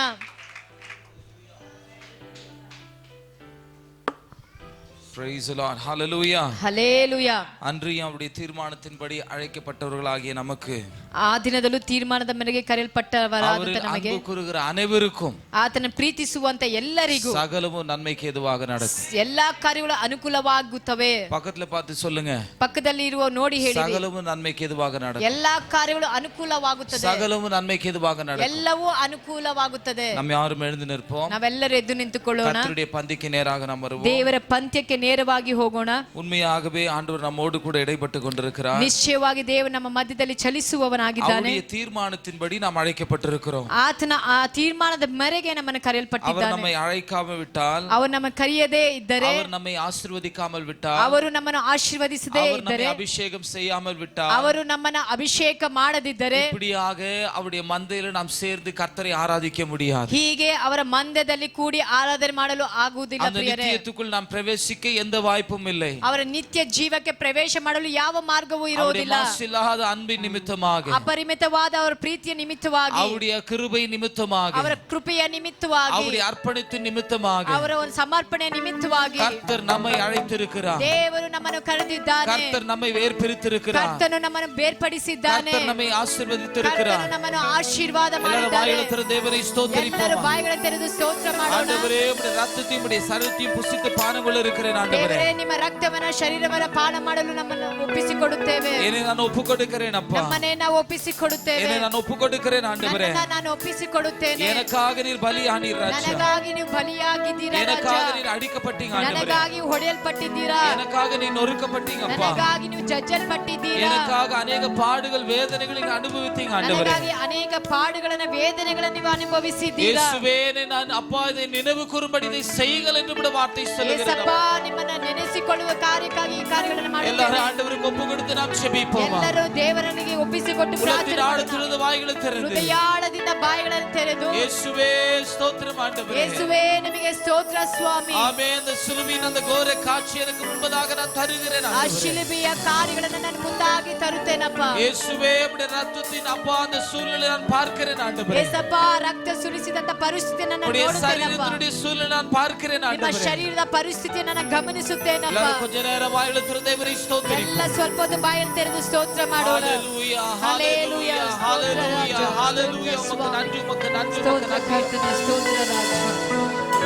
Praise the Lord. Hallelujah. Hallelujah. அன்றியும் அவருடைய தீர்மானத்தின்படி அழைக்கப்பட்டவர்களாகிய நமக்கு ಆ ದಿನದಲ್ಲೂ ತೀರ್ಮಾನದ ಮೇರೆಗೆ ಕರೆಯಲ್ಪಟ್ಟವರಾದ அவரில் ನಮಗೆ, அன்பு கூறுகிற அனைவருக்கும் ಆತನ ಪ್ರೀತಿಸುವಂತ ಎಲ್ಲರಿಗೂ சகலமும் நன்மைக்கு எதுவாக நடக்கும். ಎಲ್ಲಾ ಕಾರ್ಯಗಳು ಅನುಕೂಲವಾಗುತ್ತವೆ. பக்கத்துல பார்த்து சொல்லுங்க, ಪಕ್ಕದಲ್ಲಿ ಇರುವ ನೋಡಿ ಹೇಳಿ, சகலமும் நன்மைக்கு எதுவாக நடக்கும். ಎಲ್ಲಾ ಕಾರ್ಯಗಳು ಅನುಕೂಲವಾಗುತ್ತದೆ. சகலமும் நன்மைக்கு எதுவாக நடக்கும். ಎಲ್ಲವೂ ಅನುಕೂಲವಾಗುತ್ತದೆ. நம்ம யாரும் எழுந்து நிற்போம். ನಾವೆಲ್ಲರೂ ಎದ್ದು ನಿಂತುಕೊಳ್ಳೋಣ. கர்த்தருடைய பந்திக்கு நேராக நாம் வருவோம். ದೇವರ ಪಂಥ್ಯಕ್ಕೆ ನೇರವಾಗಿ ಹೋಗೋಣ. உண்மையாகவே ஆண்டவர் நம்மோடு கூட இடைப்பட்டு கொண்டிருக்கிறார். ನಿಶ್ಚಯವಾಗಿ ದೇವರು ನಮ್ಮ ಮಧ್ಯದಲ್ಲಿ ಚಲಿಸುವವನಾಗಿದ್ದಾನೆ. அவருடைய தீர்மானத்தின்படி நாம் அழைக்கப்பட்டிருக்கிறோம். ಆತನ ಆ ತೀರ್ಮಾನದ ಮೇರೆಗೆ ನಮ್ಮನ್ನು அவர் ಕರೆಯಲ್ಪಟ್ಟಿದ್ದಾನೆ. நம்மை அழைக்காமல் விட்டால், ಅವರು ನಮ್ಮ ಕರೆಯದೇ ಇದ್ದರೆ, அவர் நம்மை ஆசீர்வதிக்காமல் விட்டால், ಅವರು ನಮ್ಮನ್ನು ಆಶೀರ್ವದಿಸದೇ அவர் நம்மை ಇದ್ದರೆ, அபிஷேகம் செய்யாமல் விட்டால், ಅವರು ನಮ್ಮನ್ನ ಅಭಿಷೇಕ ಮಾಡದಿದ್ದರೆ, இப்படியாக அவருடைய மந்தையில நாம் சேர்ந்து கர்த்தரை ஆராதிக்க முடியாது. ಹೀಗೆ ಅವರ ಮಂದ್ಯದಲ್ಲಿ ಕೂಡಿ ಆರಾಧನೆ ಮಾಡಲು ಆಗುವುದಿಲ್ಲ. அந்த ಪ್ರಿಯರೇ, நித்தியத்துக்குள் நாம் பிரவேசிக்க எந்த வாய்ப்பும் இல்லை. ಅವರ ನಿತ್ಯ ಜೀವಕ್ಕೆ ಪ್ರವೇಶ ಮಾಡಲು ಯಾವ ಮಾರ್ಗವೂ அவருடைய ಇರುವುದಿಲ್ಲ. மாசில்லாத அன்பின் நிமித்தமாக ಅಪರಿಮಿತವಾದ ಅವರ ಪ್ರೀತಿಯ ನಿಮಿತ್ತವಾಗಿ, அவருடைய கிருபை நிமித்தமாக, ಅವರ ಕೃಪೆಯ ನಿಮಿತ್ತವಾಗಿ, அவருடைய அர்ப்பணித்து நிமித்தமாக ಅವರ ಒಂದು ಸಮರ್ಪಣೆ ನಿಮಿತ್ತವಾಗಿ கர்த்தர் நம்மை அழைத்திருக்கிறார். ದೇವರು ನಮ್ಮನ್ನು ಕರೆದಿದ್ದಾನೆ. கர்த்தர் நம்மை வேர்பிரித்திருக்கிறார். ಕರ್ತನು ನಮ್ಮನ್ನು ಬೇರ್ಪಡಿಸಿದ್ದಾನೆ. கர்த்தர் நம்மை ஆசீர்வதித்திருக்கிறார். ಕರ್ತನು ನಮ್ಮನ್ನು ಆಶೀರ್ವಾದ எல்லாரும் ಮಾಡಿದ್ದಾನೆ. வாய்களை திறந்து தேவனை ஸ்தோத்திரிப்போம். ಎಲ್ಲರೂ ಬಾಯಿಗಳನ್ನು ತೆರೆದು ಸ್ತೋತ್ರ ಮಾಡೋಣ. ஆண்டவரே, உம்முடைய ரத்தத்தையும் உம்முடைய சரீரத்தையும் புசித்து பானம் கொள்ள இருக்கிறேன் ஆண்டவரே. ದೇವರೇ, ನಿಮ್ಮ ರಕ್ತವನ್ನ ಶರೀರವನ್ನ ಪಾನ ಮಾಡಲು ನಮ್ಮನ್ನು ಒಪ್ಪಿಸಿಕೊಡುತ್ತೇವೆ. என்னை நான் ஒப்புக்கொடுக்கிறேன் அப்பா. ನಮ್ಮನ್ನೇ ನಾವು ಒಪ್ಪಿಸಿಕೊಡುತ್ತೇವೆ. என்னை நான் ஒப்புக்கொடுக்கிறேன் ஆண்டவரே. ನನ್ನನ್ನ ನಾನು ಒಪ್ಪಿಸಿಕೊಡುತ್ತೇನೆ. எனக்காக நீர் பலியானீர் ராஜா. ನನಗಾಗಿ ನೀವು ಬಲಿಯಾಗಿದ್ದೀರಾ ರಾಜ. எனக்காக நீர் அடிக்கப்பட்டீங்க ஆண்டவரே. ನನಗಾಗಿ ಹೊಡೆಯಲ್ಪಟ್ಟಿದ್ದೀರಾ. எனக்காக நீர் நொறுக்கப்பட்டீங்க அப்பா. ನನಗಾಗಿ ನೀವು ಜಜ್ಜಲ್ಪಟ್ಟಿದ್ದೀರಾ. எனக்காக அநேக பாடுகள் வேதனைகளை நீங்க அனுபவித்தீங்க ஆண்டவரே. ನನಗಾಗಿ ಅನೇಕ ಪಾಡುಗಳನ್ನ ವೇದನೆಗಳನ್ನು ನೀವು ಅನುಭವಿಸಿದ್ದೀರಾ. இயேசுவே, நான் அப்பா இதை நினைவு கூறும்படி இதை செய்யுங்கள் என்று விட வார்த்தை சொல்லுகிறேன். ಯೇಸಪ್ಪ, ನಿಮ್ಮನ್ನ ನೆನೆಸಿಕೊಳ್ಳುವ ಕಾರ್ಯಕ್ಕಾಗಿ ಈ ಕಾರ್ಯಗಳನ್ನು ಮಾಡುತ್ತೇವೆ. எல்லாரும் ஆண்டவருக்கு ஒப்பு கொடுத்து நாம் ஜெபிப்போம். ಎಲ್ಲರೂ ದೇವರನಿಗೆ ಒಪ್ಪಿಸಿಕೊಟ್ಟು ಪ್ರಾರ್ಥನೆ ಮಾಡೋಣ. துறந்த வாய்களை திறந்து ಹೃದಯಾಳದಿಂದ ಬಾಯಿಗಳನ್ನು ತೆರೆದು, இயேசுவே ஸ்தோத்திரம் ஆண்டவரே. ಯೇಸುವೇ, ನಿಮಗೆ ಸ್ತೋತ್ರ ಸ್ವಾಮಿ. ஆமென். அந்த சிலுவையின் அந்த கோர காட்சி எனக்கு முன்பதாக நான் தருகிறேன் ಆ ஆண்டவரே. ಶಿಲುಬೆಯ ಕಾರ್ಯಗಳನ್ನು ನಾನು ಮುಂದಾಗಿ ತರುತ್ತೇನಪ್ಪ. இயேசுவே, உம்முடைய ரத்தத்தின் அப்பா அந்த சூழ்நிலை நான் பார்க்கிறேன் ஆண்டவரே. ಯೇಸಪ್ಪ, ರಕ್ತ ಸುರಿಸಿದಂತ ಪರಿಸ್ಥಿತಿಯನ್ನು ನಾನು உம்முடைய ನೋಡುತ್ತೇನಪ್ಪ. சரீரத்தினுடைய சூழ்நிலை நான் பார்க்கிறேன் ನಿಮ್ಮ ஆண்டவரே. ಶರೀರದ ಪರಿಸ್ಥಿತಿಯನ್ನು ನಾನು ಗಮನಿಸುತ್ತೇನಪ್ಪ. எல்லாரும் கொஞ்ச நேரம் வாய்களை திறந்து தேவனை ஸ்தோத்திரிப்போம். ಎಲ್ಲ ಸ್ವಲ್ಪ ಹೊತ್ತು ಬಾಯನ್ನು ತೆರೆದು ಸ್ತೋತ್ರ ಮಾಡೋಣ. ஹalleluya, ஹalleluya, ஹalleluya, ಸ್ತೋತ್ರ ஹalleluya. ರಾಜ. உமக்கு நன்றி, உமக்கு நன்றி, ಸ್ತೋತ್ರ உமக்கு நன்றி. ಕರ್ತನೆ, ಸ್ತೋತ್ರ ರಾಜ.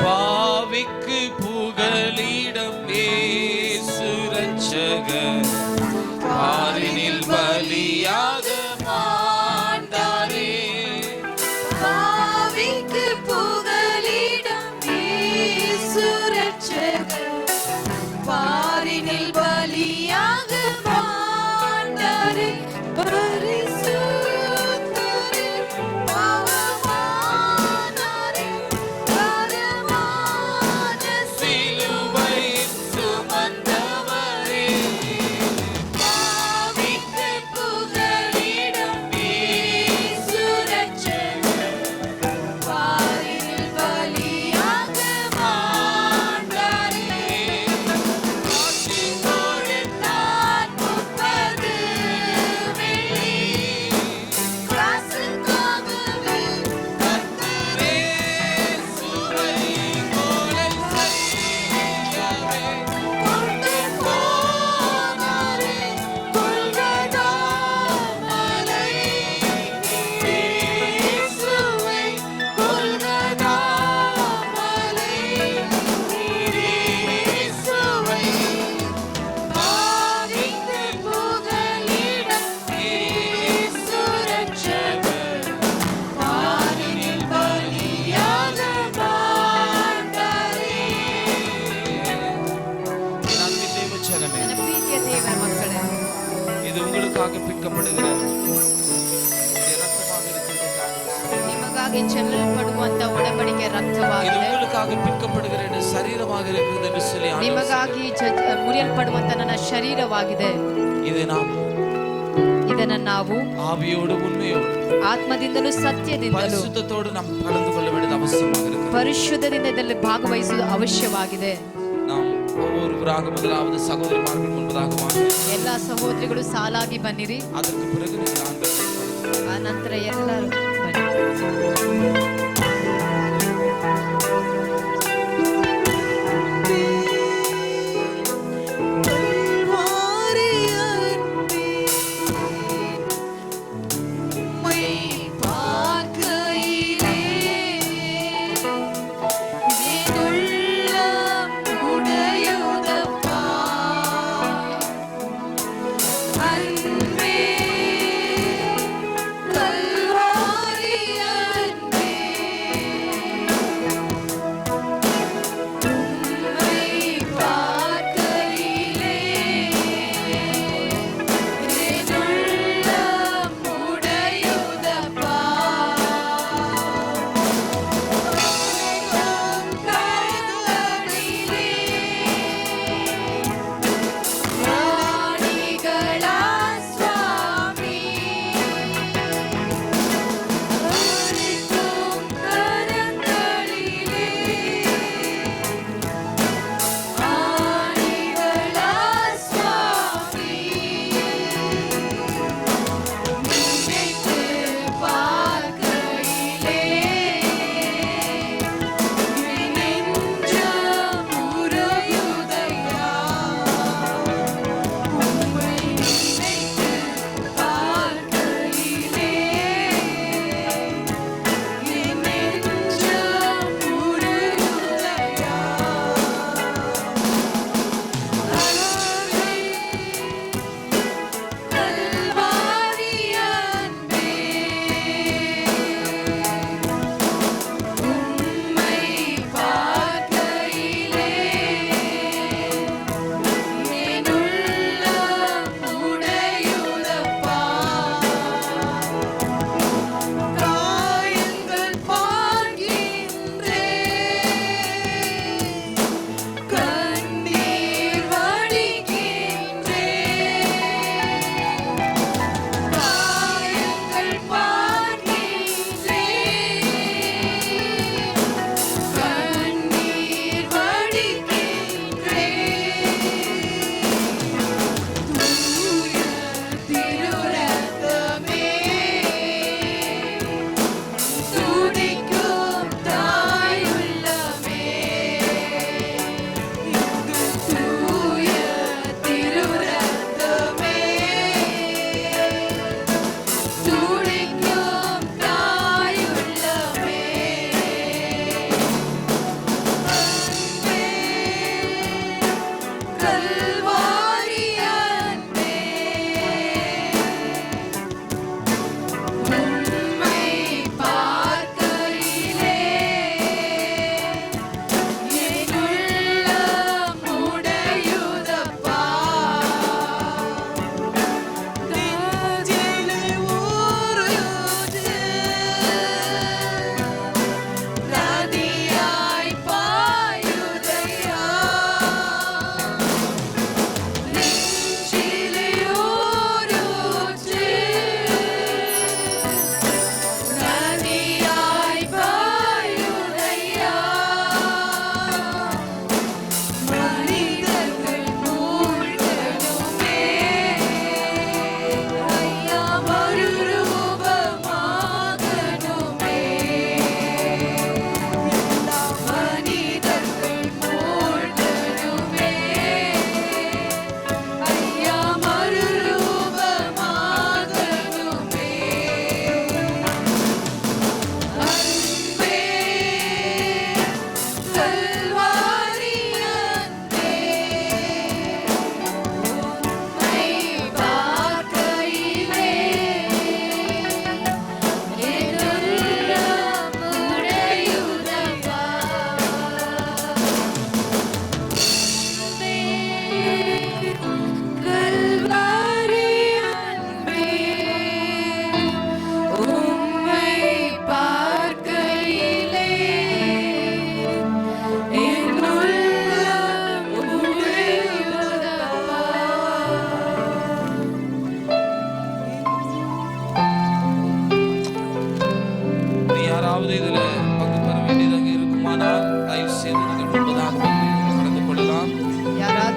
பாவிக்கு புகலிடம் இயேசு ரட்சகர், பாரினில் பலியாக மாண்டாரே. பாவிக்கு புகலிடம் இயேசு ரட்சகர், பாரினில் பலியாக மாண்டாரே. பரிசுத்தரே, பாவமானாரே, பாரமான சிலுவை சுமந்தவரே. பாவிக்கு புகலிடம் இயேசு ரட்சகர், பாரினில் பலியாக மாண்டாரே. காட்சி கொடுத்தான் 30 வெள்ளி, கிறிஸ்துவுக்காகவே கர்த்தரே சுவை கொலை செய்யவே கொண்டு போனாரே கொல்கதா மலை. இயேசுவை கொல்கதா மலை, இயேசுவை பாவிக்கு புகலிடம் இயேசு ரட்சகர், பாரினில் பலியாக மாண்டாரே. நன்றி தேவச்சனமே. ನನ್ನ ಪ್ರೀತಿಯ ದೇವರ ಮಕ್ಕಳೇ, இது உங்களுக்காக பிற்கப்படுகிற ரத்தமாக இருக்கிறதுக்காக ನಿಮಗಾಗಿ ಚೆಲ್ಲಲ್ಪಡುವಂತ ಒಡಂಬಡಿಕೆ இது ರಕ್ತವಾಗಿದೆ. உங்களுக்காக பிற்கப்படுகிற என் சரீரமாக இருக்கிறது என்று சொல்லி ஆண்டவர் ನಿಮಗಾಗಿ ಮುರಿಯಲ್ಪಡುವಂತ ನನ್ನ ಶರೀರವಾಗಿದೆ. இது நாம் ಇದನ್ನ ನಾವು ஆவியோடு உண்மையோடு ಆತ್ಮದಿಂದಲೂ ಸತ್ಯದಿಂದಲೂ பரிசுத்தத்தோடு நாம் கலந்து கொள்ள வேண்டியது அவசியமாக இருக்கிறது. ಪರಿಶುದ್ಧದಿಂದ ಇದರಲ್ಲಿ ಭಾಗವಹಿಸುವುದು ಅವಶ್ಯವಾಗಿದೆ. நாம் ஒவ்வொருவராக முதலாவது சகோதரிமார்கள் முன்பதாக வாங்க. ಎಲ್ಲಾ ಸಹೋದರಿಗಳು ಸಾಲಾಗಿ ಬನ್ನಿರಿ. அதற்கு பிறகு நீங்கள் ஆண்டவரை ಆ ನಂತರ ಎಲ್ಲರೂ ಬನ್ನಿ. பார்க்கையிலே உள்ளம் உடையுதப்பா, அன்பே கல்வாரி அன்பே.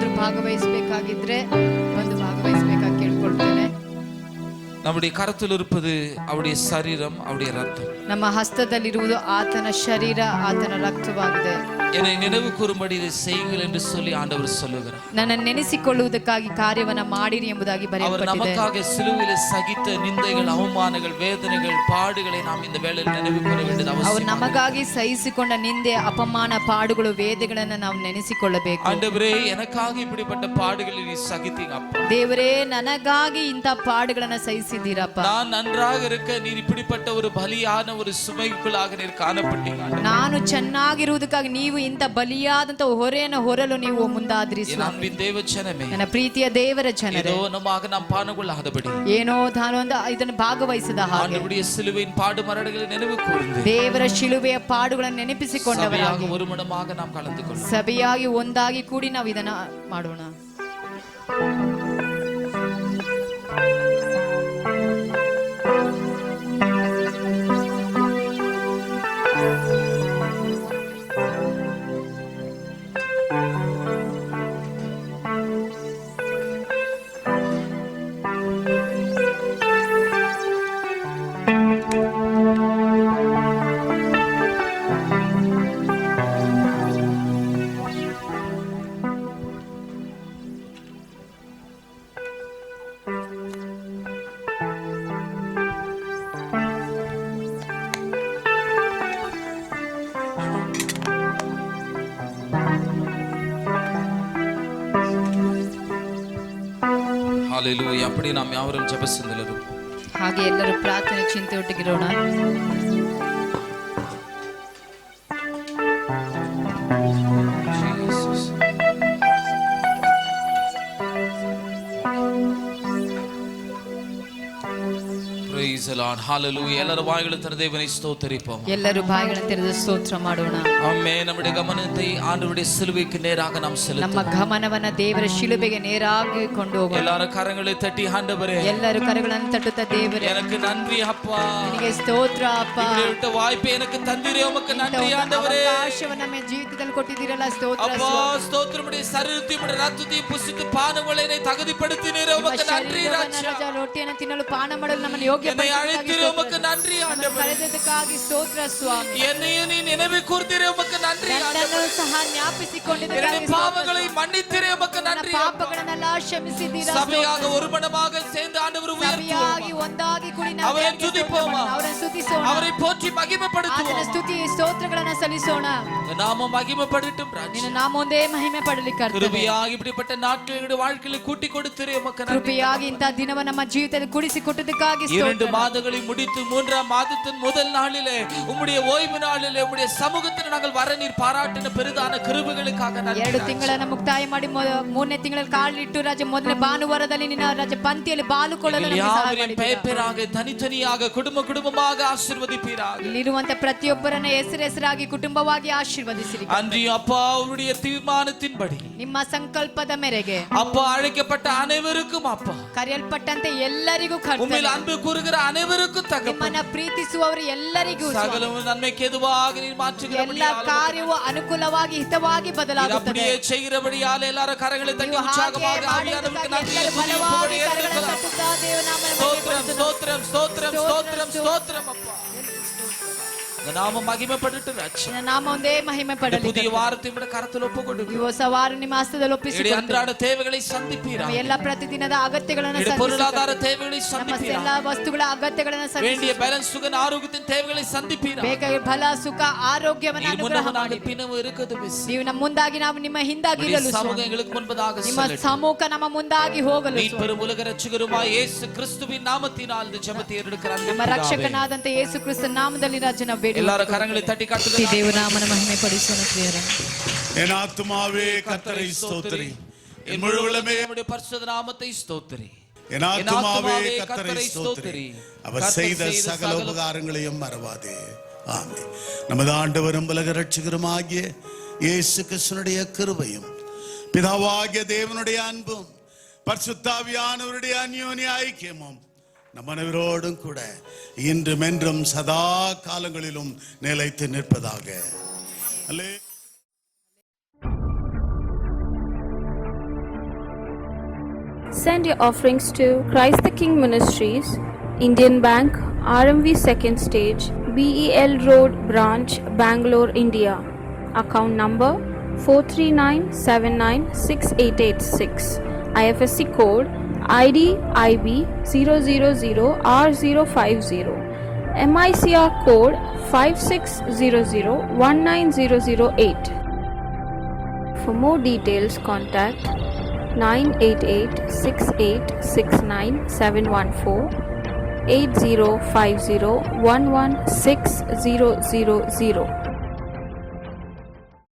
ಯಾರಾದ್ರೂ ಭಾಗವಹಿಸಬೇಕಾಗಿದ್ರೆ ಬಂದು ಭಾಗವಹಿಸಬೇಕಾಗಿ ಕೇಳ್ಕೊಳ್ತೇನೆ. நம்முடைய கரத்தில் இருப்பது அவருடைய சரீரம், அவருடைய ரத்தம். ನಮ್ಮ ಹಸ್ತದಲ್ಲಿರುವುದು ಆತನ ಶರೀರ, ಆತನ ರಕ್ತವಾಗಿದೆ. என்னை நினைவு கூறும்படி இதை செய்யுங்கள் என்று சொல்லி ஆண்டவர் சொல்லுகிறார். ನನ್ನ ನೆನೆಸಿಕೊಳ್ಳುವುದಕ್ಕಾಗಿ ಕಾರ್ಯವನ್ನ ಮಾಡಿರಿ ಎಂಬುದಾಗಿ அவர் ಬರೆಯಲ್ಪಟ್ಟಿದೆ. நமக்காக சிலுவையிலே சகித்த நிந்தைகள், அவமானங்கள், வேதனைகள், பாடுகளை நாம் இந்த வேளையில் நினைவு கூற வேண்டியது ಅವರು அவசியம். ನಮಗಾಗಿ ಸಹಿಸಿಕೊಂಡ ನಿಂದೆ, ಅಪಮಾನ, ಪಾಡುಗಳು, ವೇದನೆಗಳನ್ನು ನಾವು ನೆನೆಸಿಕೊಳ್ಳಬೇಕು. ஆண்டவரே, எனக்காக இப்படிப்பட்ட பாடுகளை நீ சகித்தீங்க அப்பா. ದೇವರೇ, ನನಗಾಗಿ ಇಂಥ ಪಾಡುಗಳನ್ನ ಸಹಿಸಿದ್ದೀರಪ್ಪ. நான் நன்றாக இருக்க நீர் இப்படிப்பட்ட ஒரு பலியான ஒரு சுமைக்குள்ளாக நீர் காணப்பட்டீங்க. ನಾನು ಚೆನ್ನಾಗಿರುವುದಕ್ಕಾಗಿ ನೀವು ಇಂಥ ಬಲಿಯಾದಂತ ಹೊರೆಯನ್ನು ಹೊರಲು ನೀವು ಮುಂದಾದ್ರಿ என் அன்பின் தேவ ஜனமே, ನನ್ನ ಪ್ರೀತಿಯ ದೇವರ ಜನರೇ, ஏதோ நமாக நாம் பானಗೊಳ್ಳாதபடி ಏನೋ ತಾನು ಇದನ್ನು ಭಾಗವಹಿಸದ ಹಾಗೆ ஆண்டவருடைய சிலுவையின் பாடு மரணங்களை நினைவு கூர்ந்து ದೇವರ ಶಿಲುಬೆಯ ಪಾಡುಗಳನ್ನು ನೆನಪಿಸಿಕೊಂಡವರಾಗಿ ஒரு மனமாக நாம் கலந்து கொள்வோம். ಸಭೆಯಾಗಿ ಒಂದಾಗಿ ಕೂಡಿ ನಾವು ಇದನ್ನ ಮಾಡೋಣ. ஹalleluya. அப்படி நாம் யாவரும் ஜெபசிந்தல் இருப்போம். ಹಾಗೆ ಎಲ್ಲರೂ ಪ್ರಾರ್ಥನೆ ಚಿಂತೆ ಒಟ್ಟಿಗಿರೋಣ. Praise the Lord. Hallelujah. ಎಲ್ಲರೂ ಬಾಯಿಗಳನ್ನು ತೆರೆದು ದೇವனை ஸ்தோத்திரிப்போம். ಎಲ್ಲರೂ ಬಾಯಿಗಳನ್ನು ತೆರೆದು ಸ್ತೋತ್ರ ಮಾಡೋಣ. ஆமென். நம்முடைய கவனத்தை ஆண்டவருடைய சிலுவைக்கு நேராக நாம் ನಮ್ಮ செலுத்துவோம். ಗಮನವನ್ನ ದೇವರ ಶಿಲುಬೆಗೆ ನೇರಾಗಿ ಕೊಂಡು ಹೋಗೋಣ. எல்லாரும் கரங்களை தட்டி ஆண்டவரே, ಎಲ್ಲರೂ ಕರಗಳನ್ನು ತಟ್ಟುತ್ತಾ ದೇವರೇ, எனக்கு நன்றி அப்பா, ನಿನಗೆ ಸ್ತೋತ್ರ ಅಪ್ಪ. இப்படிப்பட்ட வாய்ப்பை எனக்கு தந்தீரே, உமக்கு நன்றி ஆண்டவரே. ಅವಕಾಶವನ್ನು ನಮ್ಮ ಜೀವಿತದಲ್ಲಿ ಕೊಟ್ಟಿದ್ದೀರಲ್ಲ, ಸ್ತೋತ್ರ அப்பா, ಸ್ವಾಮಿ. ஸ்தோத்திரம். உம்முடைய சரீரத்தையும் உம்முடைய ரத்தத்தையும் புசித்து பானங்களை என்னை தகுதிப்படுத்தினீரே, உமக்கு நன்றி ராஜா. ರೊಟ್ಟಿಯನ್ನು ತಿನ್ನಲು ಪಾನ ಮಾಡಲು ನಮ್ಮನ್ನು ಯೋಗ್ಯ என்னை அழைத்தீரே, உமக்கு நன்றி ஆண்டவரே. ಕರೆದದಕ್ಕಾಗಿ ಸ್ತೋತ್ರ ಸ್ವಾಮಿ. என்னையும் நீ நினைவு கூர்ந்தீரே, உமக்கு நன்றி ನನ್ನನ್ನು ஆண்டவரே. ಸಹ ಜ್ಞಾಪಿಸಿಕೊಂಡಿದ್ದಕ್ಕಾಗಿ என்னுடைய பாவங்களை மன்னித்தீரே, உமக்கு ನನ್ನ நன்றி. ಪಾಪಗಳನ್ನೆಲ್ಲ ಕ್ಷಮಿಸಿದ್ದೀರಾ. சபையாக ஒரு மனமாக சேர்ந்து ஆண்டவர் ಸಭೆಯಾಗಿ உயர்த்துவோம். ಒಂದಾಗಿ ಕೂಡಿ ನಾವು அவரை ದೇವರಿಗೆ துதிப்போமா? ಸ್ತೋತ್ರ ಮಾಡೋಣ. ಅವರನ್ನು ಸ್ತುತಿಸೋಣ. அவரை போற்றி ಆತನ மகிமைப்படுத்துவோம். ಸ್ತುತಿ ಸ್ತೋತ್ರಗಳನ್ನು ಸಲ್ಲಿಸೋಣ. நாம மகிமைப்படட்டும் ராஜா. ನಿನ್ನ ನಾಮ ಒಂದೇ ಮಹಿಮೆ ಪಡಲಿಕ್ಕೆ கிருபையாகி இப்படிப்பட்ட நாட்களை எங்களுடைய வாழ்க்கையில கூட்டி கொடுத்தீரே, உமக்கு நன்றி. ಕೃಪೆಯಾಗಿ ಇಂಥ ದಿನವ ನಮ್ಮ ಜೀವಿತದಲ್ಲಿ ಕೂಡಿಸಿ ಕೊಟ್ಟದಕ್ಕಾಗಿ 2 மாதங்களை முடித்து 3ஆம் மாதத்தின் முதல் நாளிலே உம்முடைய ஓய்வு நாளிலே உம்முடைய சமூகத்தில் நாங்கள் வர நீர் பாராட்டின பெரிதான கிருபைகளுக்காக நன்றி. 2 ತಿಂಗಳನ್ನು ಮುಕ್ತಾಯ ಮಾಡಿ 3ನೇ ತಿಂಗಳಲ್ಲಿ ಕಾಲಿಟ್ಟು ರಾಜ ಮೊದಲನೇ ಭಾನುವಾರದಲ್ಲಿ ನಿನ್ನ ರಾಜ ಪಂಕ್ತಿಯಲ್ಲಿ ಬಾಲುಕೊಳ್ಳಲು ನಮಗೆ ಸಹಾಯ யாவரையும் பெயராக தனித்தனியாக குடும்பமாக ஆசீர்வதிப்பீராக. ಇಲ್ಲಿರುವಂತ ಪ್ರತಿಯೊಬ್ಬರನ್ನ ಹೆಸರಾಗಿ ಕುಟುಂಬವಾಗಿ ಆಶೀರ್ವದಿಸಿರಿ. அன்றி அப்பா, உம்முடைய தீர்மானத்தின்படி ನಿಮ್ಮ ಸಂಕಲ್ಪದ ಮೇರೆಗೆ அப்பா, அழைக்கப்பட்ட அனைவருக்கும் அப்பா, ಕರೆಯಲ್ಪಟ್ಟಂತೆ ಎಲ್ಲರಿಗೂ உம்மில் அன்பு கூறுகிற அனைவருக்கும் தகப்பனே, ನಿಮ್ಮನ್ನ ಪ್ರೀತಿಸುವವರು ಎಲ್ಲರಿಗೂ சகலமும் நன்மைக்கு எதுவாக நீர் மாற்றுகிறபடி ಎಲ್ಲ ಕಾರ್ಯವು ಅನುಕೂಲವಾಗಿ ಹಿತವಾಗಿ ಬದಲಾಗುತ್ತದೆ. அப்படியே செய்கிறபடியால் எல்லாரும் கரங்களை தட்டி உற்சாகமாக ஆவியானவருக்கு நன்றி ಬಲವಾಗಿ ಕರಗಳನ್ನು ತಟ್ಟುತ್ತಾ ದೇವನಾಮವನ್ನು ஸ்தோத்திரம் ஸ்தோத்திரம் ஸ்தோத்திரம் ஸ்தோத்திரம் ஸ்தோத்திரம் அப்பா. இந்த நாமம் மகிமைப்படட்டும் ராஜா. ನಿನ್ನ ನಾಮ ಒಂದೇ ಮಹಿಮೆ இந்த ಪಡಲಿ. புதிய வாரத்தை உம்முடைய கரத்தில் ஒப்புக்கொண்டு ಈ ಹೊಸ ವಾರ ನಿಮ್ಮ ಹಸ್ತದಲ್ಲಿ ಒಪ್ಪಿಸಿಕೊಡು. அன்றாட தேவைகளை சந்திப்பீரா. ನಮ್ಮ ಎಲ್ಲ ಪ್ರತಿದಿನದ ಅಗತ್ಯಗಳನ್ನು பொருளாதார தேவைகளை ನಮ್ಮ சந்திப்பீரா. ಎಲ್ಲ ವಸ್ತುಗಳ ಅಗತ್ಯಗಳನ್ನು வேண்டிய பேலன்ஸ் சுக ஆரோக்கியத்தின் தேவைகளை சந்திப்பீரா. ಬೇಕಾಗಿ ಬಲ ಸುಖ ಆರೋಗ್ಯವನ್ನು ಅನುಗ್ರಹ ಮಾಡಿ. பின்னவும் இருக்குது மிஸ். ನೀವು ನಮ್ಮ ಮುಂದಾಗಿ ನಾವು ನಿಮ್ಮ ಹಿಂದಾಗಿ ಇರಲು சமூகம் எங்களுக்கு முன்பதாக ನಿಮ್ಮ செல்லட்டும். ಸಮ್ಮುಖ ನಮ್ಮ ಮುಂದಾಗಿ ಹೋಗಲು மீட்பெரும் உலக ரட்சகருமாய் இயேசு கிறிஸ்துவின் நாமத்தினால் இந்த ஜெபத்தை ஏறெடுக்கிற ನಮ್ಮ அன்பு ರಕ್ಷಕನಾದಂತ ಯೇಸು ಕ್ರಿಸ್ತನ ನಾಮದಲ್ಲಿ ರಾಜನ ಬೇಡಿ. எல்லாரும் கரங்களை தட்டி காட்டுங்க. ದೇವನಾಮನ ಮಹಿಮೆ ಪಡಿಸೋಣ ಪ್ರಿಯರೇ. என் ஆத்துமாவே கர்த்தரை ஸ்தோத்திரி, என் முழு உள்ளமே நம்முடைய பரிசுத்த நாமத்தை ஸ்தோத்திரி. என் ஆத்துமாவே கர்த்தரை ஸ்தோத்திரி, அவர் செய்த சகல உபகாரங்களையும் மறவாதே. ஆமென். நமது ஆண்டவரும் உலக ரட்சகருமாகிய இயேசு கிறிஸ்துவினுடைய கிருபையும் பிதாவாகிய தேவனுடைய அன்பும் பரிசுத்தாவியானவருடைய அந்யோன்ய ஐக்கியமும் நம் அனைவரோடும் கூட இன்றும் என்றும் சதா காலங்களிலும் நிலைத்து நிற்பதாக. அல்லே Send your offerings to Christ the King Ministries, Indian Bank, RMV Second Stage, BEL Road Branch, Bangalore, India. Account number 439796886. IFSC code ID IB 000R050. MICR code 5600190008. For more details, contact 988-6869-714, 8050-11600.